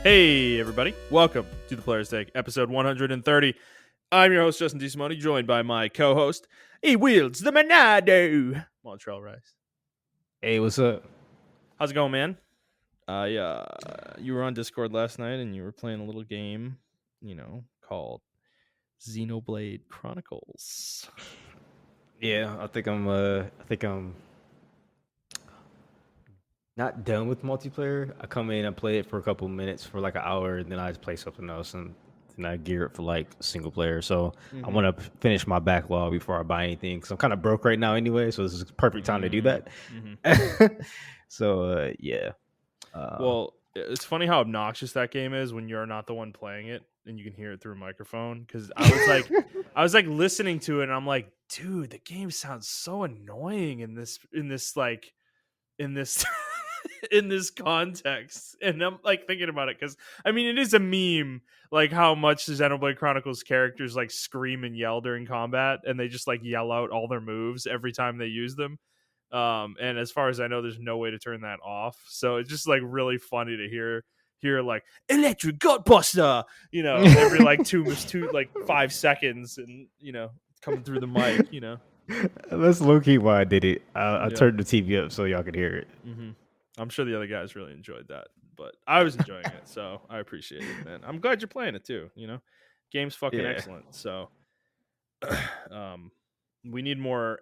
Hey, everybody. Welcome to the Player's Take, episode 130. I'm your host, Justin DeSimone, joined by my co-host, he wields the Monado, Montrell Rice. Hey, what's up? How's it going, man? You were on Discord last night, and you were playing a little game, called Xenoblade Chronicles. Yeah, I think I'm not done with multiplayer. I come in and play it for a couple minutes for like an hour, and then I just play something else, and then I gear it for like single player. So I want to finish my backlog before I buy anything because I'm kind of broke right now anyway. So this is a perfect time to do that. So yeah. Well, it's funny how obnoxious that game is when you're not the one playing it and you can hear it through a microphone. Because I was like listening to it and I'm like, dude, the game sounds so annoying in this in this context. And I'm like thinking about it because I mean it is a meme, like how much the Xenoblade Chronicles characters like scream and yell during combat, and they just like yell out all their moves every time they use them. And as far as I know, there's no way to turn that off. So it's just like really funny to hear like electric gutbuster, every like two like 5 seconds, and coming through the mic, That's low key why I did it. I Yeah. turned the TV up so y'all could hear it. I'm sure the other guys really enjoyed that, but I was enjoying it, so I appreciate it, man. I'm glad you're playing it too. Game's fucking Yeah. excellent. So, we need more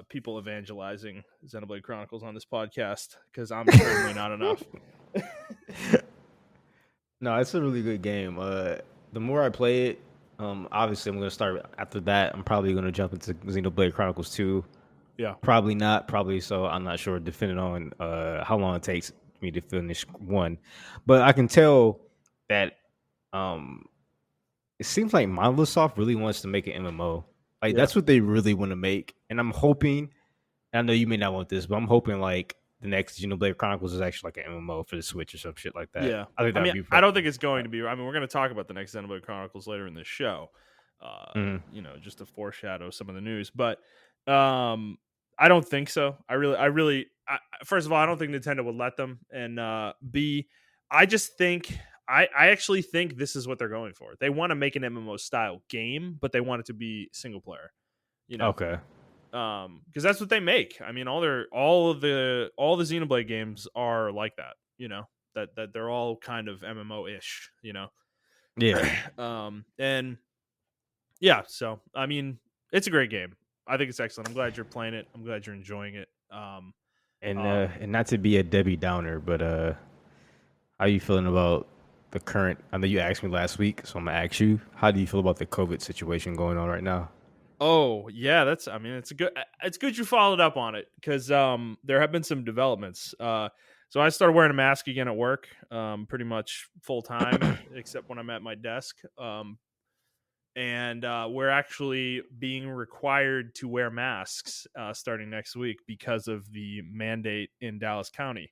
people evangelizing Xenoblade Chronicles on this podcast because I'm certainly not enough. No, it's a really good game. The more I play it, obviously I'm gonna start after that. I'm probably gonna jump into Xenoblade Chronicles 2. Yeah. Probably not, probably so. I'm not sure, depending on how long it takes me to finish one. But I can tell that it seems like Microsoft really wants to make an MMO. Like that's what they really want to make. And I'm hoping, I know you may not want this, but I'm hoping like the next Xenoblade Chronicles is actually like an MMO for the Switch or some shit like that. Yeah. I think I that'd mean, be I don't think it's going to be. I mean, we're going to talk about the next Xenoblade Chronicles later in this show. Just to foreshadow some of the news, but I don't think so. First of all, I don't think Nintendo would let them, and B, I just think I actually think this is what they're going for. They want to make an MMO style game, but they want it to be single player. Okay. Because that's what they make. I mean, all the Xenoblade games are like that. That they're all kind of MMO-ish. Yeah. And yeah, so I mean, it's a great game. I think it's excellent. I'm glad you're playing it. I'm glad you're enjoying it. And not to be a Debbie Downer, but how you feeling about the current? I know you asked me last week, so I'm gonna ask you. How do you feel about the COVID situation going on right now? Oh yeah, it's good you followed up on it because there have been some developments. So I started wearing a mask again at work, pretty much full time, except when I'm at my desk. And we're actually being required to wear masks starting next week because of the mandate in Dallas County.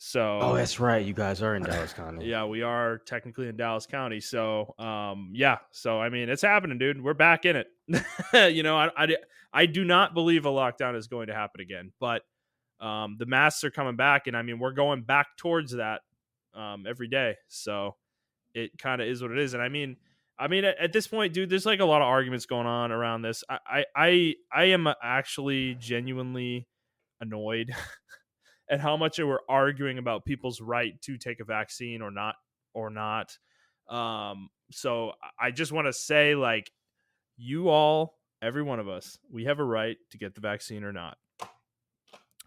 So, oh, that's right. You guys are in Dallas County. yeah, we are technically in Dallas County. So, yeah. So, I mean, it's happening, dude. We're back in it. I do not believe a lockdown is going to happen again, but the masks are coming back, and I mean, we're going back towards that every day. So, it kind of is what it is. And I mean, at this point, dude, there's like a lot of arguments going on around this. I am actually genuinely annoyed at how much we're arguing about people's right to take a vaccine or not. So I just want to say, like, you all, every one of us, we have a right to get the vaccine or not.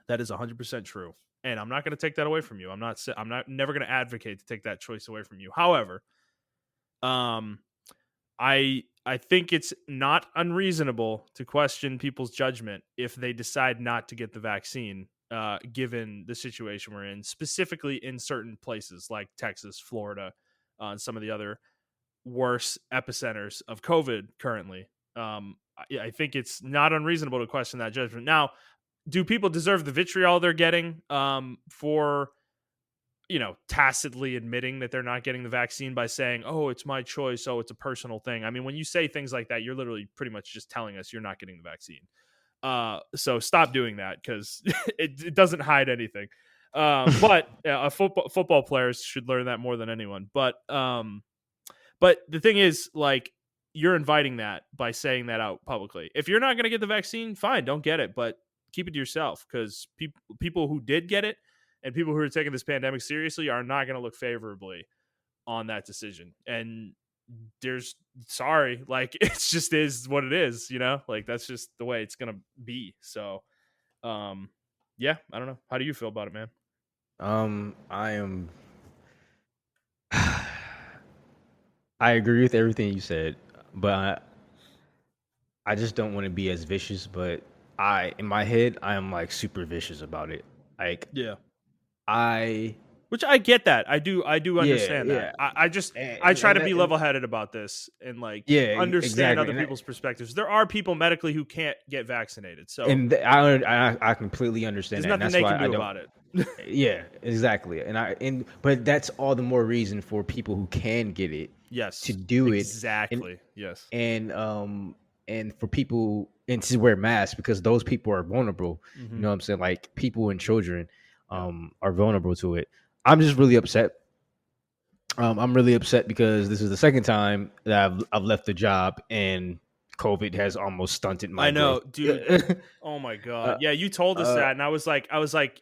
That is 100% true, and I'm not going to take that away from you. I'm never going to advocate to take that choice away from you. However, I think it's not unreasonable to question people's judgment if they decide not to get the vaccine, given the situation we're in, specifically in certain places like Texas, Florida, and some of the other worse epicenters of COVID currently. I think it's not unreasonable to question that judgment. Now, do people deserve the vitriol they're getting for tacitly admitting that they're not getting the vaccine by saying, oh, it's my choice, oh, it's a personal thing? I mean, when you say things like that, you're literally pretty much just telling us you're not getting the vaccine. So stop doing that, because it doesn't hide anything. But football players should learn that more than anyone. But the thing is, like, you're inviting that by saying that out publicly. If you're not going to get the vaccine, fine, don't get it, but keep it to yourself, because people who did get it and people who are taking this pandemic seriously are not going to look favorably on that decision. And there's sorry, like, it's just is what it is, like, that's just the way it's gonna be. So yeah, I don't know, how do you feel about it, man? I am. I agree with everything you said, but I just don't want to be as vicious. But in my head, I am like super vicious about it. Like Yeah, I, which I get that. I do yeah, understand that. yeah, I just I and try to be and level headed about this and, like, yeah, understand exactly, other people's perspectives. There are people medically who can't get vaccinated, so I completely understand there's that, and nothing that's they why can I do don't. about it. Yeah, exactly, but that's all the more reason for people who can get it to Yes, do it, and exactly. Yes. and um and for people and to wear masks because those people are vulnerable. You Hmm. know what I'm saying? Like people and children Yeah. are vulnerable to it. I'm just really upset. I'm really upset because this is the second time that I've left the job and COVID has almost stunted my I growth. know, dude. Oh my god. uh, Yeah, you told us uh, that, and I was like,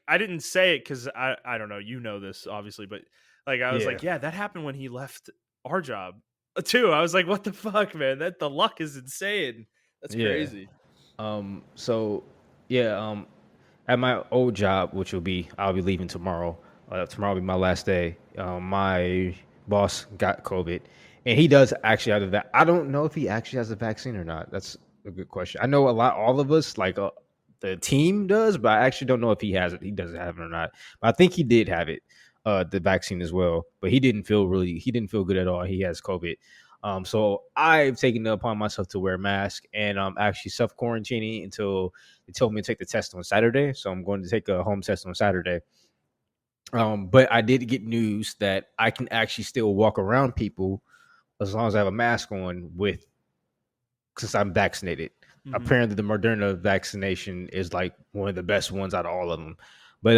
I didn't say it because I don't know, you know this obviously, but, like, I was yeah, like, yeah, that happened when he left our job too. I was like, what the fuck, man? That the luck is insane. That's yeah. crazy. So yeah, at my old job, which I'll be leaving tomorrow. Tomorrow will be my last day. My boss got COVID, and he does actually have that. I don't know if he actually has a vaccine or not. That's a good question. I know all of us, like the team does, but I actually don't know if he has it. He doesn't have it or not. But I think he did have it, the vaccine as well. But he didn't feel good at all. He has COVID. So I've taken it upon myself to wear a mask and actually self quarantining until they told me to take the test on Saturday. So I'm going to take a home test on Saturday. But I did get news that I can actually still walk around people as long as I have a mask on with since I'm vaccinated. Hmm. Apparently the Moderna vaccination is like one of the best ones out of all of them. But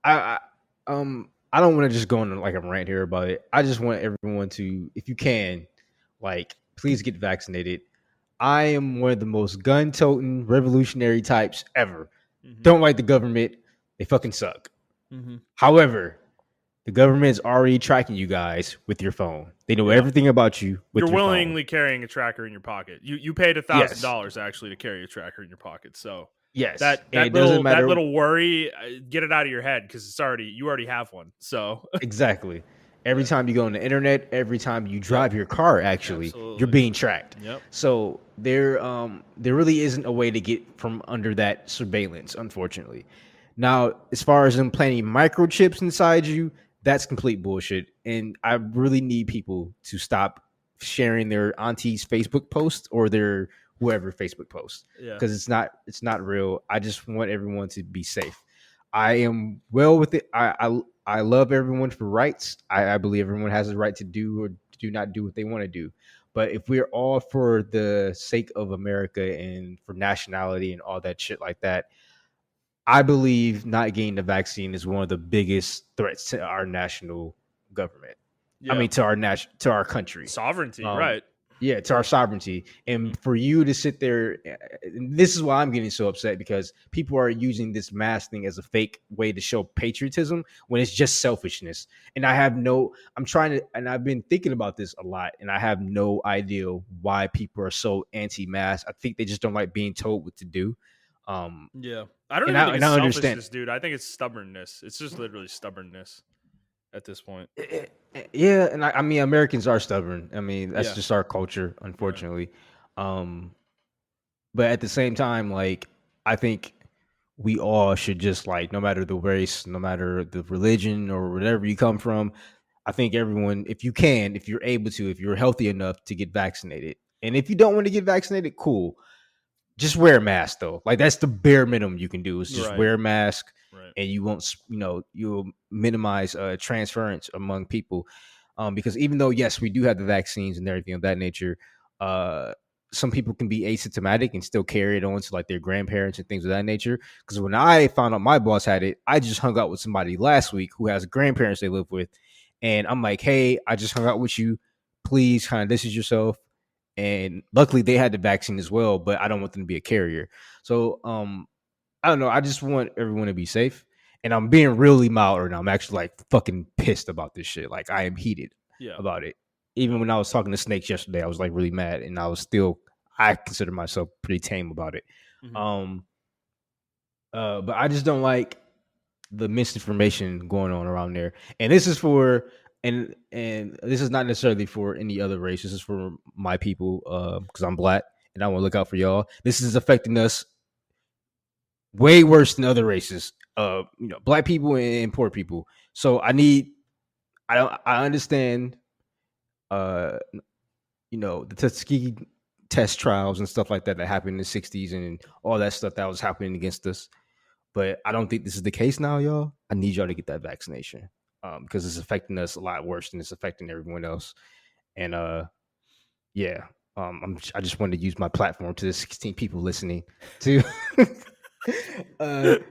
I, I don't want to just go on like a rant here about it. I just want everyone to, if you can, like, please get vaccinated. I am one of the most gun-toting revolutionary types ever. Hmm. Don't like the government; they fucking suck. Hmm. However, the government is already tracking you guys with your phone. They know Yeah. everything about you with You're your phone. willingly carrying a tracker in your pocket. You paid a thousand Yes, dollars actually to carry a tracker in your pocket. So yes, that and that it doesn't little that matter. little worry, get it out of your head, because you already have one. So Exactly. Every yeah. time you go on the internet, every time you Yep. drive your car, actually, you're Absolutely. being tracked. Yep. So there really isn't a way to get from under that surveillance, unfortunately. Now, as far as them planting microchips inside you, that's complete bullshit. And I really need people to stop sharing their auntie's Facebook post or their whoever Facebook post Yeah. because it's not real. I just want everyone to be safe. I am well with it. I love everyone for rights. I believe everyone has the right to do or do not do what they want to do. But if we're all for the sake of America and for nationality and all that shit like that, I believe not getting the vaccine is one of the biggest threats to our national government. I Yeah. mean, to our country. Sovereignty, Um, right. yeah, to our sovereignty. Hmm. And for you to sit there, and this is why I'm getting so upset because people are using this mask thing as a fake way to show patriotism when it's just selfishness. And I'm trying to, and I've been thinking about this a lot, and I have no idea why people are so anti-mask. I think they just don't like being told what to do. Um, Yeah. I don't and even I think and it's I understand. selfishness, dude. I think it's stubbornness. It's just literally stubbornness at this point. Yeah, and I mean Americans are stubborn. I mean that's Yeah. just our culture, Right. unfortunately. Um, but at the same time, like I think we all should just like no matter the race, no matter the religion or whatever you come from, I think everyone, if you can, if you're able to, if you're healthy enough to get vaccinated, and if you don't want to get vaccinated, cool. Just wear a mask though. Like that's the bare minimum you can do is just Right. wear a mask, Right. and you won't, you'll minimize transference among people. Because even though yes, we do have the vaccines and everything of that nature, uh, some people can be asymptomatic and still carry it on to like their grandparents and things of that nature. Because when I found out my boss had it, I just hung out with somebody last week who has grandparents they live with, and I'm like, hey, I just hung out with you. Please kind of distance yourself. And luckily they had the vaccine as well, but I don't want them to be a carrier. So I don't know. I just want everyone to be safe. And I'm being really mild right now. I'm actually like fucking pissed about this shit. Like I am heated Yeah. about it. Even when I was talking to Snakes yesterday, I was like really mad, and I consider myself pretty tame about it. Mhm. But I just don't like the misinformation going on around there. And this is for and this is not necessarily for any other race. This is for my people, because I'm black and I want to look out for y'all. This is affecting us way worse than other races. Black people and poor people. So I understand the Tuskegee test trials and stuff like that happened in the 60s and all that stuff that was happening against us. But I don't think this is the case now, y'all. I need y'all to get that vaccination, because it's affecting us a lot worse than it's affecting everyone else. And yeah, I just wanted to use my platform to the 16 people listening to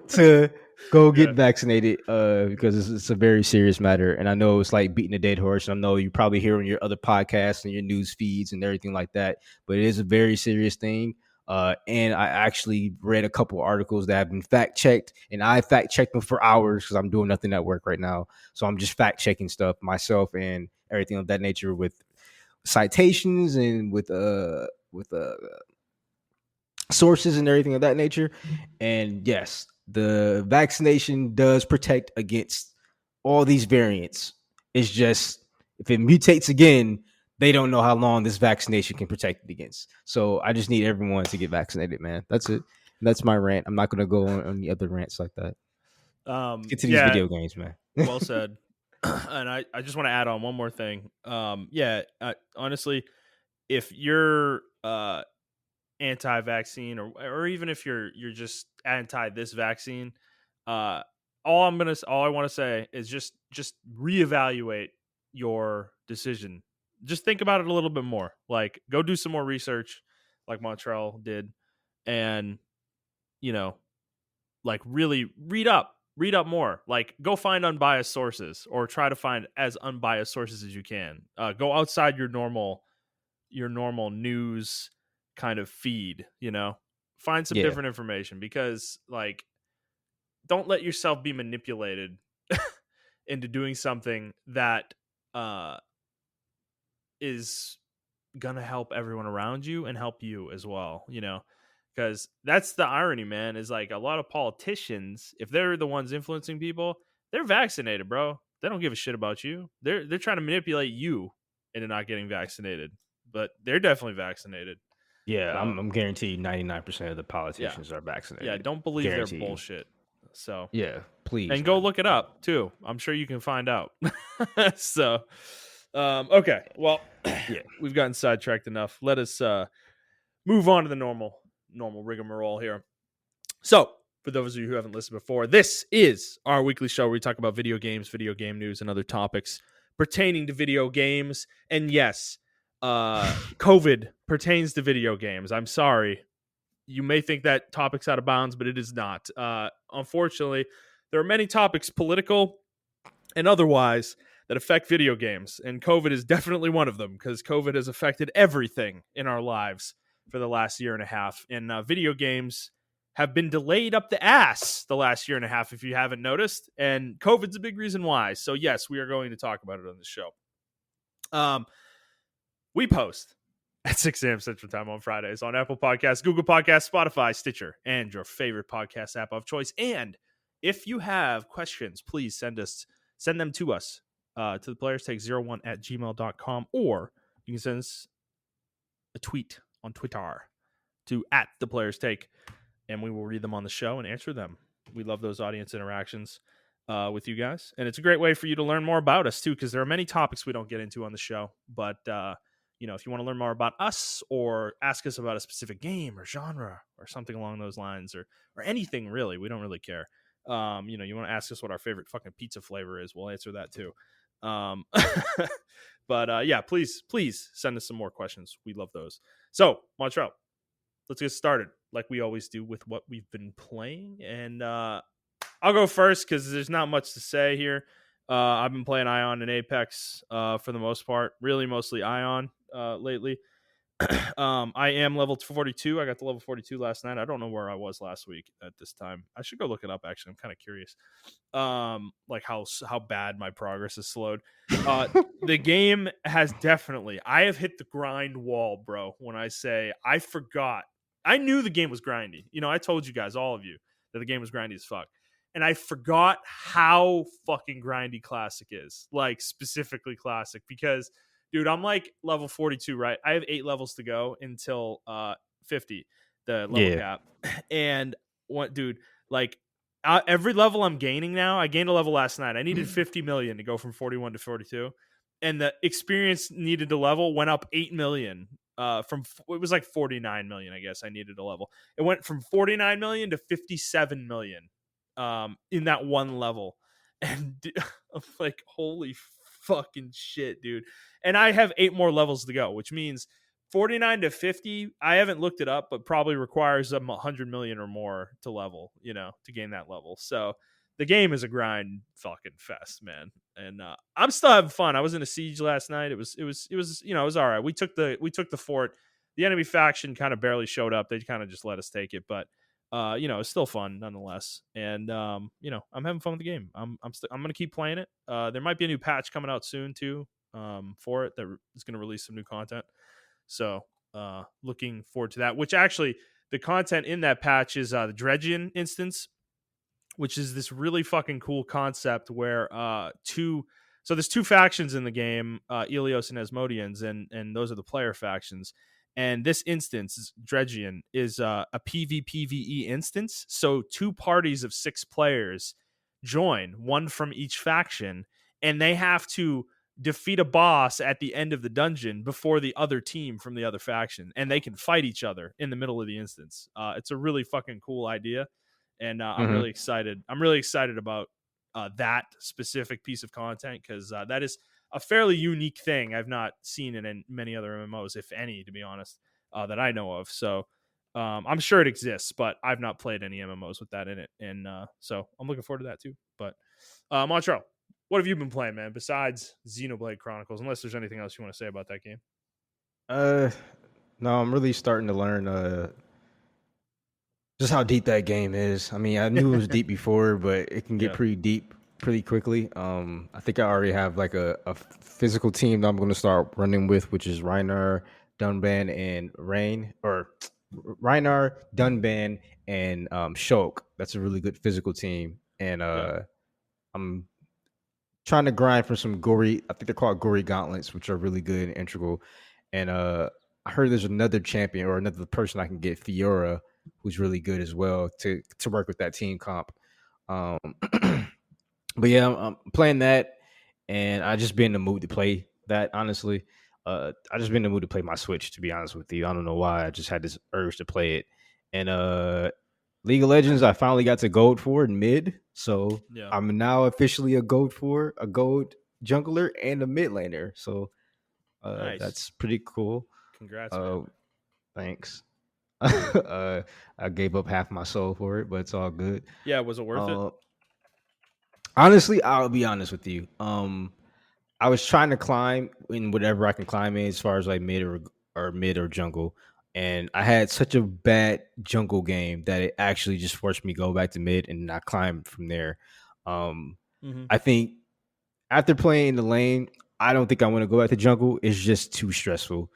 to go get Yeah. vaccinated, because it's a very serious matter. And I know it's like beating a dead horse. I know you probably hear on your other podcasts and your news feeds and everything like that, but it is a very serious thing. And I actually read a couple articles that have been fact checked, and I fact checked them for hours because I'm doing nothing at work right now. So I'm just fact checking stuff myself and everything of that nature with citations and with sources and everything of that nature. And yes, the vaccination does protect against all these variants. It's just if it mutates again, they don't know how long this vaccination can protect it against. So I just need everyone to get vaccinated, man. That's it. That's my rant. I'm not going to go on any other rants like that. Let's get to these Yeah. video games, man. Well said. And I just want to add on one more thing. Yeah. Honestly, if you're anti-vaccine, or even if you're just anti this vaccine, uh all I want to say is just reevaluate your decision. Just think about it a little bit more. Like, go do some more research like Montrell did, and you know like really read up more. Like, go find unbiased sources, or try to find as unbiased sources as you can. Go outside your normal news kind of feed, find some Yeah. different information, because like, don't let yourself be manipulated into doing something that uh is gonna help everyone around you and help you as well, because that's the irony, man, is like, a lot of politicians, if they're the ones influencing people, they're vaccinated, bro. They don't give a shit about you. They're trying to manipulate you into not getting vaccinated, but they're definitely vaccinated. Yeah, So I'm guaranteed 99% of the yeah, politicians are yeah, vaccinated. don't believe their Guaranteed. bullshit. So, Yeah, please, and go man. look it up too. I'm sure you can find out. So, okay, well, Yeah. we've gotten sidetracked enough. Let us move on to the normal rigmarole here. So, for those of you who haven't listened before, this is our weekly show where we talk about video games, video game news, and other topics pertaining to video games. And yes, COVID pertains to video games. I'm sorry. You may think that topic's out of bounds, but it is not. Unfortunately, there are many topics, political and otherwise, that affect video games, and COVID is definitely one of them, because COVID has affected everything in our lives for the last year and a half. And video games have been delayed up the ass the last year and a half, if you haven't noticed. And COVID's a big reason why. So yes, we are going to talk about it on the show. We post at 6 a.m. Central Time on Fridays on Apple Podcasts, Google Podcasts, Spotify, Stitcher, and your favorite podcast app of choice. And if you have questions, please send them to us, to the players take 01 at gmail.com, or you can send us a tweet on Twitter to at the players take, and we will read them on the show and answer them. We love those audience interactions with you guys, and it's a great way for you to learn more about us too, because there are many topics we don't get into on the show. But if you want to learn more about us, or ask us about a specific game or genre or something along those lines, or anything really, we don't really care. You want to ask us what our favorite fucking pizza flavor is, we'll answer that too. But yeah, please send us some more questions. We love those. So Montrell, let's get started like we always do with what we've been playing. And I'll go first because there's not much to say here. I've been playing Ion and Apex for the most part, really mostly Ion lately. I am level 42. I got to level 42 last night. I don't know where I was last week at this time. I should go look it up. Actually, I'm kind of curious. Like how bad my progress has slowed. The game has definitely. I have hit the grind wall, bro. When I say I forgot, I knew the game was grindy. You know, I told you guys, all of you, that the game was grindy as fuck. And I forgot how fucking grindy Classic is. Like, specifically Classic. Because, dude, I'm like level 42, right? I have 8 levels to go until 50, the level Yeah. cap. And what, dude, like, every level I'm gaining now, I gained a level last night. I needed 50 million to go from 41 to 42. And the experience needed to level went up 8 million. It was like 49 million, I guess I needed a level. It went from 49 million to 57 million in that one level. And I'm like, holy fucking shit, dude. And I have 8 more levels to go, which means 49 to 50, I haven't looked it up, but probably requires 100 million or more to level, you know, to gain that level. So the game is a grind fucking fest, man. And I'm still having fun. I was in a siege last night. It was, you know, it was all right. We took the fort. The enemy faction kind of barely showed up. They kind of just let us take it, but you know, it's still fun nonetheless. And you know, I'm having fun with the game. I'm gonna keep playing it. There might be a new patch coming out soon too, for it that is gonna release some new content. So looking forward to that. Which actually, the content in that patch is the Dredgian instance, which is this really fucking cool concept where there's 2 factions in the game, Ilios and Asmodeans, and those are the player factions. And this instance, Dredgian, is a PvPvE instance. So 2 parties of 6 players join, one from each faction, and they have to defeat a boss at the end of the dungeon before the other team from the other faction, and they can fight each other in the middle of the instance. It's a really fucking cool idea, and I'm Mm-hmm. really excited. I'm really excited about that specific piece of content because that is a fairly unique thing I've not seen in many other MMOs, if any, to be honest, that I know of. So I'm sure it exists, but I've not played any MMOs with that in it, and so I'm looking forward to that too. But Montreal, what have you been playing, man, besides Xenoblade Chronicles? Unless there's anything else you want to say about that game. Uh, no, I'm really starting to learn just how deep that game is. I mean, I knew it was deep before, but it can get Yeah, pretty deep pretty quickly. I think I already have like a physical team that I'm going to start running with, which is Reinar, Dunban, and Rain, or Reinar, Dunban, and Shulk. That's a really good physical team, and yeah. I'm trying to grind for some gory. I think they're called gory gauntlets, which are really good and integral. And I heard there's another champion or another person I can get, Fiora, who's really good as well to work with that team comp. Um, but yeah, I'm playing that, and I just been in the mood to play that. Honestly, I just been in the mood to play my Switch. To be honest with you, I don't know why. I just had this urge to play it, and League of Legends, I finally got to gold for in mid, so Yeah. I'm now officially a gold jungler and a mid laner. So Nice. that's pretty cool. Congrats, man. Uh, thanks. I gave up half my soul for it, but it's all good. Yeah, was it worth it? Uh, Honestly, I'll be honest with you. I was trying to climb in whatever I can climb in, as far as like mid or jungle, and I had such a bad jungle game that it actually just forced me to go back to mid, and I climbed from there. Um, Mm-hmm. I think after playing in the lane, I don't think I want to go back to jungle. It's just too stressful.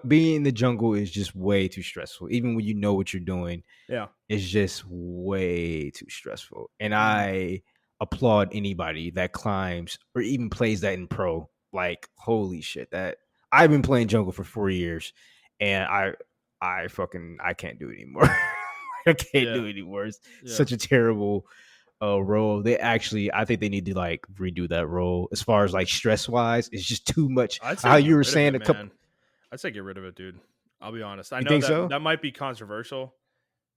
Being in the jungle is just way too stressful. Even when you know what you're doing, Yeah. it's just way too stressful. And Mm-hmm. I applaud anybody that climbs or even plays that in pro. Like, holy shit, that I've been playing jungle for 4 years, and I can't do it anymore. I can't Yeah. do it anymore. It's Yeah. such a terrible role. I think they need to like redo that role as far as like stress wise. It's just too much. I'd say How get you were rid of saying it, a couple. man. I'd say get rid of it, dude. I'll be honest. I You know think that so? that might be controversial,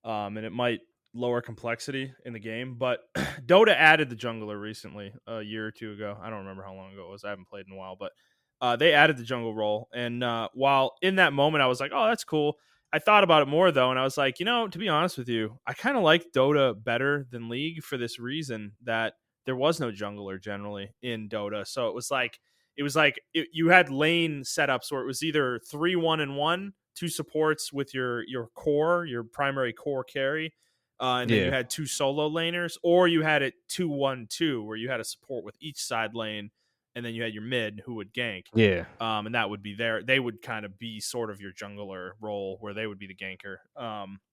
and it might lower complexity in the game. But Dota added the jungler recently, a year or two ago. I don't remember how long ago it was. I haven't played in a while, but they added the jungle role. And while in that moment I was like, oh, that's cool. I thought about it more though, and I was like, to be honest with you, I kind of like Dota better than League for this reason that there was no jungler generally in Dota. So you had lane setups where it was either 3-1-1, two supports with your core, your primary core carry, and then you Yeah. had two solo laners, or you had it 2-1-2 where you had a support with each side lane, and then you had your mid who would gank. Yeah. And that would be there. They would kind of be sort of your jungler role where they would be the ganker,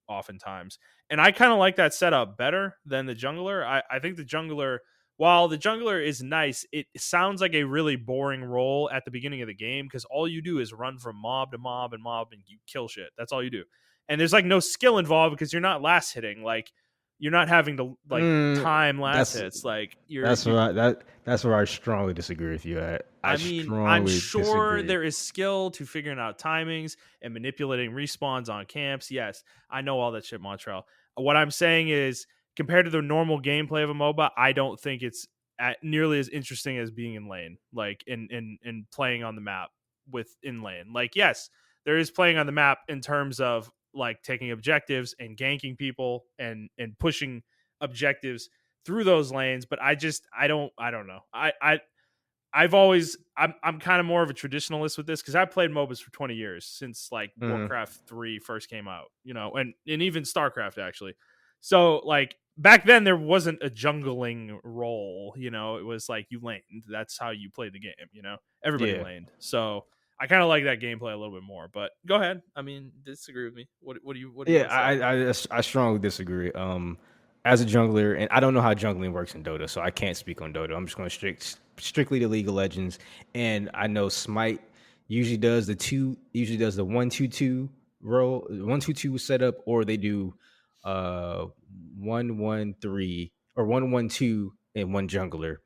oftentimes. And I kind of like that setup better than the jungler. I think the jungler, while the jungler is nice, it sounds like a really boring role at the beginning of the game because all you do is run from mob to mob and mob and you kill shit. That's all you do. And there's like no skill involved because you're not last hitting. Like you're not having to like time last That's hits. Like that's where that's where I strongly disagree with you at. I I mean, I'm strongly sure disagree. there is skill to figuring out timings and manipulating respawns on camps. Yes, I know all that shit, Montrell. What I'm saying is, compared to the normal gameplay of a MOBA, I don't think it's nearly as interesting as being in lane, like in playing on the map with in lane. Like, yes, there is playing on the map in terms of like taking objectives and ganking people and pushing objectives through those lanes, but I don't know. I'm kind of more of a traditionalist with this because I've played MOBAs for 20 years since like Mhm. Warcraft 3 first came out, and even StarCraft actually. So like back then there wasn't a jungling role, it was like you laned. That's how you played the game. Everybody Yeah. laned. So I kind of like that gameplay a little bit more. But go ahead. I mean, disagree with me. What do you Yeah, want to say? I strongly disagree. As a jungler, and I don't know how jungling works in Dota, so I can't speak on Dota. I'm just going to strictly to League of Legends, and I know Smite usually does the 1-2-2 role, 1-2-2 setup, or they do 1-1-3 or 1-1-2 and one jungler.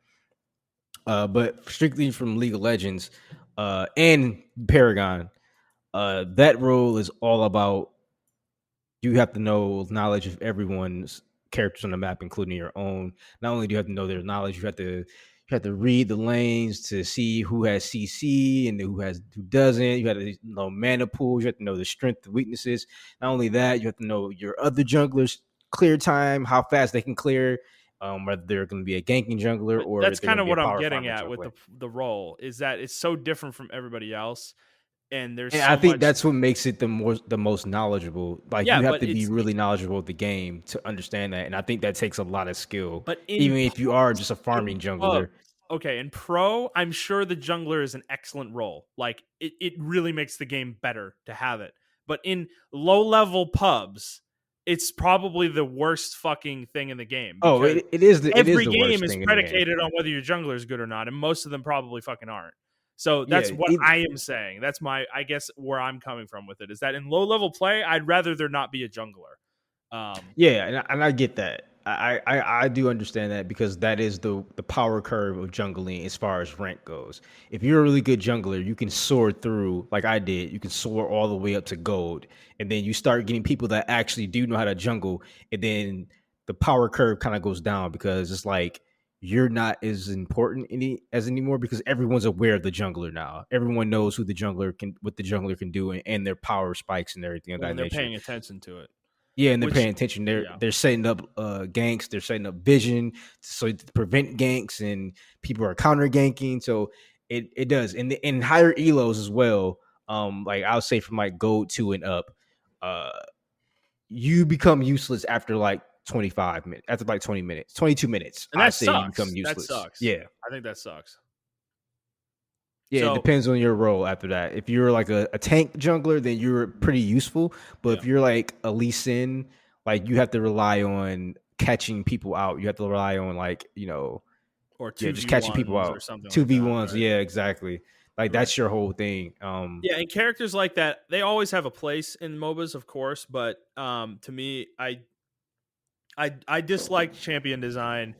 But strictly from League of Legends, and Paragon, that role is all about you have to know knowledge of everyone's characters on the map, including your own. Not only do you have to know their knowledge, you have to read the lanes to see who has CC and who doesn't. You have to know mana pools. You have to know the strength, the weaknesses. Not only that, you have to know your other junglers' clear time, how fast they can clear, whether they're going to be a ganking jungler But or that's they're going kind to of be a what I'm power getting farming at with jungler. the role is that it's so different from everybody else, and there's And I so think much. that's what makes it the most knowledgeable. Like Yeah, you have but to be really knowledgeable of the game to understand that, and I think that takes a lot of skill, but in even if you are just a in farming pubs, jungler. okay, in pro, I'm sure the jungler is an excellent role. Like it really makes the game better to have it. But in low level pubs, it's probably the worst fucking thing in the game Oh, because it is every the game worst is thing in the game. predicated on whether your jungler is good or not, and most of them probably fucking aren't. So that's Yeah, what I am saying. That's I guess, where I'm coming from with it is that in low level play, I'd rather there not be a jungler. Um, yeah, and I get that. I do understand that because that is the power curve of jungling as far as rank goes. If you're a really good jungler, you can soar through like I did. You can soar all the way up to gold, and then you start getting people that actually do know how to jungle, and then the power curve kind of goes down because it's like you're not as important anymore because everyone's aware of the jungler now. Everyone knows what the jungler can do, and their power spikes and everything of when that they're nature. paying attention to it, Yeah, and they're which paying attention. They're yeah, they're setting up ganks. They're setting up vision so to prevent ganks, and people are counter ganking. So it does, and in higher elos as well. Like I'll say from like gold 2 and up, uh, you become useless after like 25 minutes, after like 20 minutes, 22 minutes. and I that say you become sucks. That useless. sucks. Yeah, I think that sucks. yeah. It So depends on your role after that. If you're like a tank jungler, then you're pretty useful. But yeah, if you're like a Lee Sin, like you have to rely on catching people out. You have to rely on like or yeah, two just v catching people ones or out. something Two like v that, ones. right? Yeah, exactly. Like Right. that's your whole thing. Yeah, and characters like that, they always have a place in MOBAs, of course, but to me, I dislike champion design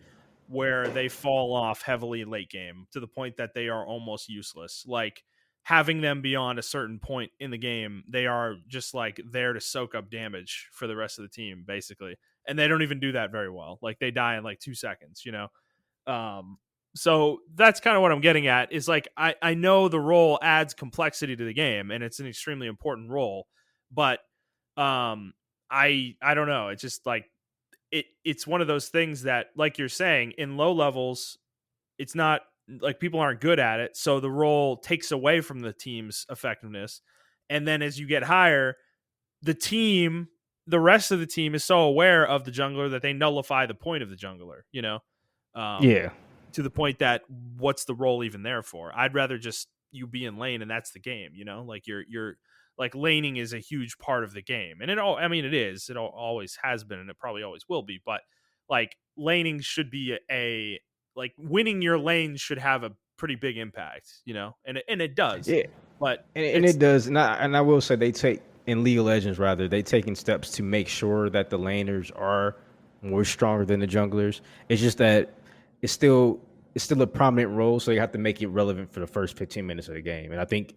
where they fall off heavily late game to the point that they are almost useless. Like having them beyond a certain point in the game, they are just like there to soak up damage for the rest of the team, basically. And they don't even do that very well. Like they die in like 2 seconds. Um, So that's kind of what I'm getting at is like I know the role adds complexity to the game and it's an extremely important role, but um I don't know. It's just like it's one of those things that, like you're saying, in low levels, it's not like people aren't good at it, so the role takes away from the team's effectiveness. And then as you get higher, the team, the rest of the team is so aware of the jungler that they nullify the point of the jungler, um, Yeah, to the point that what's the role even there for? I'd rather just you be in lane and that's the game, like you're like laning is a huge part of the game. And I mean, it is, always has been, and it probably always will be, but like laning should be like winning your lane should have a pretty big impact, and it does, yeah, but and it's it does. And I will say they take in League of Legends rather they taking steps to make sure that the laners are more stronger than the junglers. It's just that it's still it's still a prominent role, so you have to make it relevant for the first 15 minutes of the game. And I think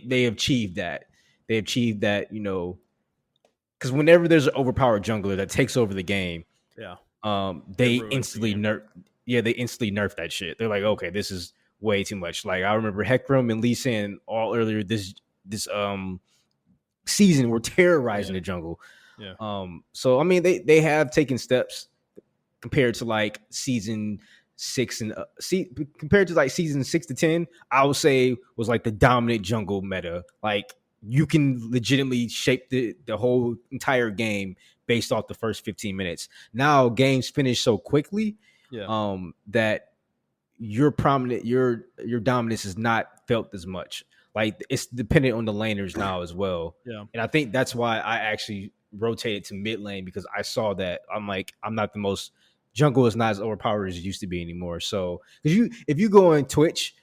they achieved that. They achieved that, because whenever there's an overpowered jungler that takes over the game, yeah, it they ruins the instantly game. nerf. Yeah, they instantly nerf that shit. They're like, okay, this is way too much. Like I remember Hecarim and Lee Sin all earlier this season were terrorizing Yeah, the jungle. yeah. So I mean, they have taken steps compared to like season six and compared to like season 6 to 10. I would say was like the dominant jungle meta. Like you can legitimately shape the whole entire game based off the first 15 minutes. Now games finish so quickly Yeah. that your prominent your dominance is not felt as much. Like it's dependent on the laners now as well. Yeah. And I think that's why I actually rotated to mid lane because I saw that I'm like I'm not the most jungle is not as overpowered as it used to be anymore. So because if you go on Twitch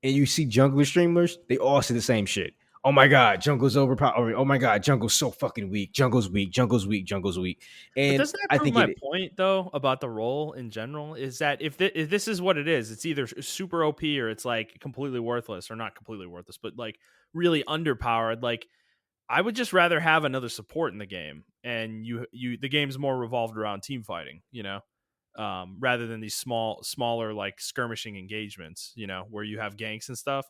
and you see jungler streamers, they all say the same shit. Oh my god, jungle's overpowered. Oh my god, jungle's so fucking weak. Jungle's weak. Jungle's weak. Jungle's weak. But And doesn't that I prove think my it. point though about the role in general? Is that if this is what it is, it's either super OP or it's like completely worthless, or not completely worthless, but like really underpowered. Like I would just rather have another support in the game, and the game's more revolved around team fighting, rather than these smaller like skirmishing engagements, where you have ganks and stuff.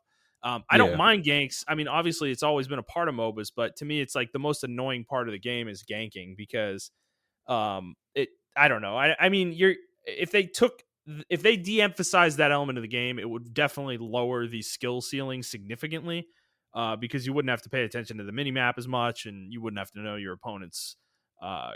I don't Yeah. mind ganks. I mean, obviously, it's always been a part of MOBAs, but to me, it's like the most annoying part of the game is ganking because it I don't know. I mean, if they took if they de-emphasized that element of the game, it would definitely lower the skill ceiling significantly, because you wouldn't have to pay attention to the mini map as much, and you wouldn't have to know your opponent's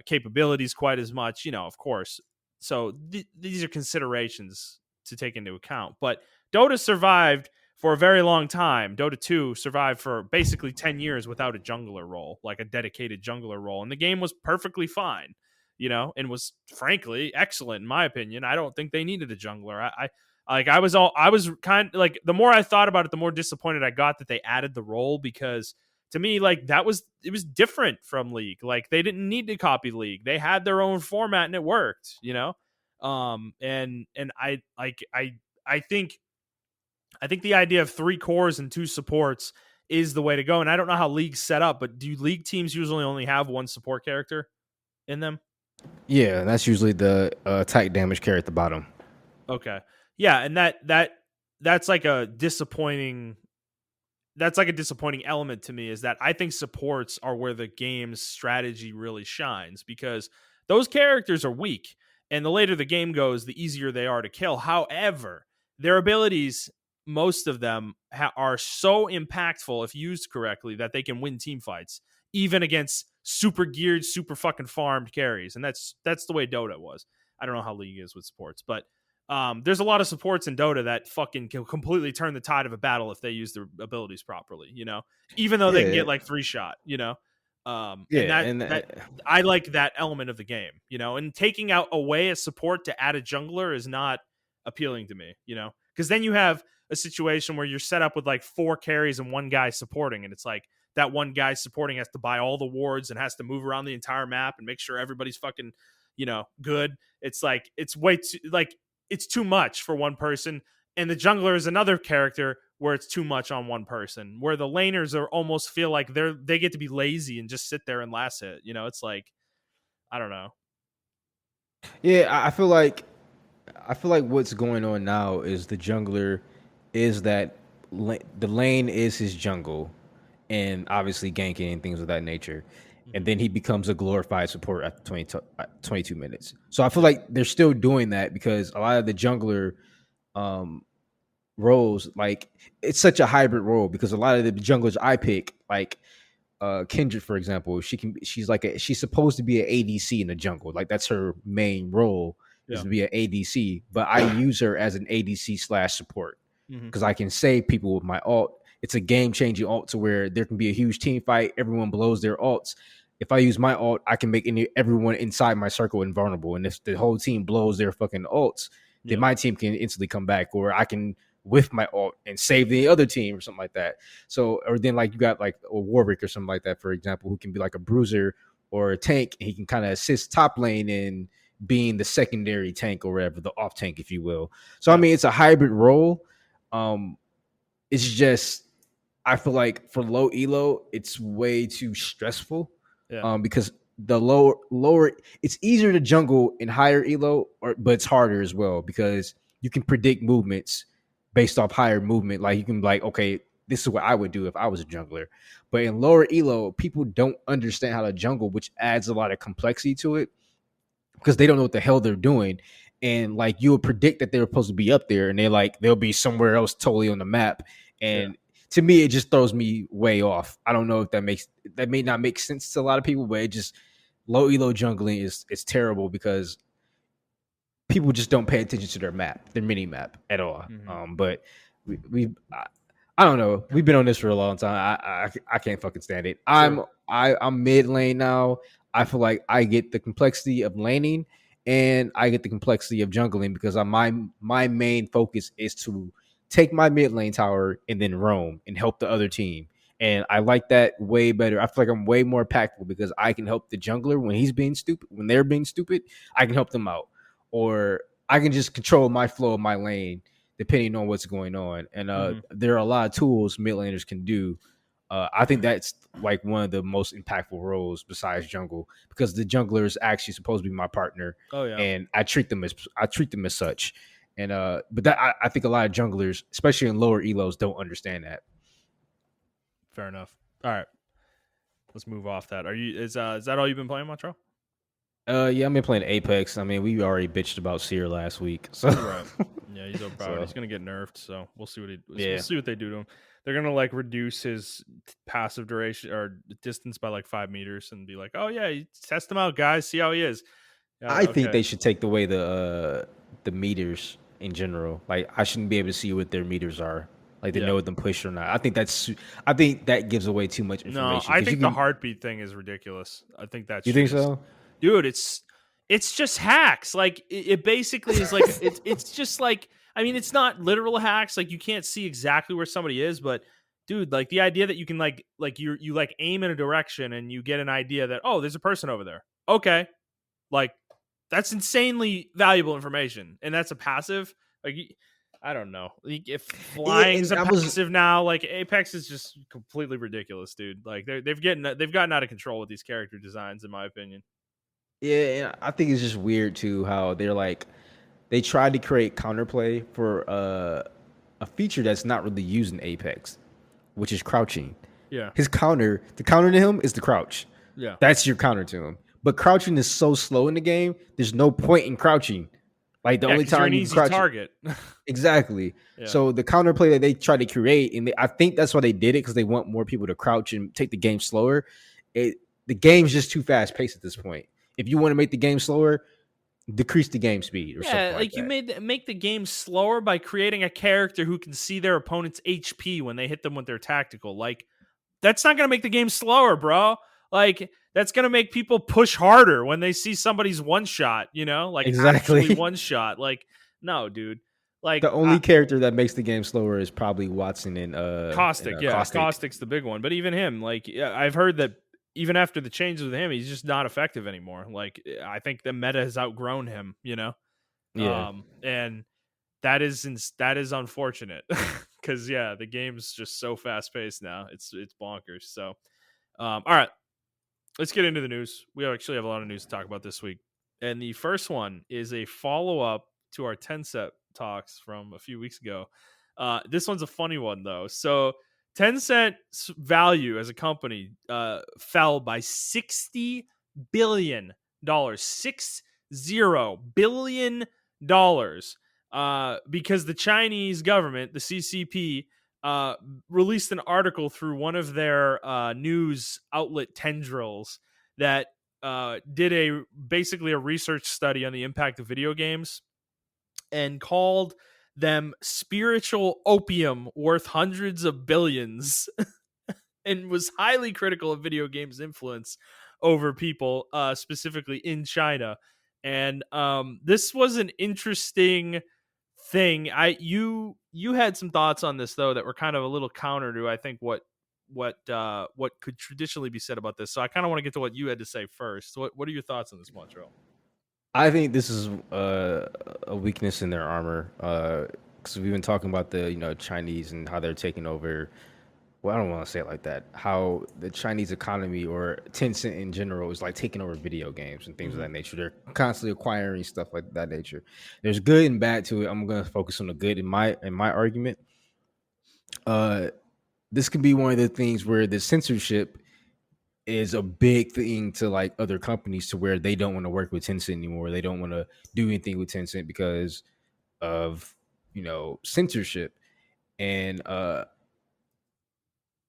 capabilities quite as much, of course. So these are considerations to take into account. But Dota survived for a very long time. Dota 2 survived for basically 10 years without a jungler role, like a dedicated jungler role, and the game was perfectly fine, and was frankly excellent in my opinion. I don't think they needed a jungler. I was kind of like, the more I thought about it, the more disappointed I got that they added the role, because to me, like, it was different from League. Like, they didn't need to copy League. They had their own format and it worked, and I think the idea of 3 cores and 2 supports is the way to go. And I don't know how League's set up, but do League teams usually only have one support character in them? Yeah, that's usually the attack damage carry at the bottom. Okay. Yeah, and that's like a disappointing element to me, is that I think supports are where the game's strategy really shines, because those characters are weak, and the later the game goes, the easier they are to kill. However, their abilities, most of them are so impactful if used correctly that they can win team fights, even against super geared, super fucking farmed carries. And that's the way Dota was. I don't know how League is with supports, but there's a lot of supports in Dota that fucking can completely turn the tide of a battle if they use their abilities properly, even though they can Yeah, get like 3-shot, and yeah, and that I like that element of the game, and taking out away a support to add a jungler is not appealing to me, because then you have a situation where you're set up with like 4 carries and 1 guy supporting, and it's like that 1 guy supporting has to buy all the wards and has to move around the entire map and make sure everybody's fucking, good. It's like, it's way too, like, it's too much for one person. And the jungler is another character where it's too much on one person, where the laners are almost feel like they get to be lazy and just sit there and last hit. It's like, I don't know. yeah. I feel like I feel like what's going on now is the jungler is that the lane is his jungle, and obviously ganking and things of that nature. And Mhm. then he becomes a glorified support after 22 minutes. So I feel like they're still doing that because a lot of the jungler um, roles, like it's such a hybrid role because a lot of the junglers I pick, like Kindred, for example, she's supposed to be an ADC in the jungle. Like that's her main role is Yeah. to be an ADC. But I use her as an ADC slash support Mhm. because I can save people with my ult. It's a game changing ult to where there can be a huge team fight. Everyone blows their ults. If I use my ult, I can make everyone inside my circle invulnerable. And if the whole team blows their fucking ults, then Yeah. my team can instantly come back, or I can with my ult and save the other team or something like that. So, or then like you got like a Warwick or something like that, for example, who can be like a bruiser or a tank, and he can kind of assist top lane in being the secondary tank or whatever, the off tank, if you will. So, I Yeah. mean, it's a hybrid role. Um, it's just I feel like for low elo, it's way too stressful. Yeah. Because the lower it's easier to jungle in higher elo, but it's harder as well because you can predict movements based off higher movement. Like you can be like, okay, this is what I would do if I was a jungler. But in lower elo, people don't understand how to jungle, which adds a lot of complexity to it because they don't know what the hell they're doing. And like you would predict that they're supposed to be up there and they'll be somewhere else totally on the map. Yeah. And to me, it just throws me way off. I don't know if that may not make sense to a lot of people, but it just low elo jungling is terrible because people just don't pay attention to their mini map at all. Mhm. But we I don't know. We've been on this for a long time. I can't fucking stand it. Sure. I'm mid lane now. I feel like I get the complexity of laning and I get the complexity of jungling because my main focus is to take my mid lane tower and then roam and help the other team. And I like that way better. I feel like I'm way more impactful because I can help the jungler when they're being stupid. I can help them out, or I can just control my flow of my lane depending on what's going on. And Mhm. there are a lot of tools mid laners can do. I think that's like one of the most impactful roles besides jungle because the jungler is actually supposed to be my partner, Oh yeah. and I treat them as such. And but that I think a lot of junglers, especially in lower elos, don't understand that. Fair enough. All right. Let's move off that. Is that all you've been playing, Montrell? Yeah, I've been playing Apex. I mean, we already bitched about Seer last week, so Right. Yeah, he's overpowered. He's so gonna get nerfed, so we'll yeah. see what they do to him. They're gonna like reduce his passive duration or distance by like 5 meters and be like, oh yeah, you test him out, guys, see how he is. I think Okay. they should take away the meters in general. Like I shouldn't be able to see what their meters are, like to Yeah. know what them push or not. I think that gives away too much No, information I because you think the can. heartbeat thing is ridiculous. I think that You shit think is, so? dude. It's just hacks. Like it basically is like it's just like, I mean, it's not literal hacks. Like you can't see exactly where somebody is, but dude, like the idea that you can like you like aim in a direction and you get an idea that, oh, there's a person over there. Okay, like that's insanely valuable information, and that's a passive. Like I don't know. Like, if Yeah, flying's and a I was. passive now, like Apex is just completely ridiculous, dude. Like they've gotten out of control with these character designs, in my opinion. Yeah, and I think it's just weird too how they're like they tried to create counterplay for a feature that's not really used in Apex, which is crouching. Yeah, The counter to him is the crouch. yeah, That's your counter to him. But crouching is so slow in the game. There's no point in crouching. Like the yeah. only Because you're an time you can easy crouch target. exactly. Yeah, So the counterplay that they try to create, and I think that's why they did it because they want more people to crouch and take the game slower. It the game's just too fast paced at this point. If you want to make the game slower, decrease the game speed or something yeah. like Like you that. make the game slower by creating a character who can see their opponent's HP when they hit them with their tactical. Like that's not gonna make the game slower, bro. Like that's gonna make people push harder when they see somebody's one shot, like actually Exactly. one shot. Like, no, dude. Like The only character that makes the game slower is probably Watson and Caustic, yeah, Caustic. Caustic's the big one. But even him, like, yeah, I've heard that even after the changes with him, he's just not effective anymore. Like, I think the meta has outgrown him. Yeah. And that is unfortunate because yeah, the game's just so fast paced now. It's bonkers. So, all right, let's get into the news. We actually have a lot of news to talk about this week. And the first one is a follow up to our Tencent talks from a few weeks ago. This one's a funny one though. So Tencent's value as a company fell by $60 billion, $60 billion, because the Chinese government, the CCP, released an article through one of their news outlet tendrils that did basically a research study on the impact of video games and called them spiritual opium worth hundreds of billions and was highly critical of video games' influence over people, specifically in China. And this was an interesting thing. You had some thoughts on this though that were kind of a little counter to I think what could traditionally be said about this. So I kind of want to get to what you had to say first. What are your thoughts on this, Montrell? I think this is a weakness in their armor because we've been talking about the Chinese and how they're taking over. Well, I don't want to say it like that. How the Chinese economy or Tencent in general is like taking over video games and things of that nature. They're constantly acquiring stuff like that nature. There's good and bad to it. I'm going to focus on the good in my argument. This could be one of the things where the censorship is a big thing to like other companies to where they don't want to work with Tencent anymore. They don't want to do anything with Tencent because of censorship and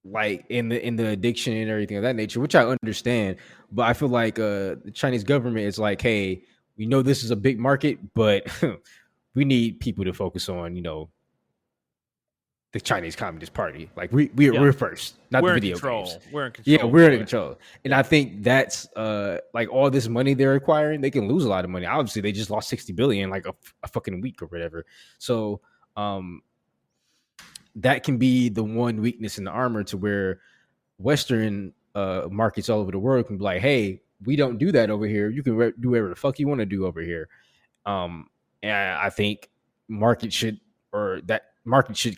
like in the addiction and everything of that nature, which I understand. But I feel like the Chinese government is like, hey, we know this is a big market, but we need people to focus on the Chinese Communist Party. Like we're first, not we're the video control. games. We're in control. Yeah, we're in control. And I think that's like all this money they're acquiring, they can lose a lot of money. Obviously, they just lost 60 billion like a fucking week or whatever. So that can be the one weakness in the armor to where Western markets all over the world can be like, hey, we don't do that over here. You can do whatever the fuck you want to do over here. And I think market should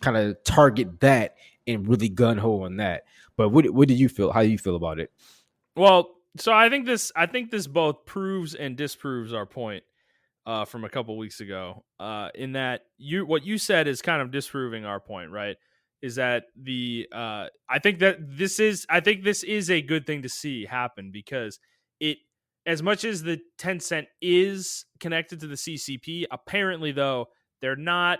kind of target that and really gun ho on that. But what do you feel? How do you feel about it? Well, so I think this both proves and disproves our point from a couple weeks ago. In that what you said is kind of disproving our point, right? Is that I think this is a good thing to see happen because it, as much as the Tencent is connected to the CCP, apparently though they're not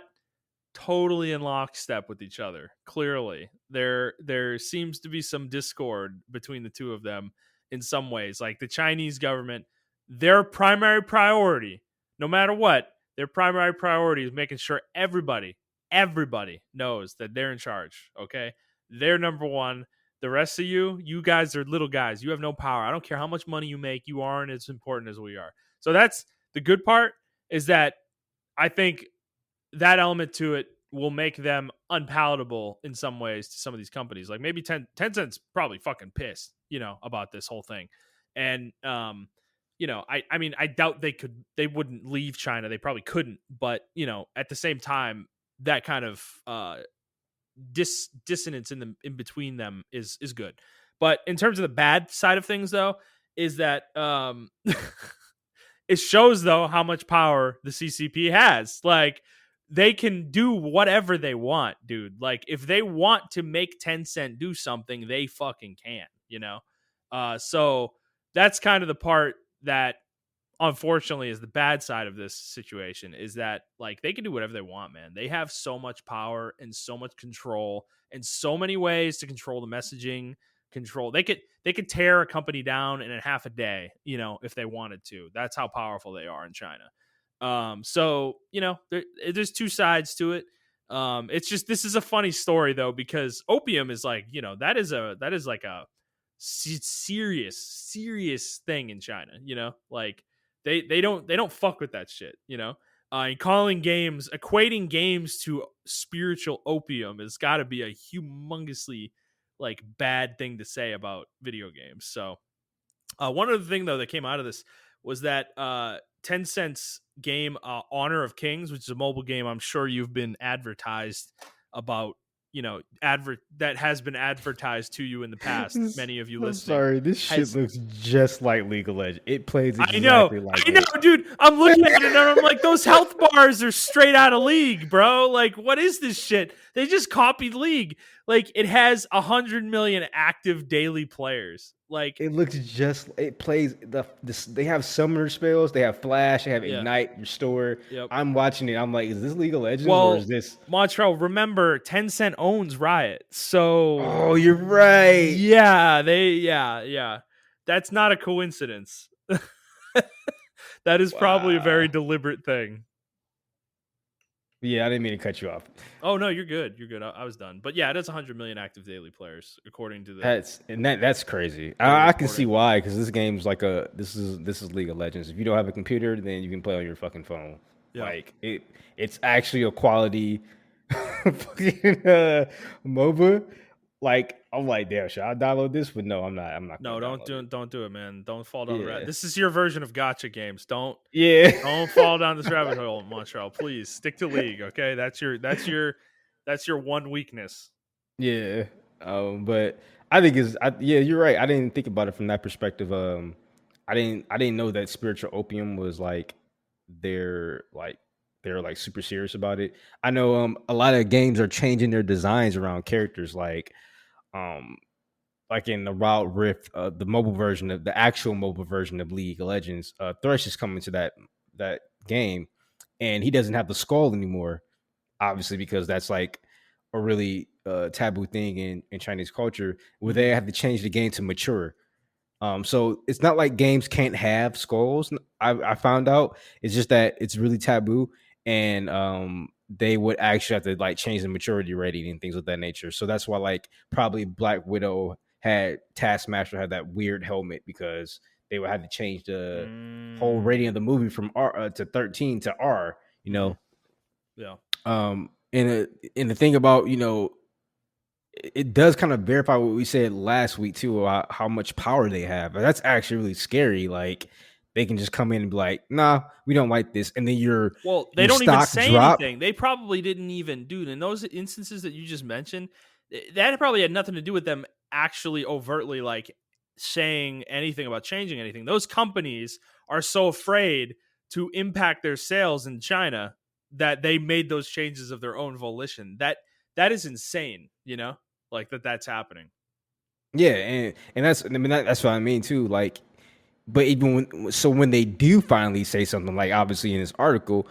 totally in lockstep with each other. Clearly, there seems to be some discord between the two of them in some ways. Like the Chinese government, their primary priority, no matter what, their primary priority is making sure everybody knows that they're in charge. Okay, they're number one. The rest of you guys are little guys. You have no power. I don't care how much money you make. You aren't as important as we are. So that's the good part. Is that I think that element to it will make them unpalatable in some ways to some of these companies. Like maybe Tencent's probably fucking pissed, about this whole thing. And, I mean, I doubt they wouldn't leave China. They probably couldn't. But, at the same time, that kind of dissonance in between them is good. But in terms of the bad side of things, though, is that it shows, though, how much power the CCP has. Like, they can do whatever they want, dude. Like, if they want to make Tencent do something, they fucking can, So that's kind of the part that, unfortunately, is the bad side of this situation, is that, like, they can do whatever they want, man. They have so much power and so much control and so many ways to control the messaging, They could tear a company down in a half a day, if they wanted to. That's how powerful they are in China. So there's two sides to it. It's just, this is a funny story though, because opium is like, that is like a serious thing in China, like they don't fuck with that shit, and equating games to spiritual opium has got to be a humongously like bad thing to say about video games. So one other thing though that came out of this was that Tencent's game Honor of Kings, which is a mobile game I'm sure you've been advertised about that has been advertised to you in the past. Many of you I'm listening sorry, this shit has. looks just like League of Legends. It plays I exactly like know, it. dude. I'm looking at it and I'm like, those health bars are straight out of League, bro. Like, what is this shit? They just copied League. Like, it has 100 million active daily players. Like, It looks just. It plays They have summoner spells. They have flash. They have yeah, ignite, restore. yep. I'm watching it. I'm like, is this League of Legends or is Well, this? Montrell, remember, Tencent owns Riot, so Oh, you're right. yeah. That's not a coincidence. That is probably a very Wow. deliberate thing. Yeah, I didn't mean to cut you off. Oh no, you're good. You're good. I was done. But yeah, it is 100 million active daily players according to That's crazy. the I can see reporting. why, because this game's like this is League of Legends. If you don't have a computer, then you can play on your fucking phone. Yeah. Like it's actually a quality fucking MOBA. Like I'm like, damn, should I download this? But no, I'm not. I'm not No, gonna download it. don't do it, man. Don't fall down the Yeah, rabbit. This is your version of gotcha games. yeah, Don't fall down this rabbit hole, Montreal. Please stick to League, okay? That's your one weakness. yeah. But I think yeah, you're right. I didn't think about it from that perspective. I didn't know that spiritual opium was like they're like they're like super serious about it. I know a lot of games are changing their designs around characters um like in the Wild Rift, the mobile version of the actual mobile version of League of Legends. Thresh is coming to that game, and he doesn't have the skull anymore, obviously because that's like a really taboo thing in Chinese culture where they have to change the game to mature. So it's not like games can't have skulls. I found out it's just that it's really taboo, and they would actually have to like change the maturity rating and things of that nature. So that's why like probably Black Widow had Taskmaster had that weird helmet because they would have to change the whole rating of the movie from R to 13 to R. You Mm-hmm. know, Yeah. and the thing about it does kind of verify what we said last week too about how much power they have. That's actually really scary. Like they can just come in and be like, "Nah, we don't like this," and then Well, they your don't even stock say drop. anything. They probably didn't even, dude. In those instances that you just mentioned, that probably had nothing to do with them actually overtly like saying anything about changing anything. Those companies are so afraid to impact their sales in China that they made those changes of their own volition. That is insane, like that's happening. Yeah, and that's what I mean too. Like, but even when they do finally say something, like obviously in this article,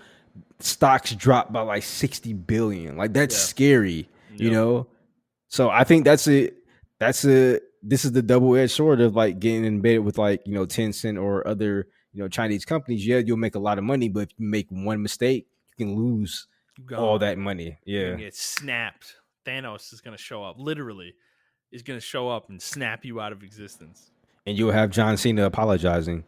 stocks drop by like 60 billion. Like that's Yeah. scary, you Yep. know. So I think that's it. This is the double edged sword of like getting embedded with like Tencent or other Chinese companies. Yeah, you'll make a lot of money, but if you make one mistake, you can lose all Gone. that money. You're Yeah, gonna get snapped. Thanos is gonna show up. Literally, is gonna show up and snap you out of existence. and you'll have John Cena apologizing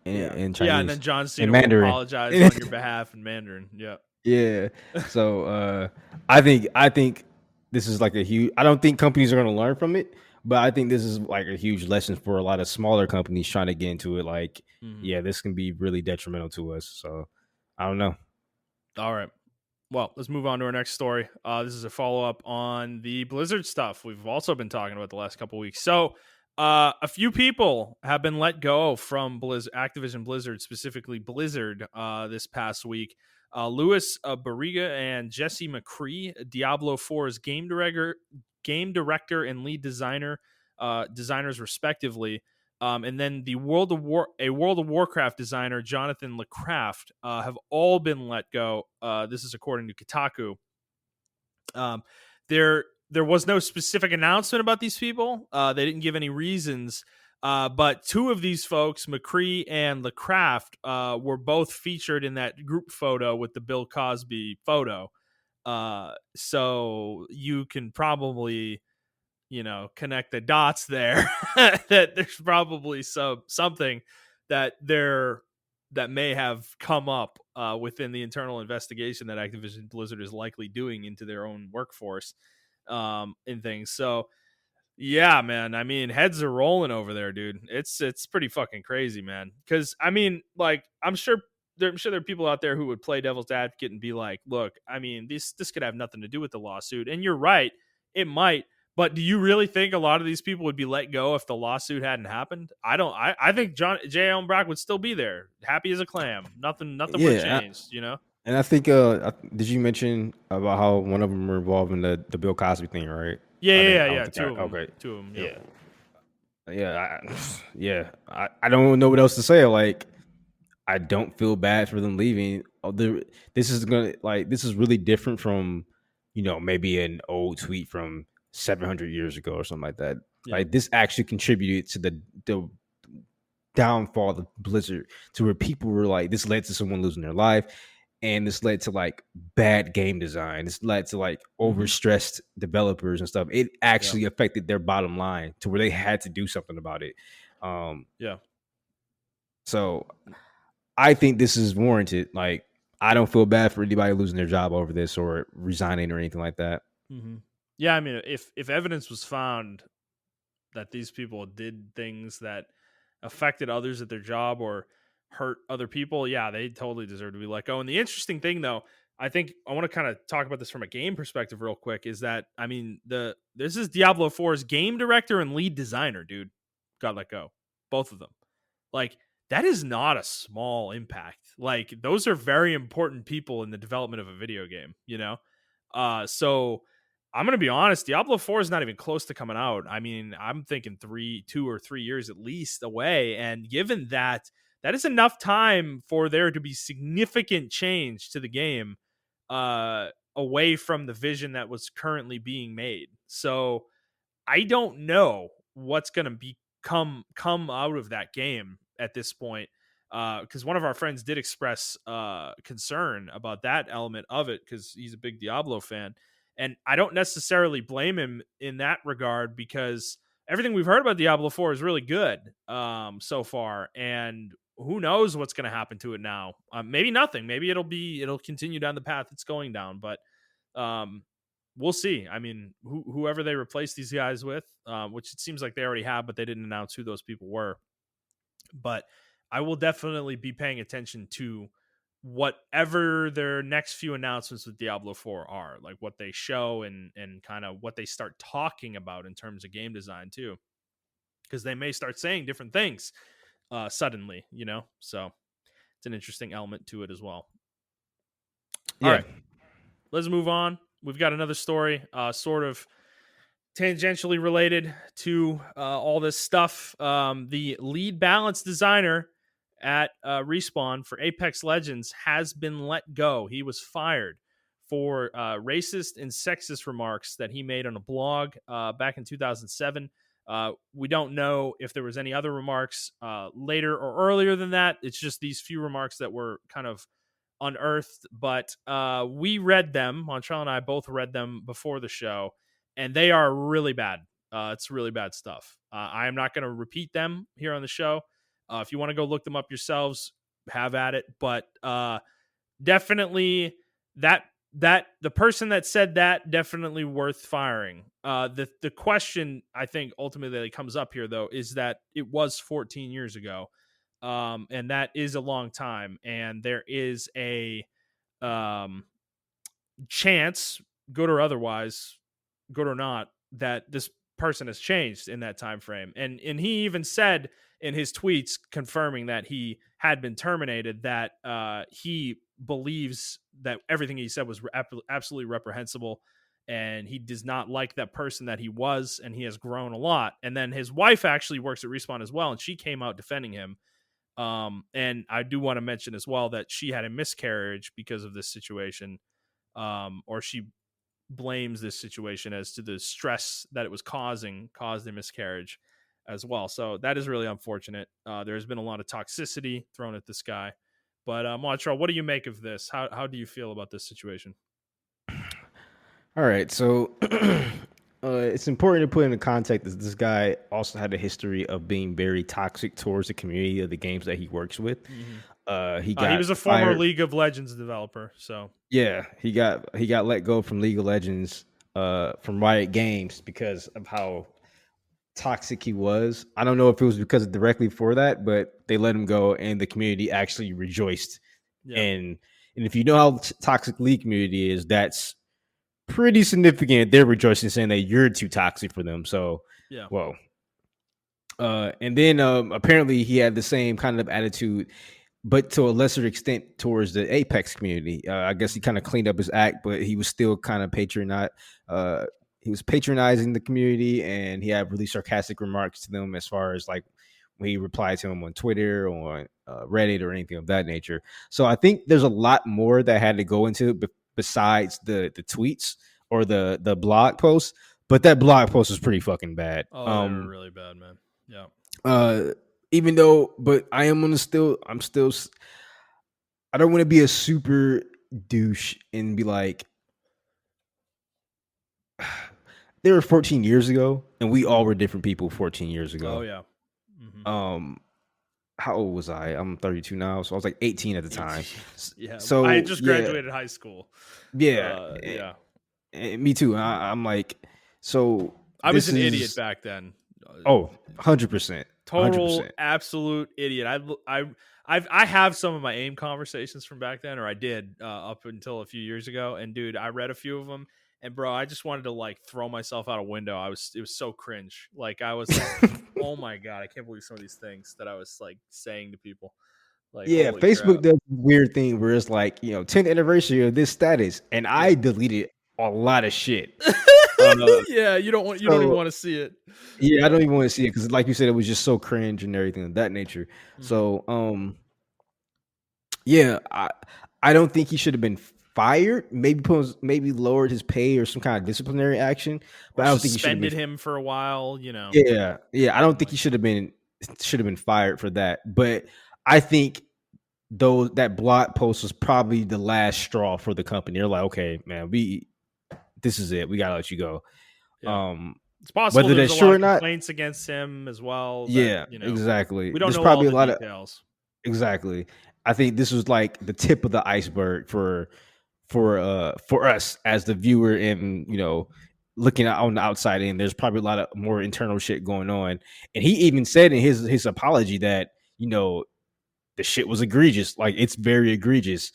Yeah. in Yeah, and then Chinese, John in Cena will Mandarin. apologize on your behalf in Mandarin. Yeah. Yeah. So I think this is like a huge. I don't think companies are going to learn from it, but I think this is like a huge lesson for a lot of smaller companies trying to get into it. Like, Mm-hmm. yeah, this can be really detrimental to us. So I don't know. All right. Well, let's move on to our next story. This is a follow up on the Blizzard stuff we've also been talking about the last couple weeks. So, a few people have been let go from Activision Blizzard, specifically Blizzard, this past week. Louis Barriga and Jesse McCree, Diablo 4's game director, and lead designers respectively. And then a World of Warcraft designer, Jonathan LeCraft, have all been let go. This is according to Kotaku. Um, there was no specific announcement about these people. They didn't give any reasons. But two of these folks, McCree and LeCraft, were both featured in that group photo with the Bill Cosby photo. So you can probably connect the dots there that there's probably something that may have come up within the internal investigation that Activision Blizzard is likely doing into their own workforce and things. So yeah, man, I mean, heads are rolling over there, dude. It's pretty fucking crazy, man, because I mean, like, I'm sure there are people out there who would play devil's advocate and be like, look, I mean, this could have nothing to do with the lawsuit, and you're right. It might. But do you really think a lot of these people would be let go if the lawsuit hadn't happened? I don't. I think J. Allen Brack would still be there, happy as a clam. Nothing would have Yeah, changed. You know. and I think did you mention about how one of them were involved in the Bill Cosby thing, right? Yeah, I didn't. yeah, I don't yeah. think Two of I. them. Okay. Two of them. Yep. Yeah. Yeah, I don't know what else to say. Like, I don't feel bad for them leaving. This is really different from, maybe an old tweet from 700 years ago or something like that. Yeah. Like, this actually contributed to the downfall of the Blizzard, to where people were like, this led to someone losing their life, and this led to like bad game design. This led to like overstressed developers and stuff. It actually affected their bottom line to where they had to do something about it. Yeah. So I think this is warranted. Like, I don't feel bad for anybody losing their job over this or resigning or anything like that. Mm-hmm. Yeah, I mean, if evidence was found that these people did things that affected others at their job or hurt other people, yeah, they totally deserve to be let go. And the interesting thing, though, I think I want to kind of talk about this from a game perspective real quick, is that, I mean, this is Diablo 4's game director and lead designer, dude, got let go. Both of them. Like, that is not a small impact. Like, those are very important people in the development of a video game, you know? So I'm going to be honest, Diablo 4 is not even close to coming out. I mean, I'm thinking 2 or 3 years at least away. And given that, that is enough time for there to be significant change to the game away from the vision that was currently being made. So I don't know what's going to come out of that game at this point, because one of our friends did express concern about that element of it because he's a big Diablo fan. And I don't necessarily blame him in that regard, because everything we've heard about Diablo 4 is really good so far. And who knows what's going to happen to it now? Maybe nothing. Maybe it'll continue down the path it's going down. But we'll see. I mean, whoever they replace these guys with, which it seems like they already have, but they didn't announce who those people were. But I will definitely be paying attention to whatever their next few announcements with Diablo 4 are, like what they show and kind of what they start talking about in terms of game design too, because they may start saying different things suddenly, you know. So it's an interesting element to it as well. Yeah. All right, let's move on. We've got another story, sort of tangentially related to all this stuff. The lead balance designer at Respawn for Apex Legends has been let go. He was fired for racist and sexist remarks that he made on a blog back in 2007. We don't know if there was any other remarks later or earlier than that. It's just these few remarks that were kind of unearthed, but we read them. Montrell and I both read them before the show, and they are really bad. It's really bad stuff. I am not going to repeat them here on the show. If you want to go look them up yourselves, have at it. But definitely that the person that said that, definitely worth firing. The question I think ultimately that comes up here, though, is that it was 14 years ago, and that is a long time, and there is a chance, good or otherwise, good or not, that this person has changed in that time frame. And he even said in his tweets confirming that he had been terminated, that he believes that everything he said was absolutely reprehensible, and he does not like that person that he was, and he has grown a lot. And then his wife actually works at Respawn as well, and she came out defending him. And I do want to mention as well that she had a miscarriage because of this situation, or she blames this situation as to the stress that it was caused a miscarriage as well. So that is really unfortunate. There's been a lot of toxicity thrown at this guy. But Montrell, what do you make of this? How do you feel about this situation? All right, so it's important to put into context that this guy also had a history of being very toxic towards the community of the games that he works with. He was a former League of Legends developer, so yeah, he got let go from League of Legends from Riot Games because of how toxic he was. I don't know if it was because directly for that, but they let him go, and the community actually rejoiced. Yeah. And if you know how toxic League community is, that's pretty significant. They're rejoicing, saying that you're too toxic for them. So, Yeah. whoa. And then apparently he had the same kind of attitude, but to a lesser extent towards the Apex community. I guess he kind of cleaned up his act, but he was still kind of he was patronizing the community, and he had really sarcastic remarks to them as far as like when he replied to him on Twitter or on Reddit or anything of that nature. So I think there's a lot more that had to go into it besides the tweets or the blog posts. But that blog post was pretty fucking bad. Oh, they were really bad, man. Yeah. Even though, but I am gonna still, I don't want to be a super douche and be like, they were 14 years ago, and we all were different people 14 years ago. Oh yeah. How old was I? I'm 32 now, so I was like 18 at the time. Yeah. So I just graduated high school. Yeah. Yeah. Me too. I'm like, so I was an idiot back then. Oh, 100%. Total absolute idiot. I have some of my AIM conversations from back then, or I did up until a few years ago. And dude, I read a few of them, and bro, I just wanted to like throw myself out a window. It was so cringe. Like I was like, oh my god, I can't believe some of these things that I was like saying to people. Like, yeah, Facebook does a weird thing where it's like, 10th anniversary of this status, and I deleted a lot of shit. Yeah, you don't even want to see it. Yeah, I don't even want to see it because, like you said, it was just so cringe and everything of that nature. Mm-hmm. So, yeah, I don't think he should have been fired. Maybe lowered his pay or some kind of disciplinary action. But I don't think he suspended him for a while. Yeah. I don't think he should have been fired for that. But I think that blog post was probably the last straw for the company. They're like, okay, man, this is it. We gotta let you go. Yeah. It's possible whether there's a lot of complaints against him as well. Exactly. We don't know probably all the details. Exactly. I think this was like the tip of the iceberg for us as the viewer, and looking on the outside in. There's probably a lot of more internal shit going on. And he even said in his apology that the shit was egregious. Like, it's very egregious.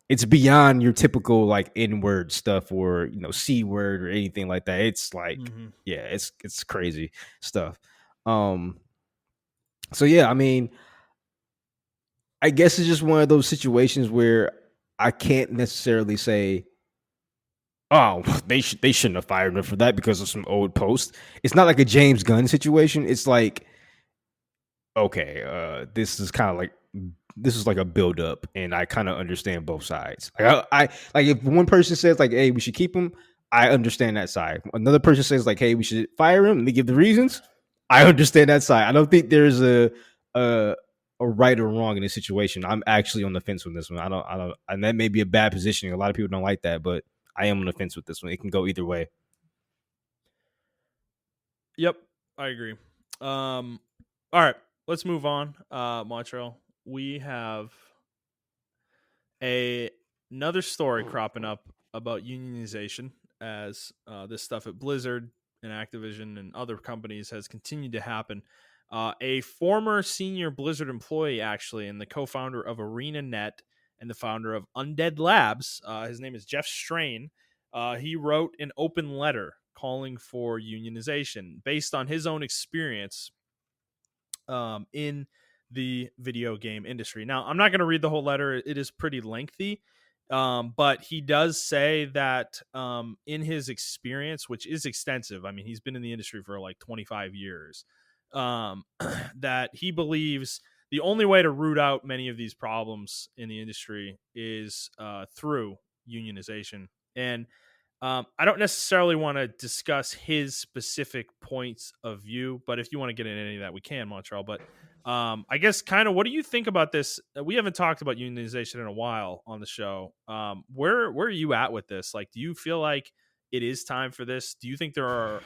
It's beyond your typical like N-word stuff or C word or anything like that. It's like, it's crazy stuff. So yeah, I mean, I guess it's just one of those situations where I can't necessarily say, oh, they shouldn't have fired him for that because of some old post. It's not like a James Gunn situation. It's like, okay, this is like a build up, and I kind of understand both sides. I like, if one person says like, hey, we should keep him, I understand that side. Another person says like, hey, we should fire him. Let me give the reasons. I understand that side. I don't think there's a right or wrong in this situation. I'm actually on the fence with this one. I don't, and that may be a bad positioning. A lot of people don't like that, but I am on the fence with this one. It can go either way. Yep, I agree. All right, let's move on. Montrell, we have another story cropping up about unionization as this stuff at Blizzard and Activision and other companies has continued to happen. A former senior Blizzard employee, actually, and the co-founder of ArenaNet and the founder of Undead Labs, his name is Jeff Strain. He wrote an open letter calling for unionization based on his own experience in the video game industry. Now, I'm not going to read the whole letter. It is pretty lengthy. But he does say that in his experience, which is extensive, I mean, he's been in the industry for like 25 years, that he believes the only way to root out many of these problems in the industry is through unionization. And I don't necessarily want to discuss his specific points of view, but if you want to get into any of that, we can, Montrell. But I guess kind of what do you think about this? We haven't talked about unionization in a while on the show. Where are you at with this? Like, do you feel like it is time for this? Do you think there are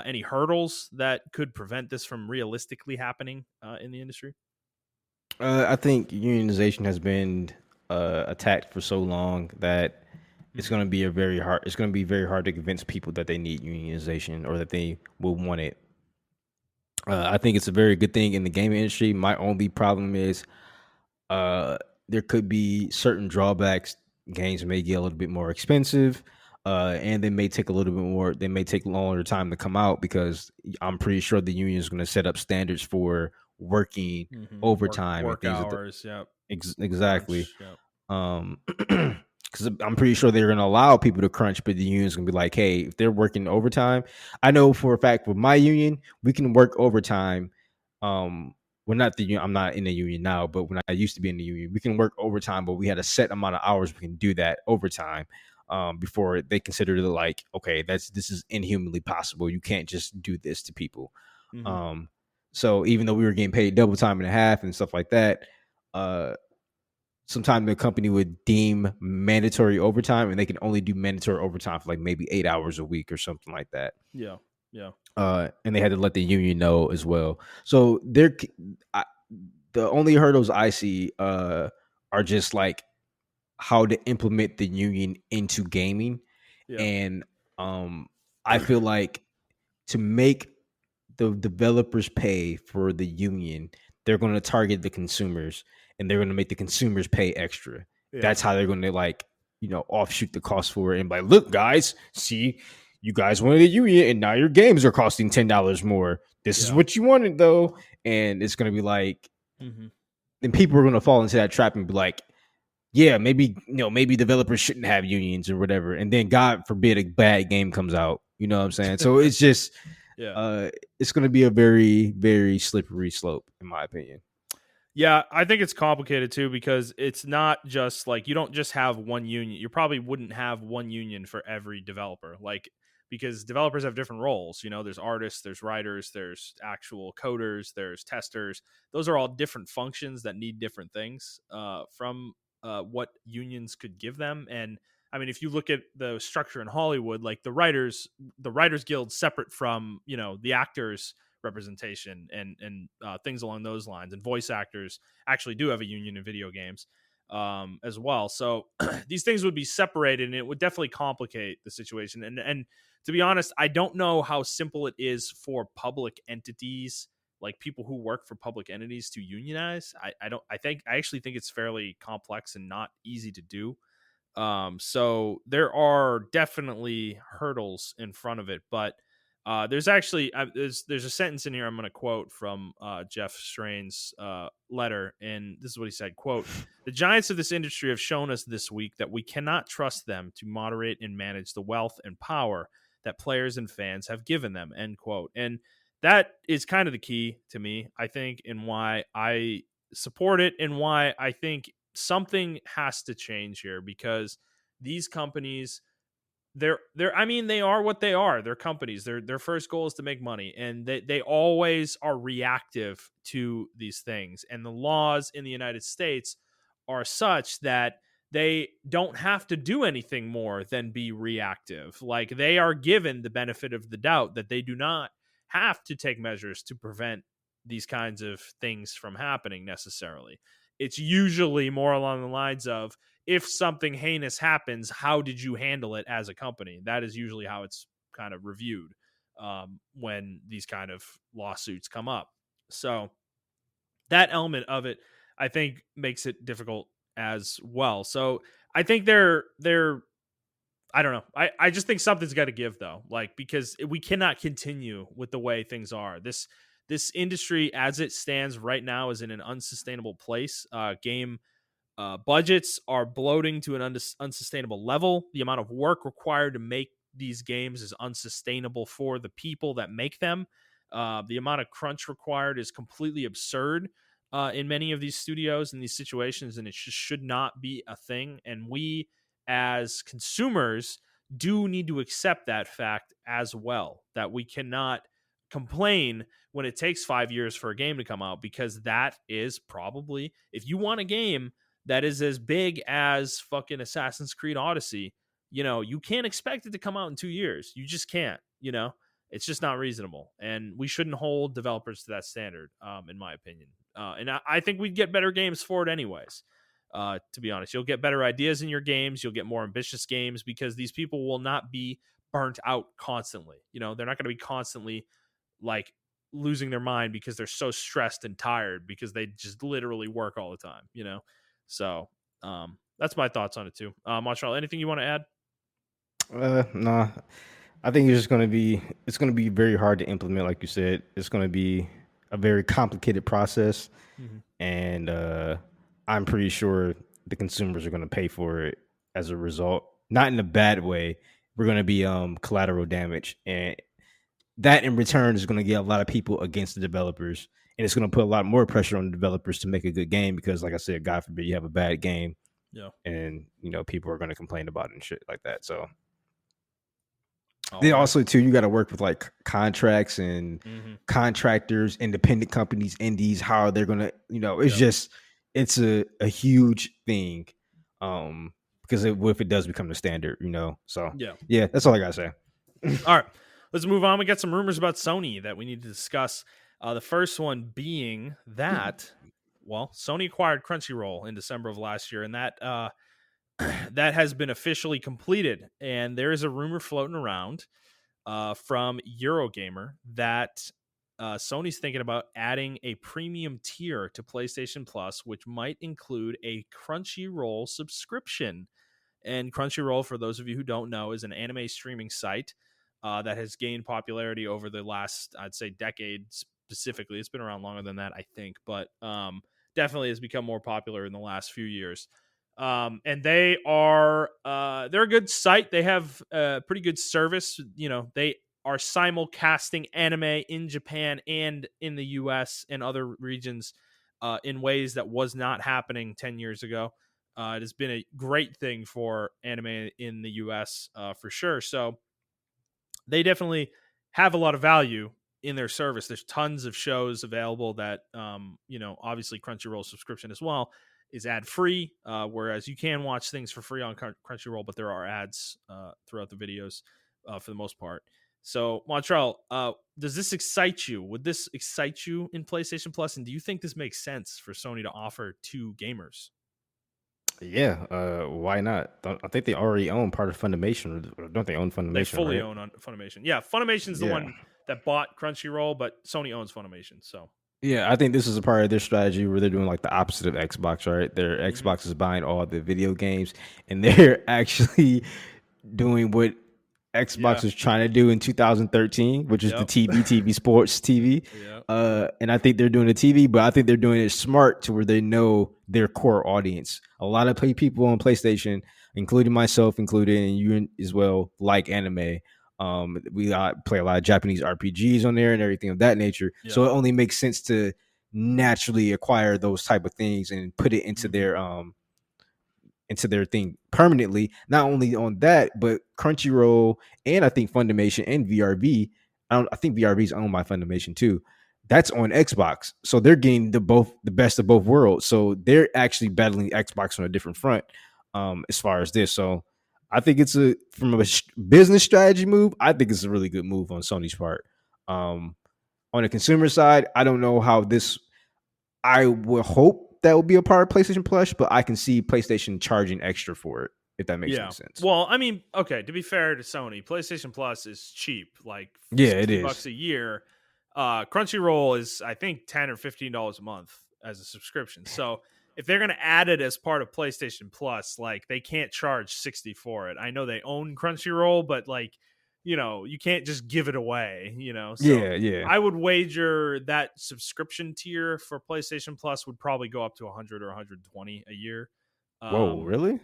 any hurdles that could prevent this from realistically happening in the industry? I think unionization has been attacked for so long that it's going to be very hard to convince people that they need unionization or that they will want it. I think it's a very good thing in the gaming industry. My only problem is there could be certain drawbacks games may get a little bit more expensive, and they may take a little bit more. They may take longer time to come out because I'm pretty sure the union is going to set up standards for working overtime and Work things. hours. Yep. Exactly. Crunch. Yep. Because I'm pretty sure they're going to allow people to crunch, but the union's going to be like, hey, if they're working overtime, I know for a fact with my union, we can work overtime. We're not the union. I'm not in the union now, but when I used to be in the union, we can work overtime, but we had a set amount of hours we can do that overtime. Before they considered it like, okay, this is inhumanly possible. You can't just do this to people. Mm-hmm. So even though we were getting paid double time and a half and stuff like that, sometimes the company would deem mandatory overtime, and they can only do mandatory overtime for like maybe 8 hours a week or something like that. Yeah. Yeah. And they had to let the union know as well. So the only hurdles I see are just like how to implement the union into gaming, Yeah. and I feel like to make the developers pay for the union, they're going to target the consumers, and they're going to make the consumers pay extra. Yeah. That's how they're going to like, offshoot the cost for it and like, look, guys, see, you guys wanted a union, and now your games are costing $10 more. This is what you wanted, though, and it's going to be like, then people are going to fall into that trap and be like, yeah, maybe developers shouldn't have unions or whatever, and then God forbid a bad game comes out. You know what I'm saying? So it's just. Yeah. It's going to be a very, very slippery slope, in my opinion. Yeah, I think it's complicated too because it's not just like you don't just have one union. You probably wouldn't have one union for every developer, like because developers have different roles. There's artists, there's writers, there's actual coders, there's testers. Those are all different functions that need different things from what unions could give them. And I mean, if you look at the structure in Hollywood, like the writers guild separate from the actors representation and things along those lines, and voice actors actually do have a union in video games as well. So these things would be separated, and it would definitely complicate the situation. And to be honest, I don't know how simple it is for public entities, like people who work for public entities, to unionize. I actually think it's fairly complex and not easy to do. So there are definitely hurdles in front of it, but there's actually there's a sentence in here I'm going to quote from Jeff Strain's letter, and this is what he said: "Quote: The giants of this industry have shown us this week that we cannot trust them to moderate and manage the wealth and power that players and fans have given them." End quote. And that is kind of the key to me, I think, and why I support it, and why I think something has to change here, because these companies, they're I mean, they are what they are. They're companies. Their first goal is to make money, and they always are reactive to these things. And the laws in the United States are such that they don't have to do anything more than be reactive. Like, they are given the benefit of the doubt that they do not have to take measures to prevent these kinds of things from happening necessarily. It's usually more along the lines of, if something heinous happens, how did you handle it as a company? That is usually how it's kind of reviewed when these kind of lawsuits come up. So that element of it, I think, makes it difficult as well. So I think they're I don't know. I just think something's got to give, though, like, because we cannot continue with the way things are. This industry as it stands right now is in an unsustainable place. Game budgets are bloating to an unsustainable level. The amount of work required to make these games is unsustainable for the people that make them. The amount of crunch required is completely absurd in many of these studios and these situations, and it just should not be a thing. And we, as consumers, do need to accept that fact as well, that we cannot complain when it takes 5 years for a game to come out, because that is probably, if you want a game that is as big as fucking Assassin's Creed Odyssey, you can't expect it to come out in 2 years. You just can't, it's just not reasonable. And we shouldn't hold developers to that standard, in my opinion. And I think we'd get better games for it anyways. To be honest, you'll get better ideas in your games. You'll get more ambitious games, because these people will not be burnt out constantly. They're not going to be constantly like losing their mind because they're so stressed and tired because they just literally work all the time. So that's my thoughts on it too. Montreal, anything you want to add? Nah. I think it's gonna be very hard to implement, like you said. It's gonna be a very complicated process, Mhm. and I'm pretty sure the consumers are gonna pay for it as a result. Not in a bad way. We're gonna be collateral damage, and that in return is gonna get a lot of people against the developers, and it's gonna put a lot more pressure on the developers to make a good game because, like I said, God forbid you have a bad game, Yeah. and people are gonna complain about it and shit like that. So All they right. also too, you got to work with like contracts and Mhm. contractors, independent companies, indies, how they're gonna, it's Yep. just it's a huge thing. Because what if it does become the standard, So Yeah. yeah, that's all I gotta say. All right, let's move on. We got some rumors about Sony that we need to discuss. The first one being that, well, Sony acquired Crunchyroll in December of last year, and that that has been officially completed. And there is a rumor floating around from Eurogamer that Sony's thinking about adding a premium tier to PlayStation Plus, which might include a Crunchyroll subscription. And Crunchyroll, for those of you who don't know, is an anime streaming site that has gained popularity over the last, I'd say, decade specifically. It's been around longer than that, I think, but definitely has become more popular in the last few years. And they're a good site. They have a pretty good service. They are simulcasting anime in Japan and in the US and other regions in ways that was not happening 10 years ago. It has been a great thing for anime in the US for sure. So they definitely have a lot of value in their service. There's tons of shows available that, obviously Crunchyroll subscription as well is ad free, whereas you can watch things for free on Crunchyroll, but there are ads throughout the videos for the most part. So, Montreal, does this excite you? Would this excite you in PlayStation Plus? And do you think this makes sense for Sony to offer to gamers? Yeah, why not? I think they already own part of Funimation, or don't they own They Funimation, fully right? own on Funimation. Yeah, Funimation's the Yeah. one that bought Crunchyroll, but Sony owns Funimation. So, Yeah, I think this is a part of their strategy where they're doing like the opposite of Xbox, right? Their hmm Xbox is buying all the video games, and they're actually doing what yeah, Xbox was trying to do in 2013, which is the yep, TV sports TV. yeah, And I think they're doing the TV, but I think they're doing it smart to where they know their core audience. A lot of people on PlayStation, including myself, included, and you as well, like anime. We play a lot of Japanese RPGs on there and everything of that nature. yeah, So it only makes sense to naturally acquire those type of things and put it hmm into their thing permanently. Not only on that, but Crunchyroll and I think Funimation and VRV. I think VRV is owned by Funimation too. That's on Xbox, so they're getting the best of both worlds. So they're actually battling Xbox on a different front as far as this. So I think it's from a business strategy move. I think it's a really good move on Sony's part. On the consumer side, I don't know how this I would hope that will be a part of PlayStation Plus, but I can see PlayStation charging extra for it, if that makes any yeah. sense. Well, I mean, okay. To be fair to Sony, PlayStation Plus is cheap, like Yeah, it $60 is. a year. Crunchyroll is, I think, $10 or $15 a month as a subscription. So if they're going to add it as part of PlayStation Plus, like they can't charge 60 for it. I know they own Crunchyroll, but like, you can't just give it away, So Yeah, yeah. I would wager that subscription tier for PlayStation Plus would probably go up to 100 or 120 a year. Whoa, Um, really?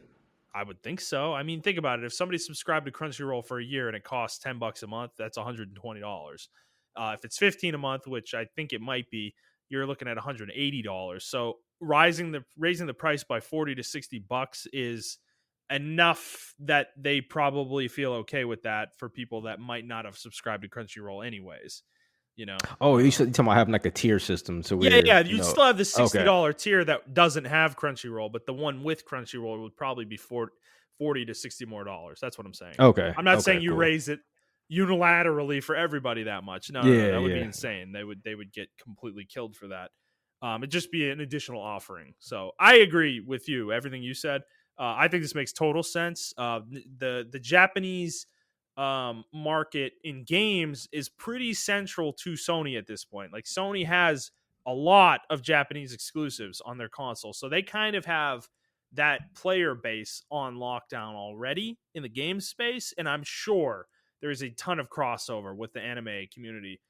I would think so. I mean, think about it. If somebody subscribed to Crunchyroll for a year and it costs $10 a month, that's $120. If it's 15 a month, which I think it might be, you're looking at $180. So raising the price by 40 to $60 is enough that they probably feel okay with that for people that might not have subscribed to Crunchyroll anyways. You know, Oh, you talking about having like a tier system to yeah, where yeah. You'd still have the okay, $60 tier that doesn't have Crunchyroll, but the one with Crunchyroll would probably be 40 to 60 more dollars. That's what I'm saying. okay, I'm not okay, saying you cool. raise it unilaterally for everybody that much. No, no, no. Yeah, That would be yeah. insane. They would get completely killed for that. It'd just be an additional offering. So I agree with you. Everything you said. I think this makes total sense. The Japanese market in games is pretty central to Sony at this point. Like Sony has a lot of Japanese exclusives on their console, so they kind of have that player base on lockdown already in the game space, and I'm sure there is a ton of crossover with the anime community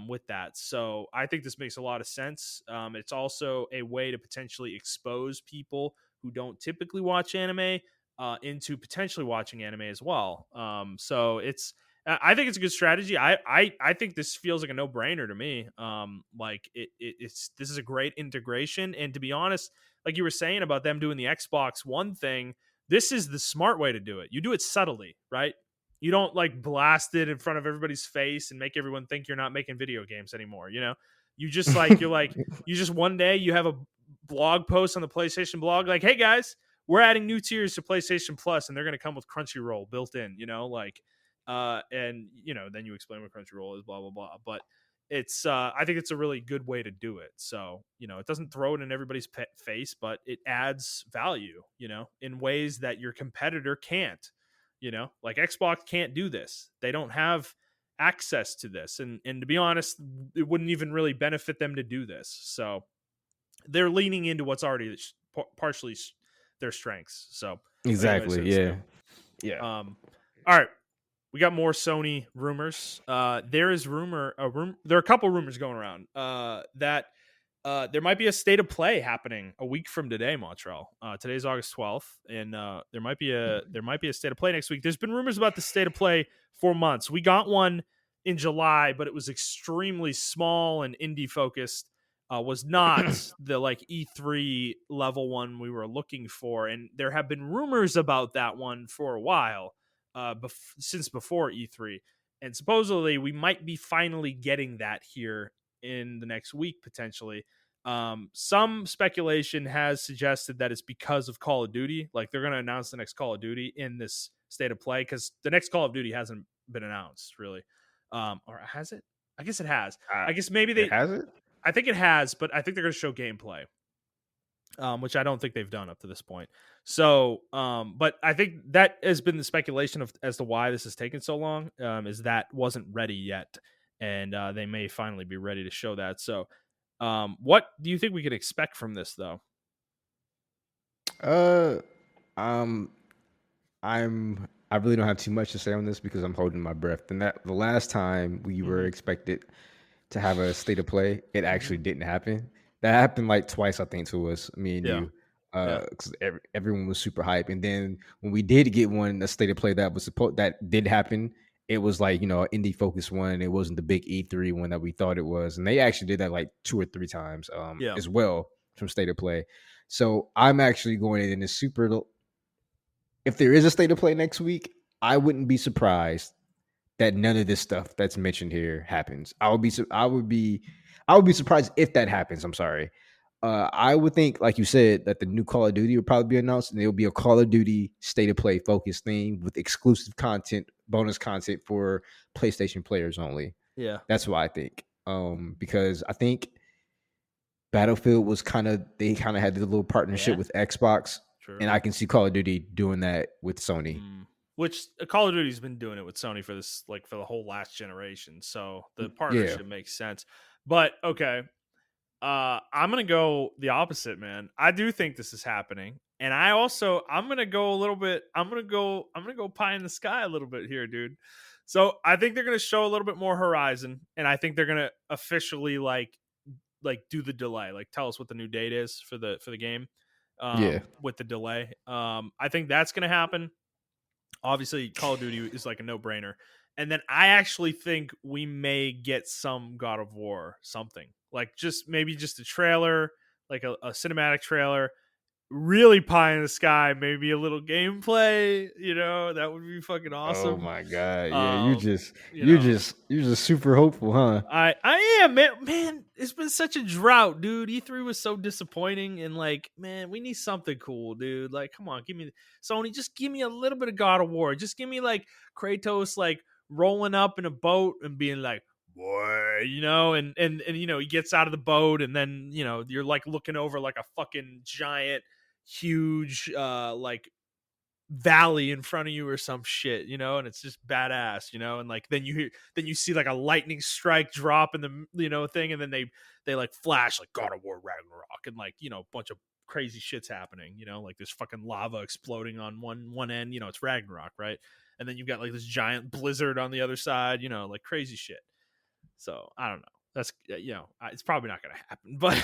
with that. So I think this makes a lot of sense. It's also a way to potentially expose people who don't typically watch anime into potentially watching anime as well. So I think it's a good strategy. I think this feels like a no brainer to me. Like it's this is a great integration, and to be honest, like you were saying about them doing the Xbox One thing, this is the smart way to do it. You do it subtly, right? You don't like blast it in front of everybody's face and make everyone think you're not making video games anymore. You know, you just you just one day you have a blog post on the PlayStation blog like, hey guys, we're adding new tiers to PlayStation Plus, and they're going to come with Crunchyroll built in. You know, like, and you know, then you explain what Crunchyroll is, blah blah blah. But it's I think it's a really good way to do it. So you know, it doesn't throw it in everybody's face, but it adds value, you know, in ways that your competitor can't. You know, like Xbox can't do this. They don't have access to this, and to be honest, it wouldn't even really benefit them to do this. So they're leaning into what's already partially their strengths. So that makes Exactly. sense Yeah. too. Yeah. All right, we got more Sony rumors. There is there are a couple rumors going around that there might be a state of play happening a week from today, Montrell. Today's August 12th, and there might be a state of play next week. There's been rumors about the state of play for months. We got one in July, but it was extremely small and indie focused. Was not the like E3 level one we were looking for, and there have been rumors about that one for a while, since before E3, and supposedly we might be finally getting that here in the next week potentially. Some speculation has suggested that it's because of Call of Duty. Like they're going to announce the next Call of Duty in this state of play because the next Call of Duty hasn't been announced really. Or has it? I guess it has. I guess maybe It has it. I think it has, but I think they're going to show gameplay, which I don't think they've done up to this point. So, but I think that has been the speculation of as to why this has taken so long. Is that wasn't ready yet, and they may finally be ready to show that. So, what do you think we can expect from this, though? Uh, I really don't have too much to say on this because I'm holding my breath. And that the last time we were Mm-hmm. expected to have a state of play, it Mm-hmm. actually didn't happen. That happened like twice, I think, to us, me and Yeah. you. Yeah. Because everyone was super hype, and then when we did get one, a state of play that was supposed that did happen, it was like an indie focused one. It wasn't the big E3 one that we thought it was, and they actually did that like 2 or 3 times, Yeah. as well from state of play. So I'm actually going in a super. If there is a state of play next week, I wouldn't be surprised that none of this stuff that's mentioned here happens. I would be surprised if that happens. I'm sorry. I would think, like you said, that the new Call of Duty would probably be announced, and it'll be a Call of Duty state of play focused thing with exclusive content, bonus content for PlayStation players only. Yeah. That's what I think. Because I think Battlefield was they kind of had a little partnership Yeah. with Xbox, True. and I can see Call of Duty doing that with Sony. Which Call of Duty's been doing it with Sony for this, like for the whole last generation. So the Yeah. partnership makes sense. But okay, I'm gonna go the opposite, man. I do think this is happening, and I'm gonna go a little bit. I'm gonna go pie in the sky a little bit here, dude. So I think they're gonna show a little bit more Horizon, and I think they're gonna officially do the delay, like tell us what the new date is for the game, Yeah. with the delay. I think that's gonna happen. Obviously, Call of Duty is like a no brainer. And then I actually think we may get some God of War something, like maybe just a trailer, like a cinematic trailer, really pie in the sky, maybe a little gameplay. That would be fucking Oh awesome. my god. Yeah, Um, you you're know, just you're just super hopeful, huh? I am, man. Man, it's been such a drought, dude. E3 was so disappointing, and like, man, we need something cool, dude. Like, come on, give me Sony. Just give me a little bit of God of War. Just give me like Kratos, like rolling up in a boat and being like, boy, and he gets out of the boat, and then you're like looking over like a fucking giant, huge, like valley in front of you or some shit, and it's just badass, and like then you see like a lightning strike drop in the thing, and then they like flash like God of War Ragnarok, and like a bunch of crazy shit's happening, like there's fucking lava exploding on one end, it's Ragnarok, right? And then you've got like this giant blizzard on the other side, like crazy shit. So I don't know. That's it's probably not going to happen, but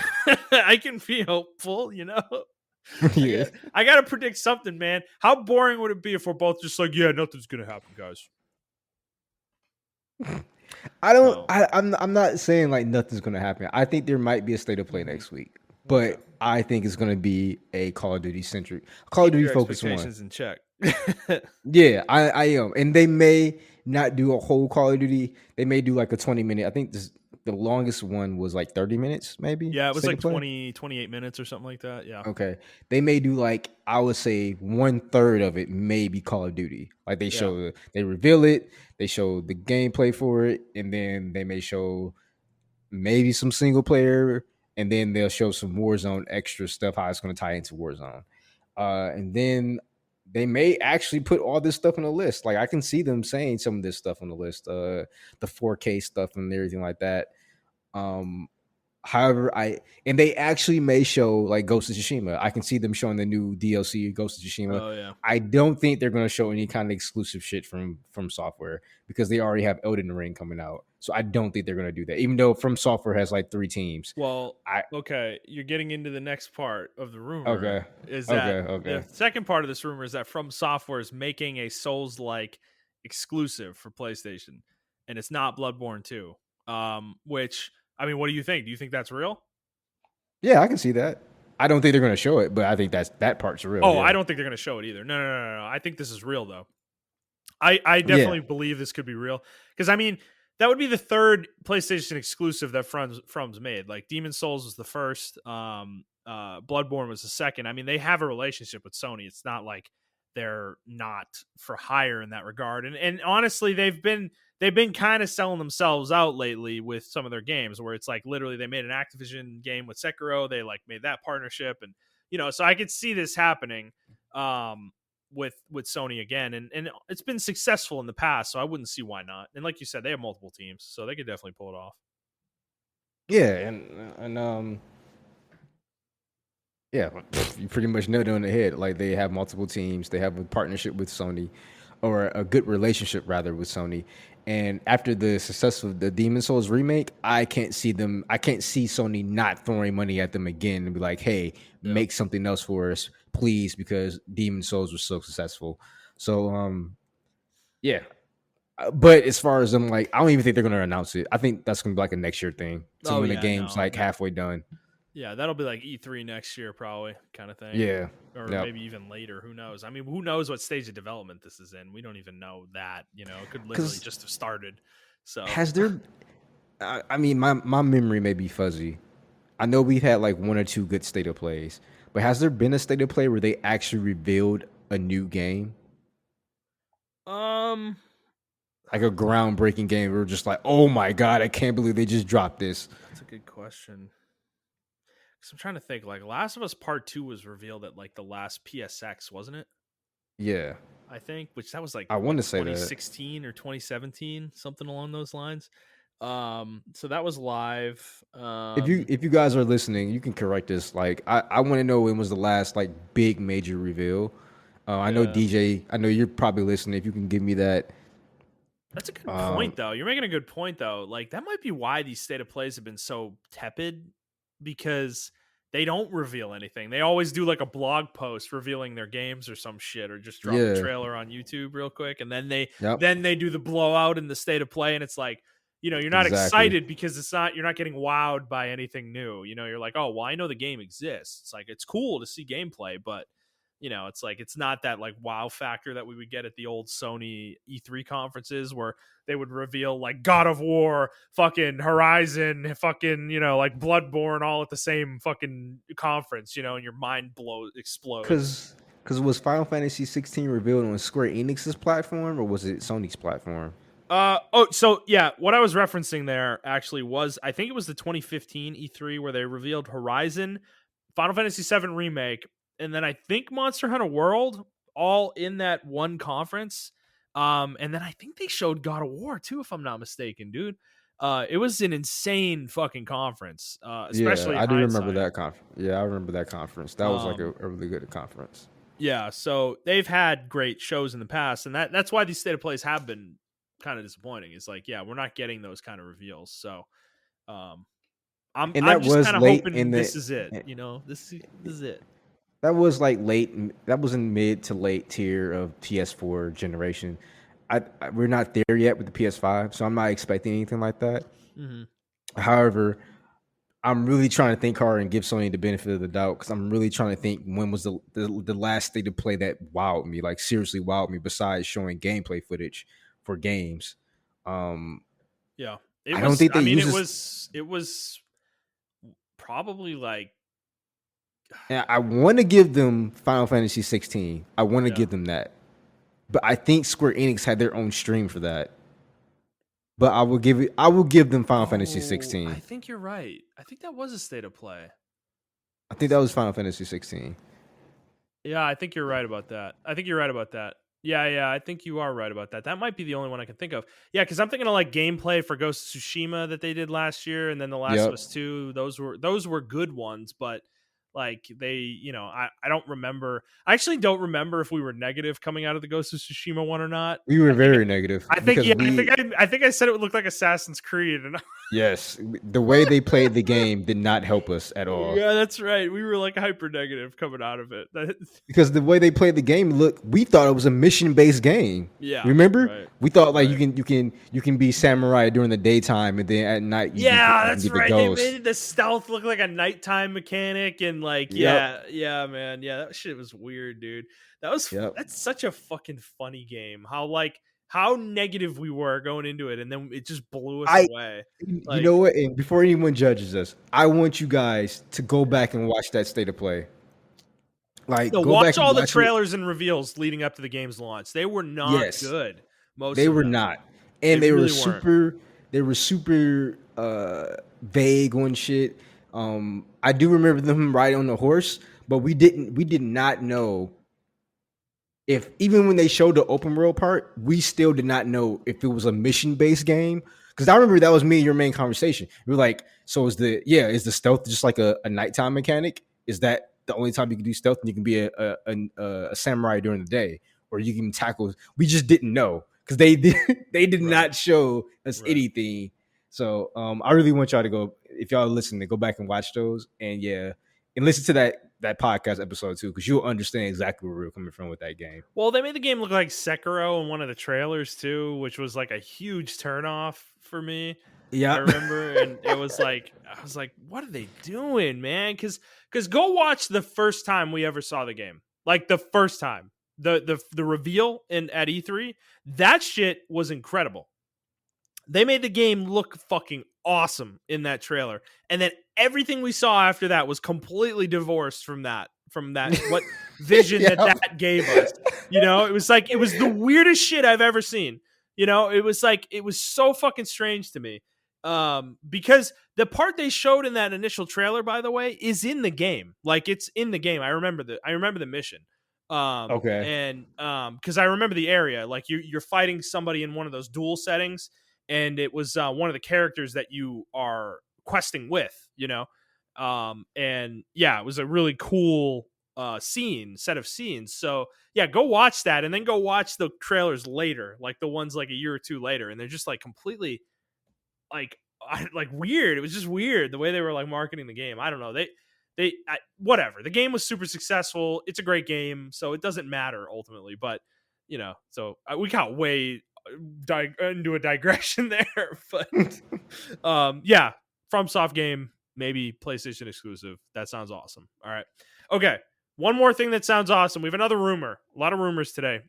I can be hopeful. Yeah. I got to predict something, man. How boring would it be if we're both just like, yeah, nothing's going to happen, guys? I don't. So, I'm not saying like nothing's gonna happen. I think there might be a state of play next week, but okay. I think it's gonna be a Call of Duty centric, Call of Keep Duty your focused one. expectations in check. Yeah, I am, and they may not do a whole Call of Duty. They may do like a 20-minute. I think the longest one was like 30 minutes, maybe. Yeah, it was State like of play. 28 minutes or something like that. Yeah. Okay, they may do like I would say 1/3 of it may be Call of Duty. Like Yeah. they reveal it, they show the gameplay for it, and then they may show maybe some single player, and then they'll show some Warzone extra stuff, how it's going to tie into Warzone. And then they may actually put all this stuff on the list. Like I can see them saying some of this stuff on the list, the 4K stuff and everything like that. However, they actually may show like Ghost of Tsushima. I can see them showing the new DLC Ghost of Tsushima. Oh yeah. I don't think they're going to show any kind of exclusive shit from Software because they already have Elden Ring coming out. So I don't think they're going to do that. Even though From Software has like 3 teams. Well, okay, you're getting into the next part of the rumor. Okay. Is that Okay. the second part of this rumor is that From Software is making a Souls-like exclusive for PlayStation, and it's not Bloodborne 2. Which I mean, what do you think? Do you think that's real? Yeah, I can see that. I don't think they're going to show it, but I think that part's real. Oh, yeah. I don't think they're going to show it either. No. I think this is real though. I definitely believe this could be real because I mean that would be the third PlayStation exclusive that From's made. Like Demon Souls was the first, Bloodborne was the second. I mean they have a relationship with Sony. It's not like they're not for hire in that regard. And honestly, they've been kind of selling themselves out lately with some of their games where it's like literally they made an Activision game with Sekiro. They like made that partnership and so I could see this happening. With Sony again, and it's been successful in the past, so I wouldn't see why not. And like you said, they have multiple teams, so they could definitely pull it off. Yeah, and yeah, you pretty much nailed it on the head. Like they have multiple teams, they have a partnership with Sony, or a good relationship rather with Sony. And after the success of the Demon Souls remake, I can't see Sony not throwing money at them again and be like, "Hey, make something else for us, please," because Demon Souls was so successful. So, yeah. But as far as them, like, I don't even think they're gonna announce it. I think that's gonna be like a next year thing. So when the game's like halfway done. Yeah, that'll be like E3 next year, probably, kind of thing. Yeah, or maybe even later. Who knows? I mean, who knows what stage of development this is in? We don't even know that. It could literally just have started. So has there? I mean, my memory may be fuzzy. I know we've had like 1 or 2 good state of plays, but has there been a state of play where they actually revealed a new game? Like a groundbreaking game. We're just like, oh my god, I can't believe they just dropped this. That's a good question. I'm trying to think. Like Last of Us Part 2 was revealed at like the last PSX, wasn't it? Yeah, I think. Which that was like I want to say 2016 or 2017, something along those lines. So that was live. If you guys are listening, you can correct this. Like, I want to know when was the last like big major reveal. I know DJ. I know you're probably listening. If you can give me that. That's a good point, though. You're making a good point, though. Like that might be why these state of plays have been so tepid, because they don't reveal anything. They always do like a blog post revealing their games or some shit, or just drop a trailer on YouTube real quick, and then they do the blowout in the state of play, and it's like, you're not excited because you're not getting wowed by anything new. You're like, oh well, I know the game exists. It's like it's cool to see gameplay, but it's like it's not that like wow factor that we would get at the old Sony E3 conferences where they would reveal like God of War, fucking Horizon, fucking like Bloodborne all at the same fucking conference, and your mind explodes. Because was Final Fantasy 16 revealed on Square Enix's platform or was it Sony's platform? So yeah, what I was referencing there actually was, I think it was the 2015 E3 where they revealed Horizon, Final Fantasy 7 Remake, and then I think Monster Hunter World, all in that one conference. And then I think they showed God of War too, if I'm not mistaken, dude. It was an insane fucking conference, Yeah, especially in I do remember hindsight. that conference. Yeah, I remember that conference. That was like Um, a really good conference. yeah, so they've had great shows in the past, and that's why these state of plays have been kind of disappointing. It's like, yeah, we're not getting those kind of reveals. So, um, And I'm that just was kind of late in hoping the this is it. You know, this is it. that was like that was in mid to late tier of PS4 generation. We're not there yet with the PS5, so I'm not expecting anything like that. Hmm. However, I'm really trying to think hard and give Sony the benefit of the doubt because I'm really trying to think when was the last state of play that wowed me, like seriously wowed me, besides showing gameplay footage for games. Um, Yeah, it I don't was. think they I mean, use this. it was probably like, And I want to give them Final Fantasy 16. I want to yeah. give them that, but I think Square Enix had their own stream for that. But I will give it. I will give them Final Fantasy Oh, I 16. think you're right. I think that was a state of play. I think that was Final Fantasy 16. Yeah, I think you're right about that. I think you're right about that. Yeah, yeah, I think you are right about that. That might be the only one I can think of. Yeah, because I'm thinking of like gameplay for Ghost of Tsushima that they did last year, and then The Last of Yep. Us 2. Those were good ones, but like they, I don't remember. I actually don't remember if we were negative coming out of the Ghost of Tsushima one or not. We were very negative I think because yeah, we I think I said it would look like Assassin's Creed, and yes, the way they played the game did not help us at all. yeah, that's right. We were like hyper negative coming out of it. Because the way they played the game, look, we thought it was a mission based game. Yeah, Remember? right, We thought like right. you can be samurai during the daytime and then at night Yeah, you can that's get the right. They ghost. made the stealth look like a nighttime mechanic, and like, Yep. yeah, man, yeah, that shit was weird, dude. Yep. That's such a fucking funny game. How negative we were going into it, and then it just blew us I away. you Like, know what? And before anyone judges us, I want you guys to go back and watch that state of play. Like no, go back watch and all the watch it. trailers and reveals leading up to the game's launch. They were not Yes. good. Most They of were them, not. they And really weren't. they were super vague on shit. I do remember them riding on the horse, but we did not know if even when they showed the open world part, we still did not know if it was a mission based game. Because I remember that was me and your main conversation. We were like, so is the stealth just like a nighttime mechanic? Is that the only time you can do stealth and you can be a samurai during the day, or you can tackle? We just didn't know because they did Right, not show us right. anything. So I really want y'all to go, if y'all listen, to go back and watch those, and yeah, and listen to that podcast episode too, because you'll understand exactly where we were coming from with that game. Well, they made the game look like Sekiro in one of the trailers too, which was like a huge turnoff for me. I Yeah. remember, and it was like I was like, "What are they doing, man?" Because go watch the first time we ever saw the game, like the first time the reveal in at E3. That shit was incredible. They made the game look fucking awesome in that trailer, and then everything we saw after that was completely divorced from that what vision that Yeah. that gave us. It was like it was the weirdest shit I've ever seen. It was like it was so fucking strange to me. Because the part they showed in that initial trailer, by the way, is in the game. Like it's in the game. I remember the mission. Okay. And because I remember the area, like you're fighting somebody in one of those duel settings, and it was one of the characters that you are questing with. And yeah, it was a really cool set of scenes. So yeah, go watch that, and then go watch the trailers later, like the ones like a year or two later, and they're just like completely like like weird. It was just weird the way they were like marketing the game. I don't know. Whatever. The game was super successful. It's a great game, so it doesn't matter ultimately. But so we got way into a digression there. But yeah, FromSoft game, maybe PlayStation exclusive. That sounds awesome. All right, okay. One more thing that sounds awesome. We have another rumor. A lot of rumors today.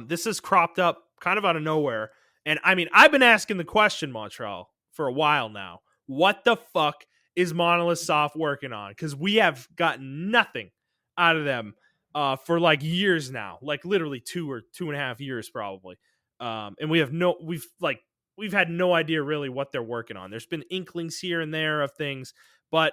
This has cropped up kind of out of nowhere. And I mean, I've been asking the question, Montrell, for a while now. What the fuck is Monolith Soft working on? Because we have gotten nothing out of them for like years now, like literally 2.5 years probably. And we've had no idea really what they're working on. There's been inklings here and there of things, but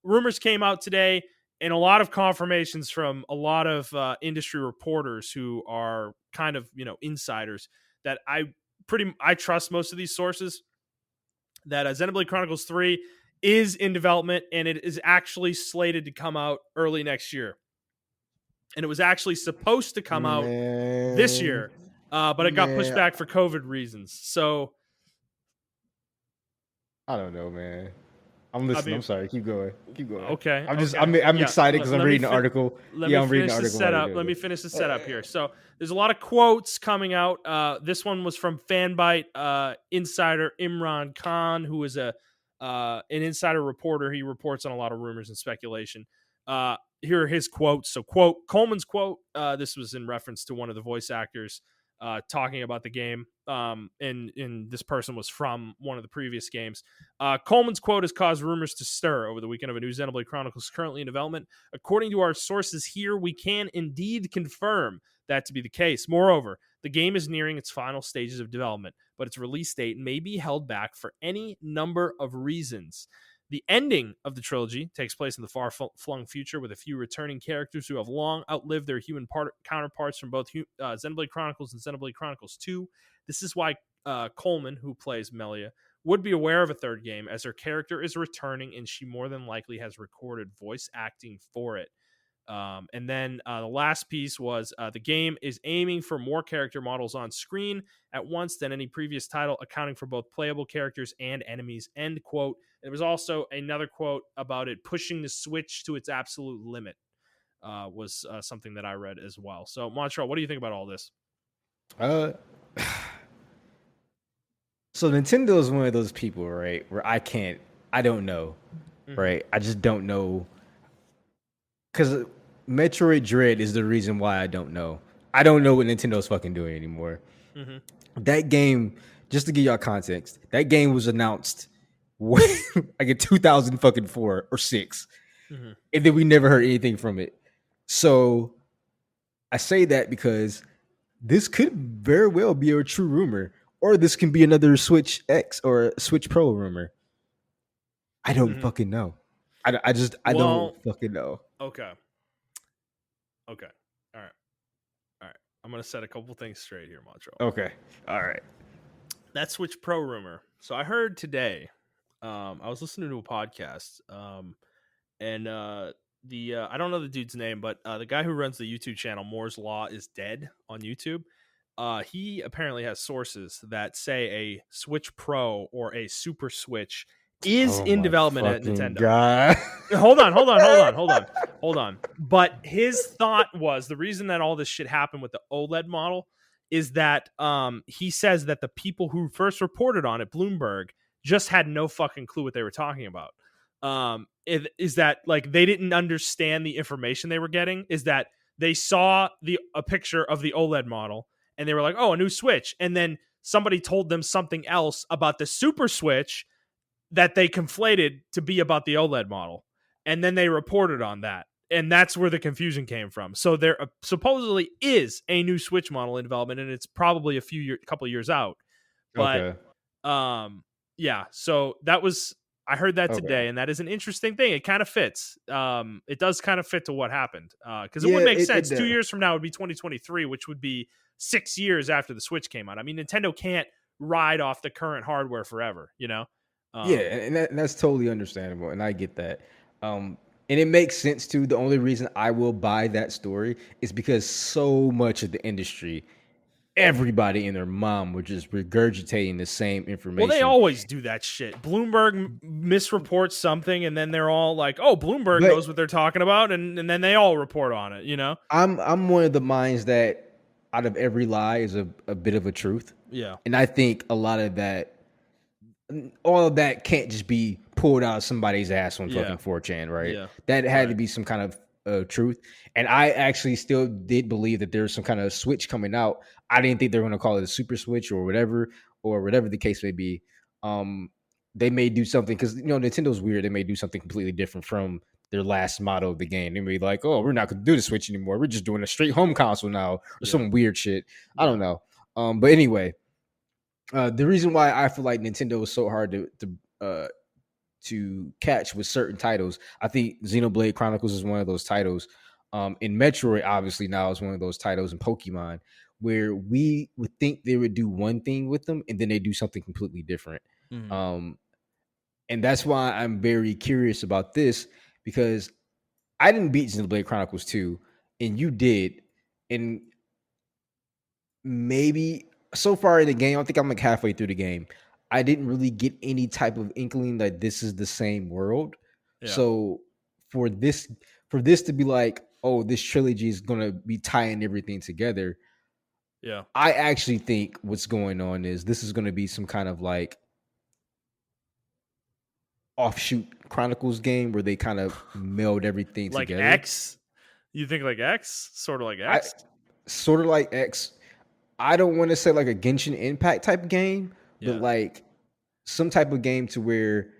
rumors came out today, and a lot of confirmations from a lot of industry reporters who are kind of insiders that I trust most of these sources. that Xenoblade Chronicles 3 is in development, and it is actually slated to come out early next year. And it was actually supposed to come out this year, but it got pushed back for COVID reasons. So I don't know, man. I'm listening. I'm sorry. Keep going. Okay. I'm excited because I'm reading the article. I'm reading the article. Let me finish the setup here. So there's a lot of quotes coming out. This one was from Fanbyte insider Imran Khan, who is an insider reporter. He reports on a lot of rumors and speculation. Here are his quotes. So, quote, Coleman's quote, this was in reference to one of the voice actors talking about the game. And this person was from one of the previous games. Coleman's quote has caused rumors to stir over the weekend of a new Xenoblade Chronicles currently in development. According to our sources here, we can indeed confirm that to be the case. Moreover, the game is nearing its final stages of development, but its release date may be held back for any number of reasons. The ending of the trilogy takes place in the far-flung future with a few returning characters who have long outlived their human counterparts from both Xenoblade Chronicles and Xenoblade Chronicles 2. This is why Coleman, who plays Melia, would be aware of a third game, as her character is returning and she more than likely has recorded voice acting for it. And then the last piece was the game is aiming for more character models on screen at once than any previous title, accounting for both playable characters and enemies, end quote. There was also another quote about it pushing the Switch to its absolute limit, was something that I read as well. So, Montrell, what do you think about all this? So Nintendo is one of those people, right, where I don't know, right? I just don't know. Because Metroid Dread is the reason why I don't know. I don't know what Nintendo's fucking doing anymore. That game, just to give y'all context, that game was announced like in 2004 or 6. And then we never heard anything from it. So I say that because this could very well be a true rumor, or this can be another Switch X or Switch Pro rumor. I don't fucking know. I don't fucking know. Okay. All right. I'm going to set a couple things straight here, Montrell. Okay. All right. That Switch Pro rumor. So I heard today, I was listening to a podcast, and I don't know the dude's name, but the guy who runs the YouTube channel, Moore's Law is Dead on YouTube. He apparently has sources that say a Switch Pro or a Super Switch is in development at Nintendo. God. Hold on. But his thought was the reason that all this shit happened with the OLED model is that he says that the people who first reported on it, Bloomberg, just had no fucking clue what they were talking about. Is that like they didn't understand the information they were getting? Is that they saw a picture of the OLED model and they were like, oh, a new Switch. And then somebody told them something else about the Super Switch that they conflated to be about the OLED model. And then they reported on that. And that's where the confusion came from. So there supposedly is a new Switch model in development, and it's probably a couple of years out. But yeah, so that was, I heard that today, and that is an interesting thing. It kind of fits. It does kind of fit to what happened. Because it would make sense. 2 years from now would be 2023, which would be 6 years after the Switch came out. I mean, Nintendo can't ride off the current hardware forever, you know? And that's totally understandable, and I get that. And it makes sense too. The only reason I will buy that story is because so much of the industry, everybody and their mom were just regurgitating the same information. Well, they always do that shit. Bloomberg misreports something, and then they're all like, "Oh, Bloomberg knows what they're talking about," and then they all report on it. You know, I'm one of the minds that out of every lie is a bit of a truth. Yeah, and I think a lot of that. All of that can't just be pulled out of somebody's ass on fucking 4chan, right? Yeah. That had to be some kind of truth. And I actually still did believe that there's some kind of Switch coming out. I didn't think they were going to call it a Super Switch or whatever the case may be. They may do something because, you know, Nintendo's weird. They may do something completely different from their last model of the game. They may be like, oh, we're not going to do the Switch anymore. We're just doing a straight home console now or some weird shit. I don't know. But anyway, the reason why I feel like Nintendo is so hard to catch with certain titles, I think Xenoblade Chronicles is one of those titles. In Metroid, obviously now is one of those titles in Pokemon where we would think they would do one thing with them and then they do something completely different. And that's why I'm very curious about this, because I didn't beat Xenoblade Chronicles 2, and you did. And maybe so far in the game, I think I'm like halfway through the game. I didn't really get any type of inkling that this is the same world. Yeah, So for this for this to be like, oh, this trilogy is gonna be tying everything together, yeah. I actually think what's going on is this is gonna be some kind of like offshoot Chronicles game where they kind of meld everything Like together. X? You think like X? Sort of like I X? sort of like X. I don't want to say like a Genshin Impact type game, but Yeah. like some type of game to where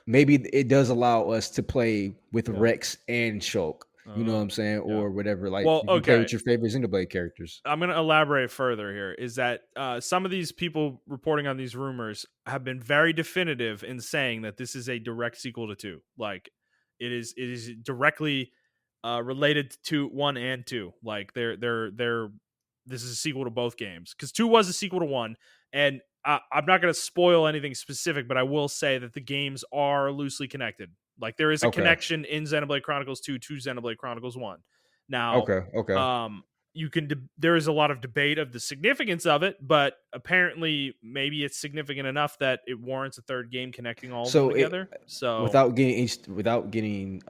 maybe it does allow us to play with Yeah. Rex and Shulk. You know what Oh, I'm saying? yeah. Or whatever. Like Well, you can play okay. with your favorite Xenoblade characters. I'm going to elaborate further here is that some of these people reporting on these rumors have been very definitive in saying that this is a direct sequel to 2. Like it is directly related to 1 and 2. Like they're this is a sequel to both games cuz 2 was a sequel to 1, and I'm not going to spoil anything specific, but I will say that the games are loosely connected. Like there is a Okay. connection in Xenoblade Chronicles 2 to Xenoblade Chronicles 1. Now, Okay. Okay. um you can there is a lot of debate of the significance of it, but apparently maybe it's significant enough that it warrants a third game connecting all of them So it together. So without getting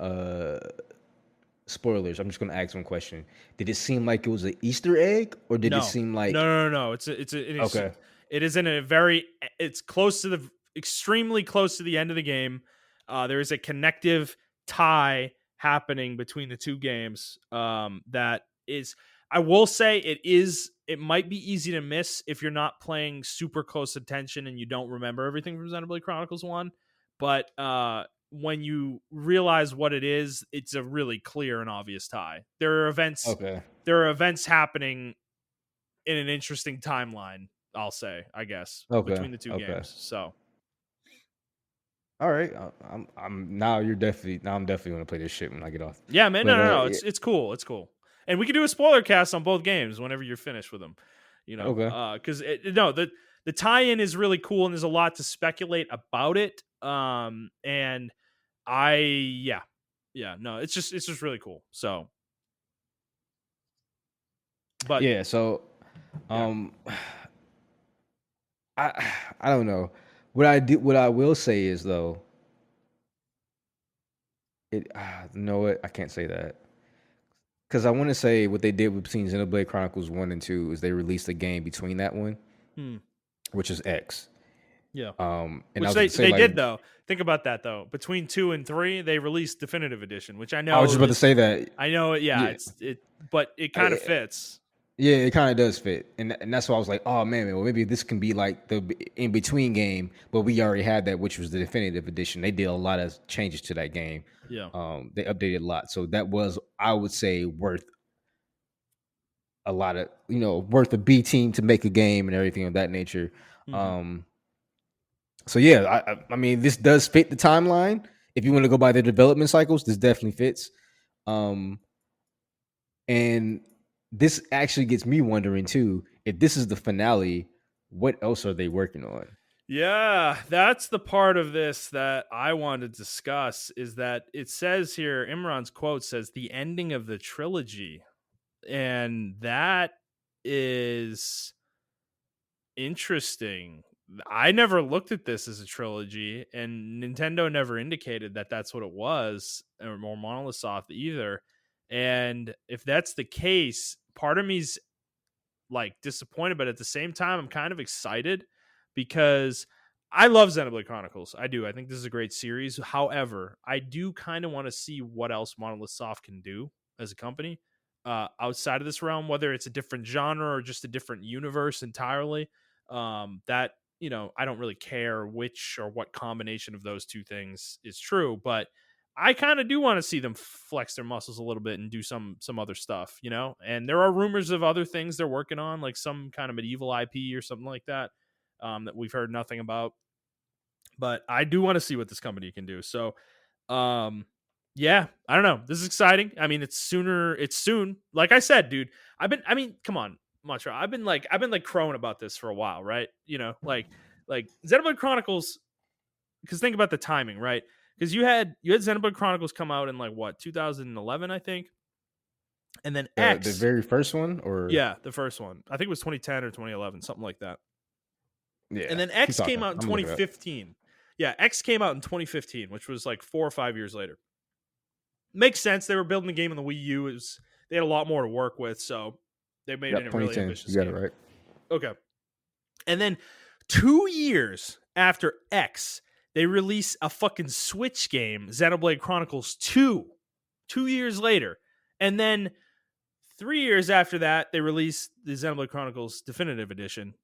spoilers, I'm just gonna ask one question. Did it seem like it was an Easter egg, or did it no, seem no, like no, no, no. okay, It is in a very. It's close to the extremely close to the end of the game. There is a connective tie happening between the two games. That is, I will say, it is. It might be easy to miss if you're not playing super close attention and you don't remember everything from Xenoblade Chronicles 1. But when you realize what it is, it's a really clear and obvious tie. There are events. okay, There are events happening in an interesting timeline, I'll say, I guess, okay, between the two okay. games. So, All right, now I'm definitely gonna play this shit when I get off. yeah, man, no, But no, no, it's cool, it's cool, and we can do a spoiler cast on both games whenever you're finished with them, okay, because no, the tie-in is really cool, and there's a lot to speculate about it. And I, yeah, yeah, no, it's just really cool. So, but yeah. So, yeah, um, I I don't know. What I will say is though, you know what? I can't say that because I want to say what they did between Xenoblade Chronicles 1 and 2 is they released a game between that one, hmm, which is X. yeah. And I Which was about to say they like did though. Think about that though. Between 2 and 3, they released definitive edition, which I was just about to say that. I know it. Yeah, Yeah, but it kind of fits. yeah, it kind of does fit, and that's why I was like, oh man, well maybe this can be like the in between game, but we already had that, which was the definitive edition. They did a lot of changes to that game. Yeah. They updated a lot, so that was, I would say, worth a lot of, worth a B team to make a game and everything of that nature. Hmm. Um, so yeah, I mean, this does fit the timeline. If you want to go by the development cycles, this definitely fits. Um, And this actually gets me wondering too, if this is the finale, what else are they working on? Yeah, that's the part of this that I wanted to discuss is that it says here, Imran's quote says the ending of the trilogy. And that is interesting. I never looked at this as a trilogy, and Nintendo never indicated that that's what it was, or more Monolith Soft either. And if that's the case, part of me's like disappointed, but at the same time, I'm kind of excited because I love Xenoblade Chronicles. I do. I think this is a great series. However, I do kind of want to see what else Monolith Soft can do as a company outside of this realm, whether it's a different genre or just a different universe entirely. That I don't really care which or what combination of those two things is true, but I kind of do want to see them flex their muscles a little bit and do some other stuff, And there are rumors of other things they're working on, like some kind of medieval IP or something like that, that we've heard nothing about. But I do want to see what this company can do. So, um, yeah, I don't know. This is exciting. I mean, it's sooner. It's soon. Like I said, dude. I mean, come on, Montreal. I've been like crowing about this for a while, right? Like Xenoblade Chronicles because think about the timing, right? Because you had Xenoblade Chronicles come out in like what 2011, I think, and then The X, very first one, or yeah, the first one, I think it was 2010 or 2011, something like that, and yeah, then keep X came talking. out in I'm looking it up. 2015. Yeah, X came out in 2015, which was like 4 or 5 years later. Makes sense. They were building the game on the Wii U. They had a lot more to work with, so they made it Yep, a really 2010. You ambitious got it game. right. Okay. And then 2 years after X, they release a fucking Switch game, Xenoblade Chronicles 2. 2 years later. And then 3 years after that, they release the Xenoblade Chronicles Definitive Edition.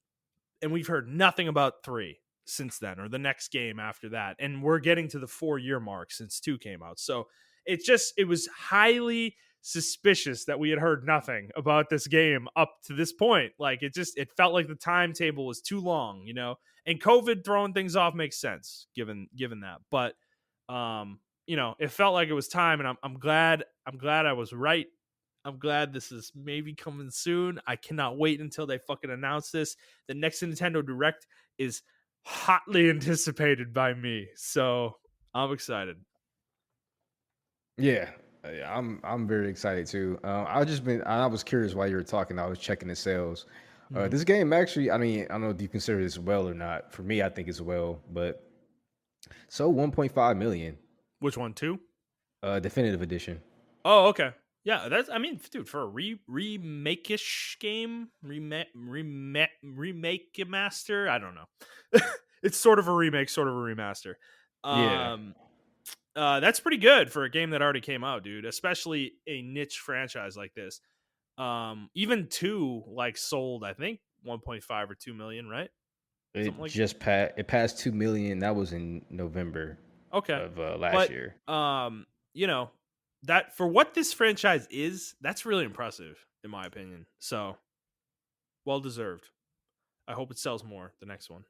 And we've heard nothing about 3 since then, or the next game after that. And we're getting to the 4-year mark since 2 came out. So it was highly suspicious that we had heard nothing about this game up to this point. Like it felt like the timetable was too long, and COVID throwing things off makes sense given that. But it felt like it was time, and I'm glad I was right. I'm glad this is maybe coming soon. I cannot wait until they fucking announce this. The next Nintendo Direct is hotly anticipated by me, so I'm excited. Yeah, I'm very excited too. I was curious while you were talking. I was checking the sales. Mhm. This game actually, I mean, I don't know if you consider this well or not. For me, I think it's well, but so 1.5 million, Which one, 2? definitive edition. Oh, okay. Yeah, I mean, dude, for a remake-ish game, remake master. I don't know. It's sort of a remake, sort of a remaster. Yeah, That's pretty good for a game that already came out, dude. Especially a niche franchise like this. Even 2 like sold, I think 1.5 or 2 million, right? Something like. it passed 2 million. That was in November Okay, of last but year. you know that for what this franchise is, that's really impressive in my opinion. So well deserved. I hope it sells more. The next one.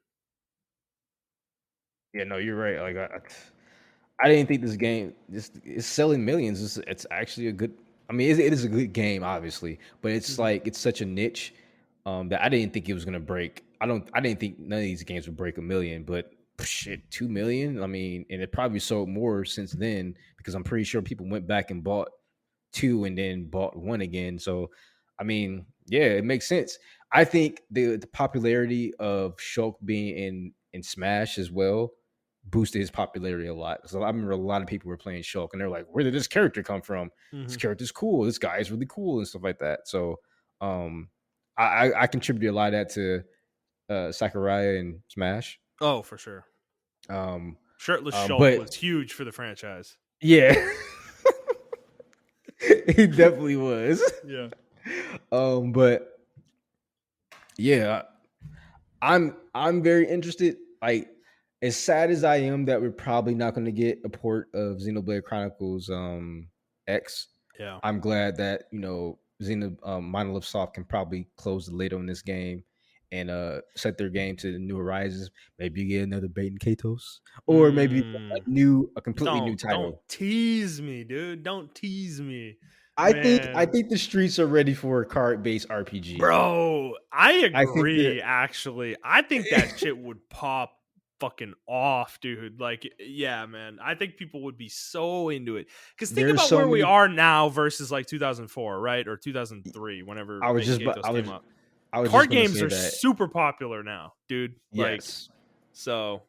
Yeah, no, you're right. Like I didn't think this game is selling millions. It's actually a good. I mean, it is a good game, obviously, but it's Mhm. like it's such a niche that I didn't think it was gonna break. I didn't think none of these games would break a million, but shit, 2 million. I mean, and it probably sold more since then because I'm pretty sure people went back and bought 2 and then bought 1 again. So, I mean, yeah, it makes sense. I think the popularity of Shulk being in Smash as well boosted his popularity a lot. So I remember a lot of people were playing Shulk and they're like, "Where did this character come from? This Mhm. character's cool. This guy is really cool and stuff like that." So, um, I contributed a lot of that to Sakurai and Smash. Oh, for sure. Um, Shirtless Shulk but was huge for the franchise. yeah, he definitely was. Yeah. But yeah, I'm very interested. Like, as sad as I am that we're probably not going to get a port of Xenoblade Chronicles X, Yeah. I'm glad that Monolith Soft can probably close the lid on this game and set their game to the new horizons. Maybe you get another Bait and Katos, or maybe Mm. a completely new Don't title. tease me, dude. Don't tease me, I man. think the streets are ready for a card based RPG. Bro, I I think they're agree, actually. I think that shit would pop fucking off, dude. Like, yeah, man. I think people would be so into it. Because think there's about so where we many. are now versus like 2004, right? Or 2003, whenever I was Bait and just Katos came out. I was just Card gonna games say are that. super popular now, dude. Like, Yes, so.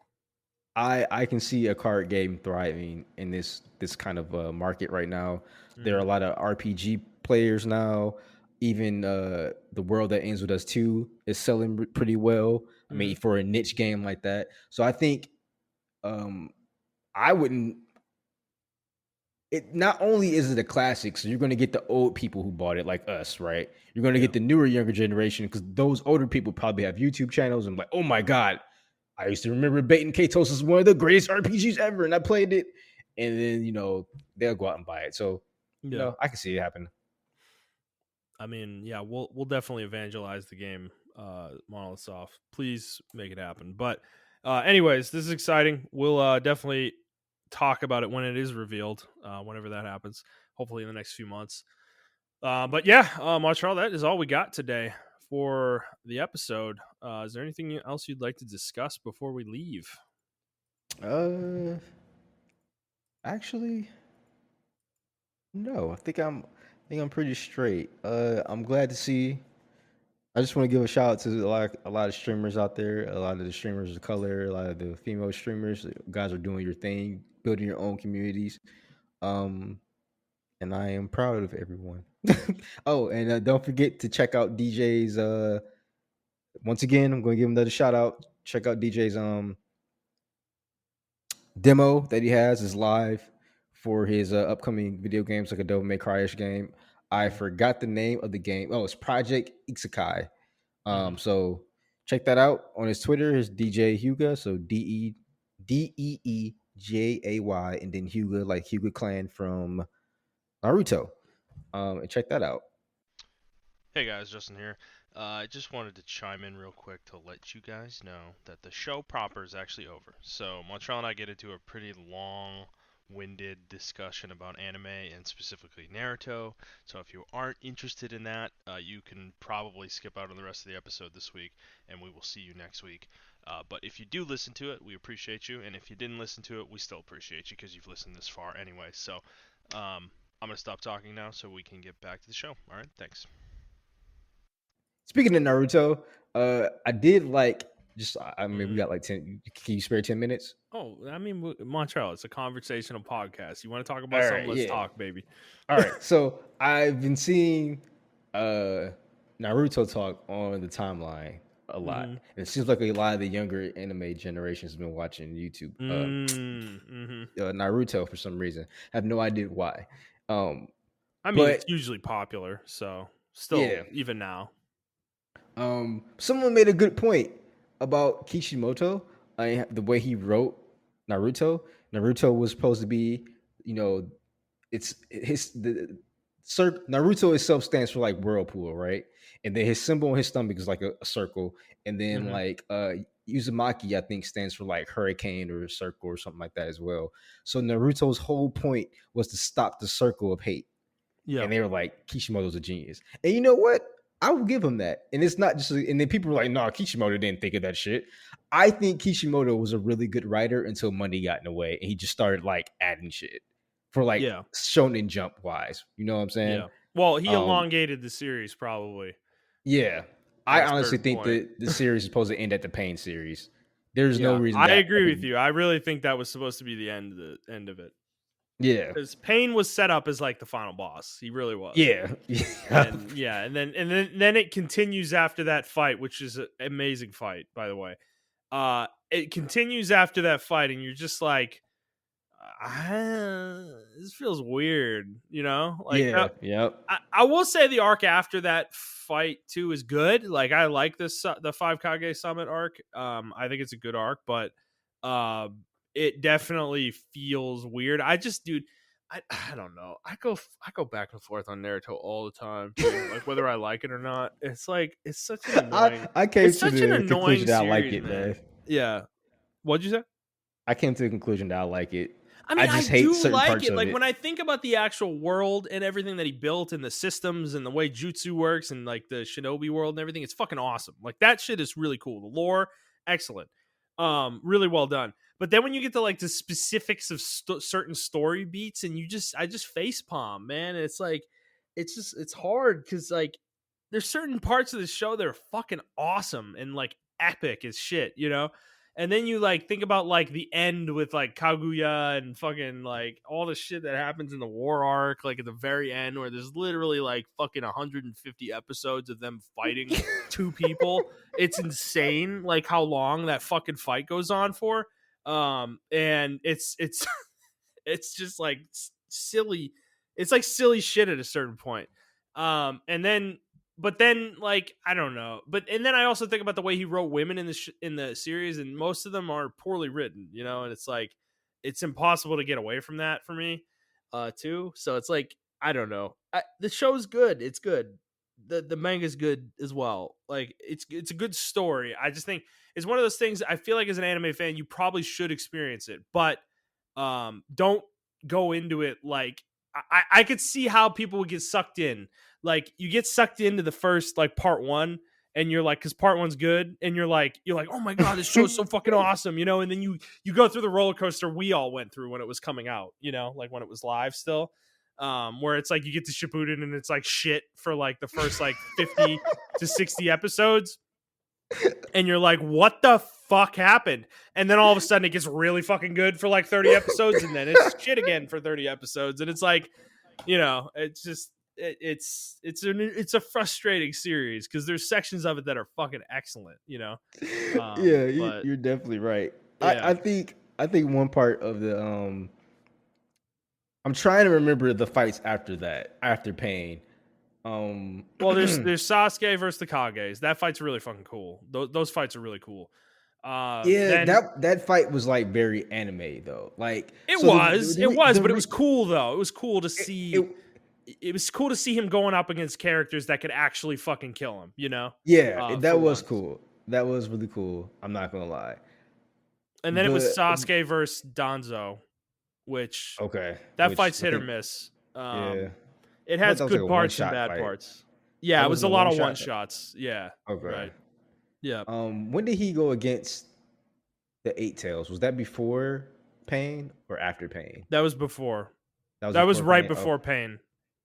I can see a card game thriving in this kind of market right now. There are a Mhm, lot of RPG players now. Even the world that ends with us too is selling pretty well. I mean, mhm. for a niche game like that. So I think um, I wouldn't. It not only is it a classic, so you're going to get the old people who bought it, like us, right? You're going to Yeah. get the newer, younger generation because those older people probably have YouTube channels and like, oh my god, I used to remember Bait and Katos is one of the greatest RPGs ever, and I played it. And then they'll go out and buy it. So Yeah. I can see it happen. I mean, yeah, we'll definitely evangelize the game, Monolith Soft. Please make it happen. But anyways, this is exciting. We'll definitely talk about it when it is revealed, whenever that happens. Hopefully in the next few months. But yeah, Montreal, that is all we got today for the episode. Is there anything else you'd like to discuss before we leave? Uh, actually, no. I think I'm pretty straight. I'm glad to see. I just want to give a shout out to a lot of streamers out there, a lot of the streamers of color, a lot of the female streamers. You guys are doing your thing, building your own communities. Um, and I am proud of everyone. Oh, and don't forget to check out DJ's. Once again, I'm going to give him another shout out. Check out DJ's demo that he has is live for his upcoming video games, like a Devil May Cry-ish game. I Mm-hmm. forgot the name of the game. Oh, it's Project Isekai. Mm-hmm. So check that out on his Twitter. His DJ Huga, so DEEJAY, and then Huga, like Huga Clan from Naruto. And check that out. Hey guys, Justin here. I just wanted to chime in real quick to let you guys know that the show proper is actually over. So Montrell and I get into a pretty long-winded discussion about anime and specifically Naruto. So if you aren't interested in that, you can probably skip out on the rest of the episode this week, and we will see you next week. But if you do listen to it, we appreciate you, and if you didn't listen to it, we still appreciate you because you've listened this far anyway. So I'm gonna stop talking now so we can get back to the show. All right, thanks. Speaking of Naruto, I did like just. I mean, we Mm-hmm. got like 10. Can you spare 10 minutes? Oh, I mean, Montreal, it's a conversational podcast. You want to talk All about something? right, Let's yeah. talk, baby. All right. So I've been seeing Naruto talk on the timeline a lot. Mm-hmm. And it seems like a lot of the younger anime generations have been watching YouTube Mm-hmm. Naruto for some reason. I have no idea why. Um, I mean, it's but hugely popular, so still, yeah, even now. someone made a good point about Kishimoto. The way he wrote Naruto. Naruto was supposed to be, you know, it's his the Naruto itself stands for like whirlpool, right? And then his symbol on his stomach is like a circle, and then Mm-hmm. like Uzumaki, I think, stands for like hurricane or circle or something like that as well. So Naruto's whole point was to stop the circle of hate, Yeah. and they were like, Kishimoto's a genius. And you know what? I will give him that. And it's not just, and then people were like, no, Kishimoto didn't think of that shit. I think Kishimoto was a really good writer until money got in the way and he just started like adding shit for like Yeah. Shonen Jump wise. You know what I'm saying? Yeah. Well, he Um, elongated the series probably yeah. at I a honestly certain think point. that the series is supposed to end at the Pain series. There's no Yeah, reason I that agree with you. I really think that was supposed to be the end of it. yeah. Because Pain was set up as like the final boss. He really was. Yeah. And yeah, and then it continues after that fight, which is an amazing fight, by the way. It continues after that fight, and you're just like, this feels weird, you know? Like Yeah. Yep. I will say the arc after that fight too is good. Like I like this the 5 Kage Summit arc. I think it's a good arc, but uh, it definitely feels weird. I just, dude, I don't know. I go back and forth on Naruto all the time, dude. Like whether I like it or not. It's like it's such an annoying. I came It's to such an the annoying conclusion that I like series, it, man. man. Yeah. What'd you say? I came to the conclusion that I like it. I I mean, I just hate do certain like parts it. of Like it. when I think about the actual world and everything that he built and the systems and the way jutsu works and like the shinobi world and everything, it's fucking awesome. Like that shit is really cool. The lore, excellent. Really well done. But then when you get to like the specifics of certain story beats and I just face palm, man. And it's like, it's hard because like there's certain parts of the show that are fucking awesome and like epic as shit, you know? And then you like think about like the end with like Kaguya and fucking like all the shit that happens in the war arc, like at the very end where there's literally like fucking 150 episodes of them fighting two people. It's insane, like how long that fucking fight goes on for. And it's it's just like silly. It's like silly shit at a certain point. And then but then like I don't know. But and then I also think about the way he wrote women in in the series, and most of them are poorly written, you know. And it's like it's impossible to get away from that for me, too. So it's like I don't know. The show's good. It's good. The manga's good as well. Like it's a good story. I just think it's one of those things. I feel like as an anime fan, you probably should experience it, but don't go into it like I could see how people would get sucked in. Like you get sucked into the first like part one, and you're like, because part one's good, and you're like, oh my god, this show's so fucking awesome, you know. And then you go through the roller coaster we all went through when it was coming out, you know, like when it was live still, where it's like you get to Shippuden and it's like shit for like the first like 50 to 60 episodes, and you're like, what the fuck happened? And then all of a sudden it gets really fucking good for like 30 episodes, and then it's shit again for 30 episodes, and it's like, you know, it's just it's a frustrating series because there's sections of it that are fucking excellent, you know. Yeah, But you're definitely right. yeah. I think one part of the I'm trying to remember the fights after Pain. Well, there's Sasuke versus the Kages. That fight's really fucking cool. Those fights are really cool. Yeah, Then that fight was like very anime though. Like it so was, but it re- was cool though. It was cool to it, see. it- It was cool to see him going up against characters that could actually fucking kill him. You know. yeah, For that was once. cool. That was really cool. I'm not gonna lie. And then it was Sasuke versus Danzo, which that fight's hit or miss. Yeah, It has that was good like a parts and one-shot bad fight. parts. Yeah, That it was a wasn't a lot of one-shot one fight? shots. Yeah. Okay. Right. Yeah. When did he go against the Eight Tails? Was that before Pain or after Pain? That was before. That was before right Pain? before Pain.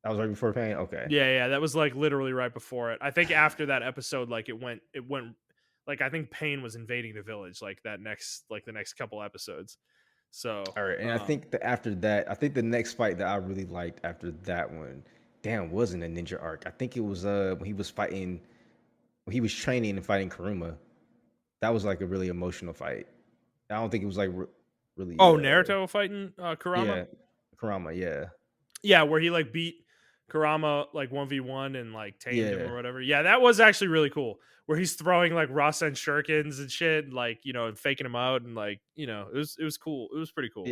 That was right before Pain. Okay. Yeah, that was like literally right before it. I think after that episode, like it went like I think Pain was invading the village like the next couple episodes. So All right, and I think after that, I think the next fight that I really liked after that one, wasn't a ninja arc. I think it was when he was training and fighting Karuma. That was like a really emotional fight. I don't think it was like really. Naruto fighting Kurama. Yeah, Kurama. Yeah. Yeah, where he like beat Kurama like 1v1 and like tamed him Yeah. or whatever. Yeah, that was actually really cool. Where he's throwing like Rasen shurikens and shit, like, you know, and faking him out, and like, you know, it was cool. It was pretty cool.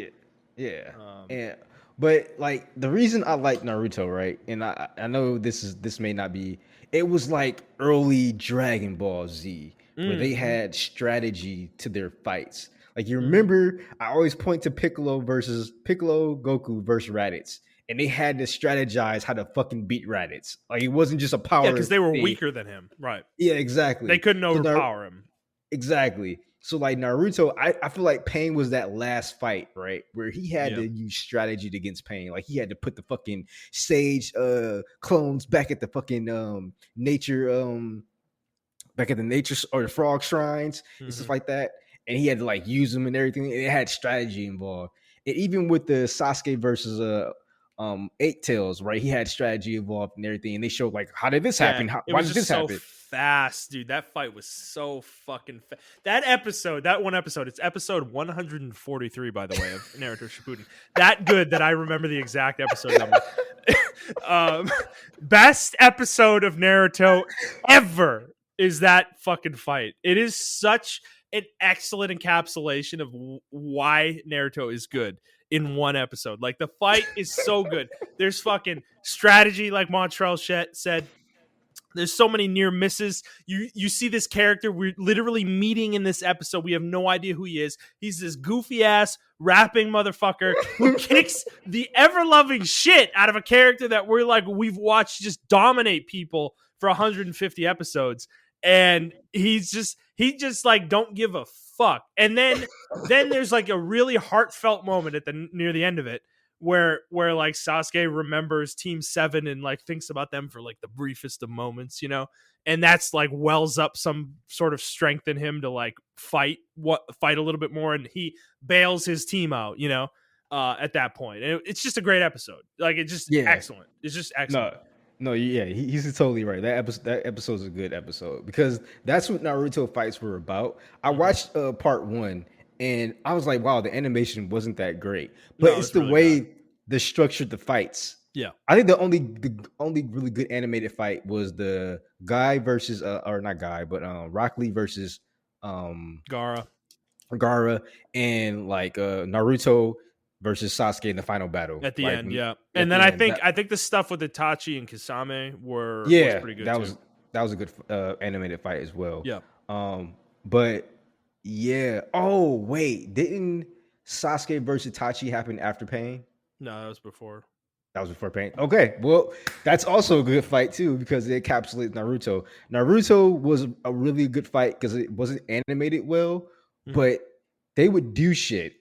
Yeah. But like the reason I like Naruto, right? And I know this may not be. It was like early Dragon Ball Z where they had strategy to their fights. Like you remember, I always point to Piccolo, Goku versus Raditz. And they had to strategize how to fucking beat Raditz. Like it wasn't just a power. Yeah, because they were weaker than him, right? Yeah, exactly. They couldn't overpower him. Exactly. So like Naruto, I feel like Pain was that last fight, right? Where he had to use strategy against Pain. Like he had to put the fucking sage clones back at the fucking nature back at the nature or the frog shrines and stuff like that. And he had to like use them and everything. And it had strategy involved. And even with the Sasuke versus Eight Tails, right? He had strategy involved and everything, and they showed like, how did this happen? Why did this happen? Fast, dude. That fight was so fucking fast. That one episode, it's episode 143, by the way, of Naruto Shippuden. That good that I remember the exact episode number. Best episode of Naruto ever is that fucking fight. It is such an excellent encapsulation of why Naruto is good in one episode. Like the fight is so good. There's fucking strategy, like Montrell said. There's so many near misses. You see this character we're literally meeting in this episode. We have no idea who he is. He's this goofy ass rapping motherfucker who kicks the ever loving shit out of a character that we've watched just dominate people for 150 episodes. And he just like don't give a fuck. And then there's like a really heartfelt moment near the end of it where like Sasuke remembers Team 7 and like thinks about them for like the briefest of moments, you know, and that's like wells up some sort of strength in him to like fight a little bit more, and he bails his team out, you know, at that point. And it's just a great episode. Like it's just excellent. It's just excellent. No, yeah, he's totally right. That episode's a good episode because that's what Naruto fights were about. I watched part 1 and I was like, wow, the animation wasn't that great, but it's the really way they structured the fights. Yeah, I think the only really good animated fight was the Guy versus or not Guy, but Rock Lee versus Gaara, and like Naruto versus Sasuke in the final battle at the end, yeah. And then I think the stuff with Itachi and Kisame was pretty good. That was a good animated fight as well. Yeah. But yeah. Oh wait, didn't Sasuke versus Itachi happen after Pain? No, that was before. That was before Pain. Okay, well, that's also a good fight too because it encapsulates Naruto. Naruto was a really good fight because it wasn't animated well, but they would do shit,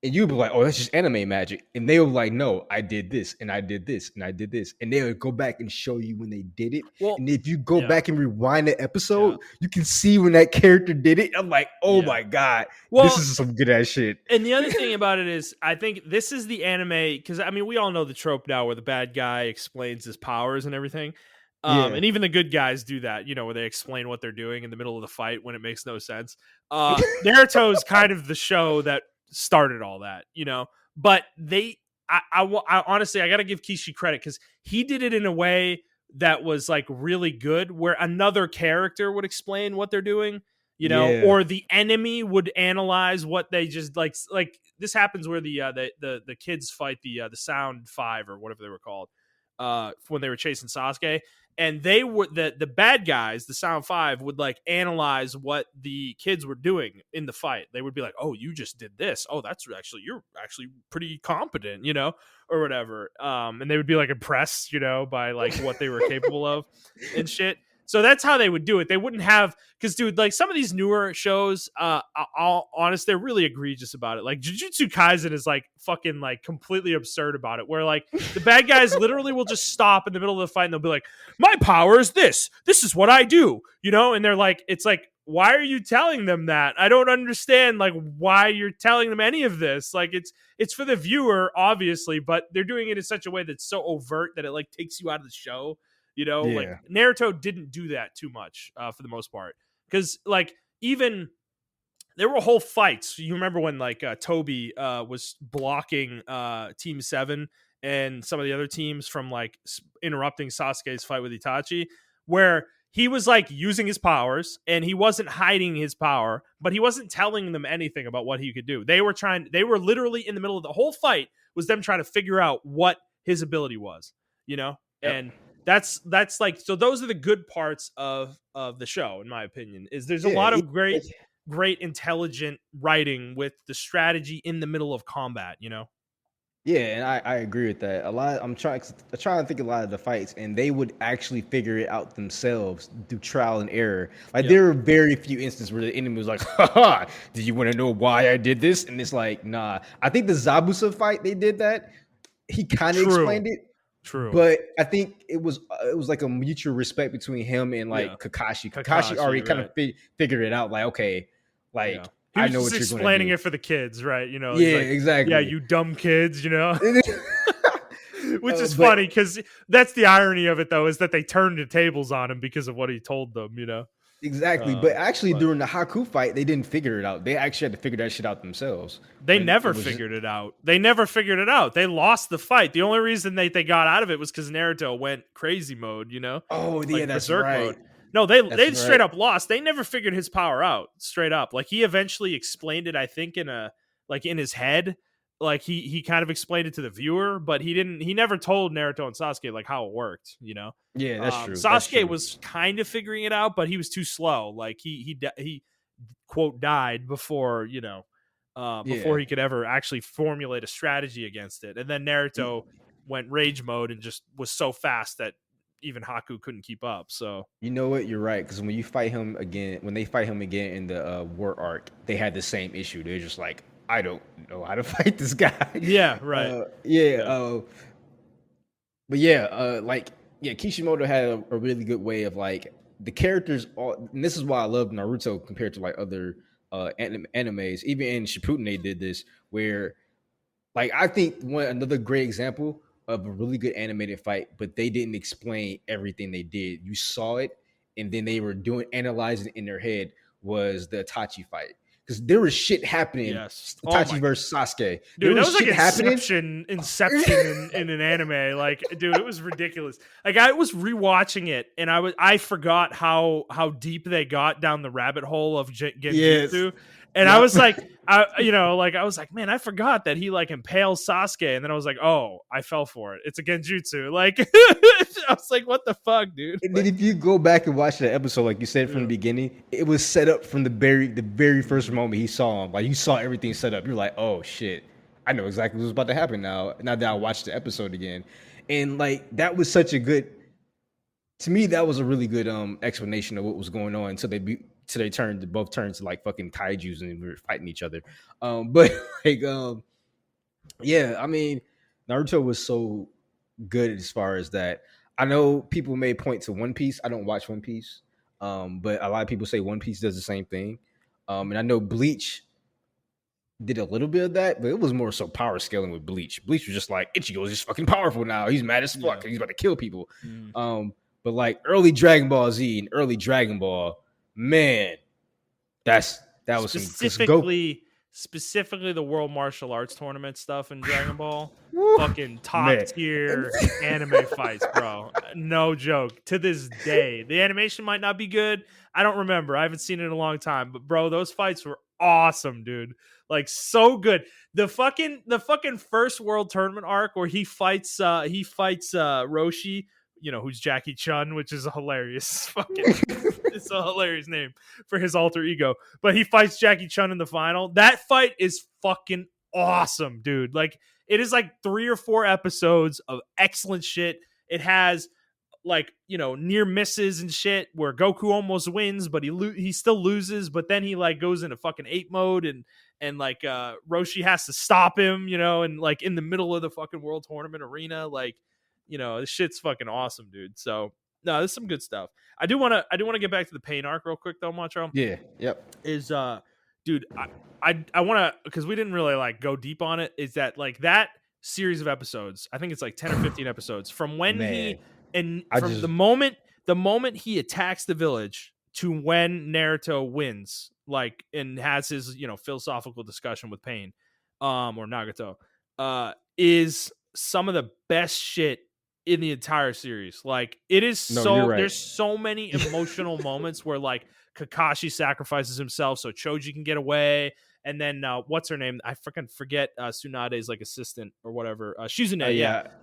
and you'd be like, "Oh, that's just anime magic," and they were like, "No, I did this, and I did this, and I did this," and they would go back and show you when they did it. Well, and if you go yeah. back and rewind the episode, you can see when that character did it. I'm like, "Oh my god, this is some good ass shit." And the other thing about it is, I think this is the anime because I mean, we all know the trope now where the bad guy explains his powers and everything. And even the good guys do that, you know, where they explain what they're doing in the middle of the fight when it makes no sense. Naruto is kind of the show that started all that, you know, but I honestly, I got to give Kishi credit because he did it in a way that was like really good, where another character would explain what they're doing, you know, or the enemy would analyze what they just like this happens where the kids fight the Sound Five or whatever they were called when they were chasing Sasuke. And they were the bad guys, the Sound Five, would like analyze what the kids were doing in the fight. They would be like, "Oh, you just did this. Oh, you're actually pretty competent, you know, or whatever." And they would be like impressed, you know, by like what they were capable of and shit. So that's how they would do it. They wouldn't have, because dude, like some of these newer shows, I'll honest, they're really egregious about it. Like Jujutsu Kaisen is like fucking like completely absurd about it, where like the bad guys literally will just stop in the middle of the fight and they'll be like, "My power is this. This is what I do," you know? And they're like, it's like, why are you telling them that? I don't understand like why you're telling them any of this. Like it's for the viewer, obviously, but they're doing it in such a way that's so overt that it like takes you out of the show. You know, like Naruto didn't do that too much for the most part. Because like even there were whole fights. You remember when like Toby was blocking Team 7 and some of the other teams from like interrupting Sasuke's fight with Itachi, where he was like using his powers and he wasn't hiding his power, but he wasn't telling them anything about what he could do. They were literally in the middle of the whole fight was them trying to figure out what his ability was, you know? And that's like, so those are the good parts of the show, in my opinion, is there's a lot of great intelligent writing with the strategy in the middle of combat, you know? Yeah, and I agree with that. I'm trying to think a lot of the fights, and they would actually figure it out themselves through trial and error. Like there are very few instances where the enemy was like, "Haha, do you want to know why I did this?" And it's like, nah. I think the Zabuza fight, they did that. He kind of explained it. True. But I think it was like a mutual respect between him and like Kakashi. Kakashi already kind of figured it out. Like, okay, like I know what you're explaining it for the kids, right? You know, yeah, like, exactly. Yeah, you dumb kids, you know. Which is funny because that's the irony of it, though, is that they turned the tables on him because of what he told them, you know. Exactly, but actually during the Haku fight, they didn't figure it out. They actually had to figure that shit out themselves. They never figured it out. They never figured it out. They lost the fight. The only reason they got out of it was because Naruto went crazy mode, you know? Oh, yeah, like that's Berserk right. Mode. No, they straight up lost. They never figured his power out, straight up. Like he eventually explained it, I think, in his head. Like he kind of explained it to the viewer, but he never told Naruto and Sasuke like how it worked, you know? Yeah, that's true. Sasuke was kind of figuring it out, but he was too slow. Like he quote died before, you know, before he could ever actually formulate a strategy against it. And then Naruto went rage mode and just was so fast that even Haku couldn't keep up. So you know what, you're right, because when they fight him again in the war arc, they had the same issue. They're just like, I don't know how to fight this guy. Yeah, right. Kishimoto had a really good way of like the characters. And this is why I love Naruto compared to like other animes. Even in Shippuden, they did this where, like, I think another great example of a really good animated fight, but they didn't explain everything they did. You saw it, and then they were analyzing in their head, was the Itachi fight. Because there was shit happening. Yes. Itachi versus Sasuke. Dude, that was like Inception in an anime. Like, dude, it was ridiculous. Like, I was rewatching it, and I forgot how deep they got down the rabbit hole of Genjutsu. Yes. And I was like, I was like, man, I forgot that he like impales Sasuke, and then I was like, oh, I fell for it. It's a Genjutsu. Like, I was like, what the fuck, dude? And then if you go back and watch the episode, like you said from the beginning, it was set up from the very first moment he saw him. Like you saw everything set up. You're like, oh shit, I know exactly what's about to happen now. Now that I watched the episode again, and like that was such a good. To me, that was a really good explanation of what was going on. So they both turned to like fucking kaiju's and we were fighting each other. But like yeah, I mean, Naruto was so good as far as that. I know people may point to One Piece. I don't watch One Piece, but a lot of people say One Piece does the same thing. And I know Bleach did a little bit of that, but it was more so power scaling with Bleach. Bleach was just like Ichigo is just fucking powerful now. He's mad as fuck. Yeah. He's about to kill people. Mm. But like early Dragon Ball Z and early Dragon Ball, man, that was some specifically the World Martial Arts Tournament stuff in Dragon Ball. Woo, Fucking top man. tier anime fights, bro. No joke. To this day, the animation might not be good. I don't remember. I haven't seen it in a long time, but bro, those fights were awesome, dude. Like so good. The fucking first World Tournament arc where he fights Roshi, you know, who's Jackie Chun, which is a hilarious it's a hilarious name for his alter ego. But he fights Jackie Chun in the final. That fight is fucking awesome, dude. Like it is like 3 or 4 episodes of excellent shit. It has like, you know, near misses and shit where Goku almost wins, but he still loses, but then he like goes into fucking ape mode and like Roshi has to stop him, you know, and like in the middle of the fucking world tournament arena, like, you know, this shit's fucking awesome, dude. So no, there's some good stuff. I do want to get back to the Pain arc real quick though, Montrell. Yeah, yep. Is dude, I want to, because we didn't really like go deep on it, is that like that series of episodes, I think it's like 10 or 15 episodes from when the moment he attacks the village to when Naruto wins, like, and has his, you know, philosophical discussion with Pain, or Nagato, is some of the best shit in the entire series. Like it is right. There's so many emotional moments where like Kakashi sacrifices himself so Choji can get away, and then what's her name? I freaking forget. Tsunade's like assistant or whatever. Shizune,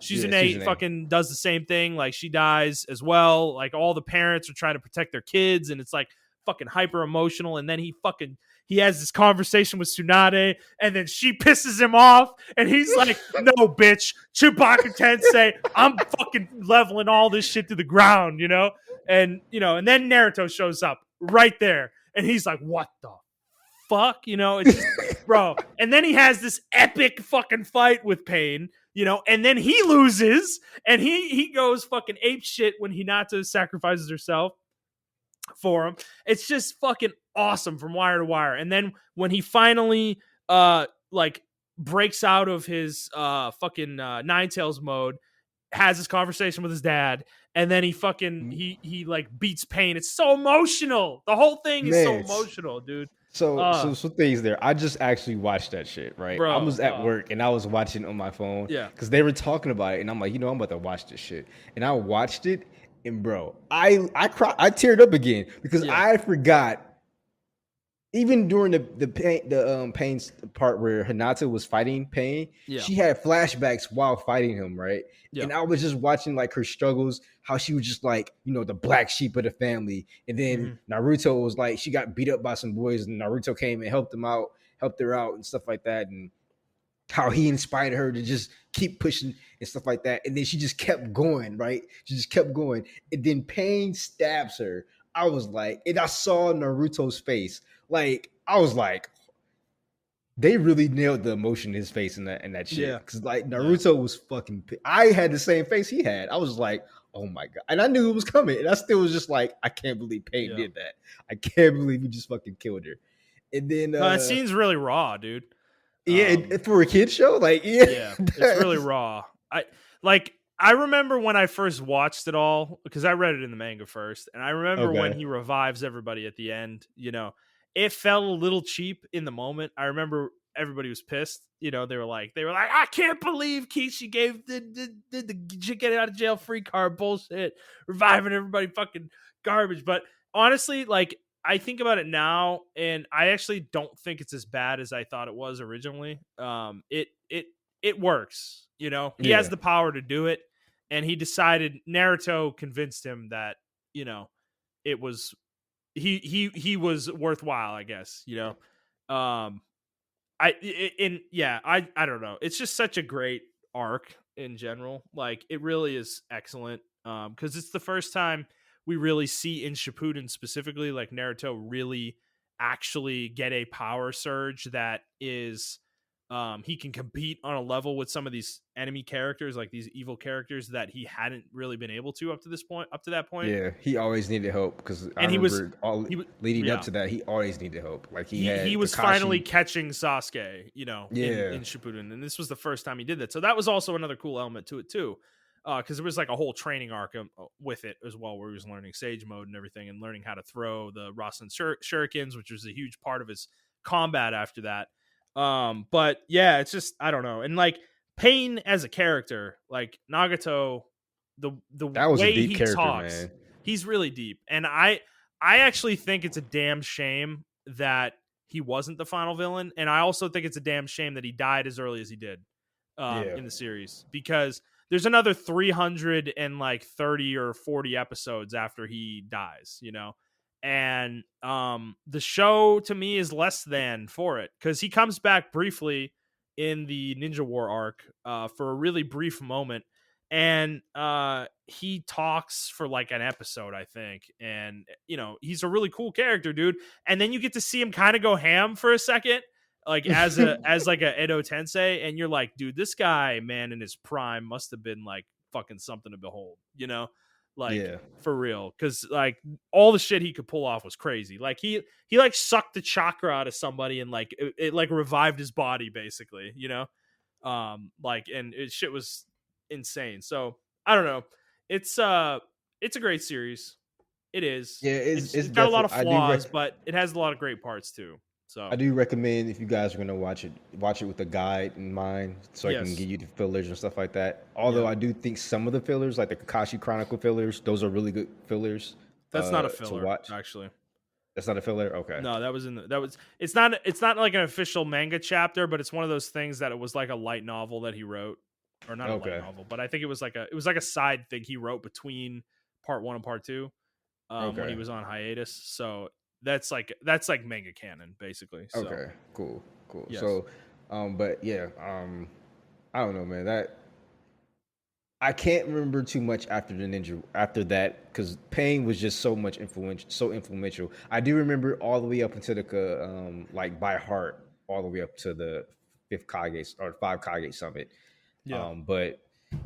Shizune fucking does the same thing. Like she dies as well. Like all the parents are trying to protect their kids, and it's like fucking hyper emotional. And then he has this conversation with Tsunade, and then she pisses him off, and he's like, "No, bitch, Chewbacca Tensei, I'm fucking leveling all this shit to the ground," you know? And you know, and then Naruto shows up right there, and he's like, "What the fuck?" You know, it's just, bro. And then he has this epic fucking fight with Pain, you know, and then he loses, and he goes fucking ape shit when Hinata sacrifices herself for him. It's just fucking awesome from wire to wire. And then when he finally like breaks out of his fucking Ninetales mode, has this conversation with his dad, and then he fucking he like beats Pain. It's so emotional. The whole thing is so emotional, dude. So things there. I just actually watched that shit, right? Bro, I was at work and I was watching on my phone. Yeah. Because they were talking about it, and I'm like, you know, I'm about to watch this shit. And I watched it, and bro, I teared up again because I forgot. Even during the Pain's part where Hinata was fighting Pain, she had flashbacks while fighting him, right? Yeah. And I was just watching like her struggles, how she was just like, you know, the black sheep of the family. And then Naruto was like, she got beat up by some boys, and Naruto came and helped her out and stuff like that. And how he inspired her to just keep pushing and stuff like that. And then she just kept going, right? She just kept going. And then Pain stabs her. I was like, and I saw Naruto's face. Like, I was like, they really nailed the emotion in his face in that shit. Yeah. Because like Naruto was fucking. I had the same face he had. I was like, oh my god, and I knew it was coming, and I still was just like, I can't believe Pain did that. I can't believe he just fucking killed her. And then that scene's really raw, dude. Yeah, for a kid show, like it's really raw. I remember when I first watched it all, because I read it in the manga first, and I remember when he revives everybody at the end. You know, it felt a little cheap in the moment. I remember everybody was pissed. You know, they were like, I can't believe Kishi gave the get out of jail free card bullshit, reviving everybody, fucking garbage. But honestly, like, I think about it now, and I actually don't think it's as bad as I thought it was originally. It works. You know, he has the power to do it, and he decided. Naruto convinced him that, you know, it was he was worthwhile, I guess. You know, I don't know. It's just such a great arc in general. Like it really is excellent. Because it's the first time we really see in Shippuden specifically, like Naruto really actually get a power surge that is he can compete on a level with some of these enemy characters, like these evil characters that he hadn't really been able to up to that point. Yeah, he always needed help because I And he was remember all he was leading up yeah. to that, he always needed help. Like he He had was finally Kakashi. catching Sasuke, you know, Yeah, in Shippuden, and this was the first time he did that. So that was also another cool element to it too, because there was like a whole training arc with it as well, where he was learning Sage Mode and everything, and learning how to throw the Rasen Shurikens, which was a huge part of his combat after that. But yeah, it's just I don't know, and like Pain as a character, like Nagato, the that was a way deep he character, talks, man. he's really deep, and I actually think it's a damn shame that he wasn't the final villain, and I also think it's a damn shame that he died as early as he did Yeah, in the series, because there's another 330 or 40 episodes after he dies, you know, and the show to me is less than for it because he comes back briefly in the Ninja War arc for a really brief moment, and he talks for like an episode, I think, and you know he's a really cool character, dude. And then you get to see him kind of go ham for a second, like as like a Edo Tensei, and you're like, dude, this guy, man, in his prime must have been like fucking something to behold, you know, like yeah, for real, because like all the shit he could pull off was crazy. Like he like sucked the chakra out of somebody and like it like revived his body basically, you know, like and shit was insane. So I don't know. It's it's a great series. It is. yeah. It's It's got a lot definitely. of flaws, but it has a lot of great parts too. I So do recommend if you guys are gonna watch it with a guide in mind, so I can yes, give you the fillers and stuff like that. Although yeah, I do think some of the fillers, like the Kakashi Chronicle fillers, those are really good fillers that's not a to filler watch. actually. That's not a filler. Okay, No, that was in the, that was it's not like an official manga chapter, but it's one of those things that it was like a light novel that he wrote, or not a light okay, novel, but I think it was like a side thing he wrote between part 1 and part 2 when he okay, was on hiatus. So that's like manga canon basically. So okay. Cool, cool. yes. So, but yeah, I don't know, man. That I can't remember too much after the ninja after that because Pain was just so influential. I do remember all the way up until the like by heart, all the way up to the fifth Kage or five Kage summit. Yeah. But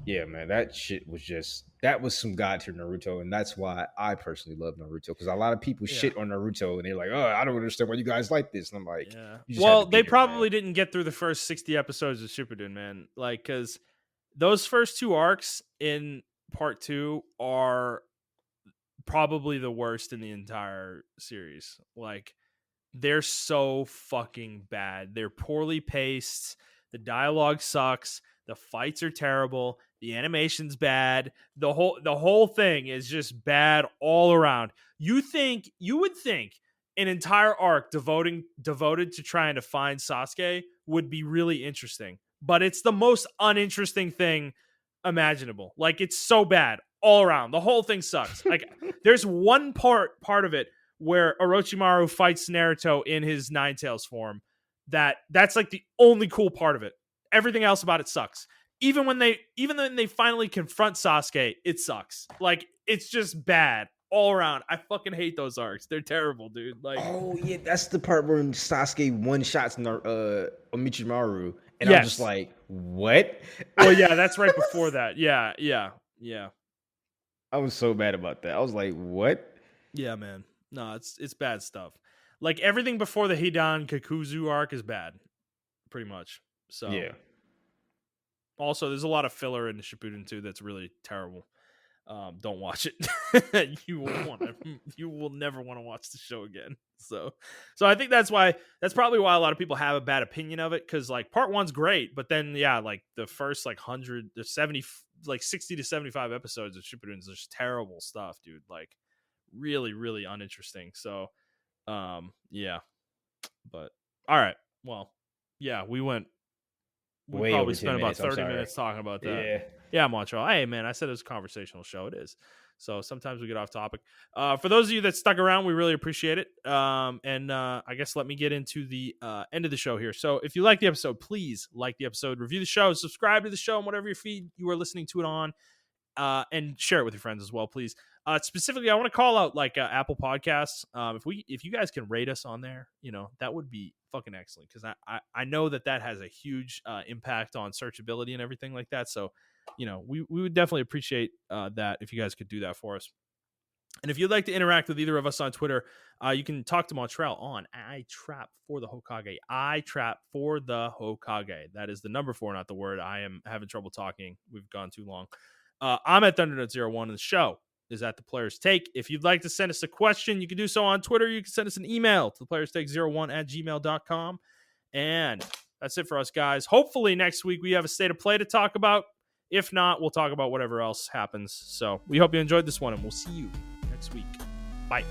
yeah, man, that shit was just that was some god tier Naruto, and that's why I personally love Naruto because a lot of people Yeah. shit on Naruto and they're like, oh, I don't understand why you guys like this, and I'm like, Yeah. you just had Well, to they get here, man. probably didn't get through the first 60 episodes of Shippuden, man. Like cuz those first two arcs in part 2 are probably the worst in the entire series. Like they're so fucking bad. They're poorly paced. The dialogue sucks. The fights are terrible. The animation's bad. The whole thing is just bad all around. You would think an entire arc devoted to trying to find Sasuke would be really interesting, but it's the most uninteresting thing imaginable. Like it's so bad all around. The whole thing sucks. Like there's one part of it where Orochimaru fights Naruto in his Nine Tails form. That's like the only cool part of it. Everything else about it sucks. Even when they finally confront Sasuke, it sucks. Like it's just bad all around. I fucking hate those arcs. They're terrible, dude. Like Oh yeah, that's the part where Sasuke one shots Orochimaru, and I'm just yes. like, what? Well, yeah, that's right before that. Yeah, yeah, yeah. I was so mad about that. I was like, what? Yeah, man. No, it's bad stuff. Like everything before the Hidan Kakuzu arc is bad, pretty much. So Yeah. also, there's a lot of filler in the Shippuden too that's really terrible. Don't watch it. You will never want to watch the show again. So I think that's probably why a lot of people have a bad opinion of it, because like part 1's great, but then yeah, like the first like 100 to 70 like 60 to 75 episodes of Shippuden is just terrible stuff, dude. Like really, really uninteresting. So yeah. But all right. Well, yeah, we Way probably over 10 spent about minutes. I'm 30 sorry. minutes talking about that. Yeah. Yeah, Montreal. Hey, man, I said it was a conversational show. It is. So sometimes we get off topic. For those of you that stuck around, we really appreciate it. I guess let me get into the end of the show here. So if you like the episode, please like the episode, review the show, subscribe to the show on whatever your feed you are listening to it on, and share it with your friends as well, please. Specifically, I want to call out like Apple Podcasts. If you guys can rate us on there, that would be fucking excellent, because I know that has a huge impact on searchability and everything like that. So, we would definitely appreciate that if you guys could do that for us. And if you'd like to interact with either of us on Twitter, you can talk to Montrell on I Trap for the Hokage. I Trap for the Hokage. That is the number 4, not the word. I am having trouble talking. We've gone too long. I'm at ThunderNut01, and the show is at The Player's Take. If you'd like to send us a question, you can do so on Twitter. You can send us an email to theplayerstake01@gmail.com. And that's it for us, guys. Hopefully next week we have a state of play to talk about. If not, we'll talk about whatever else happens. So we hope you enjoyed this one, and we'll see you next week. Bye.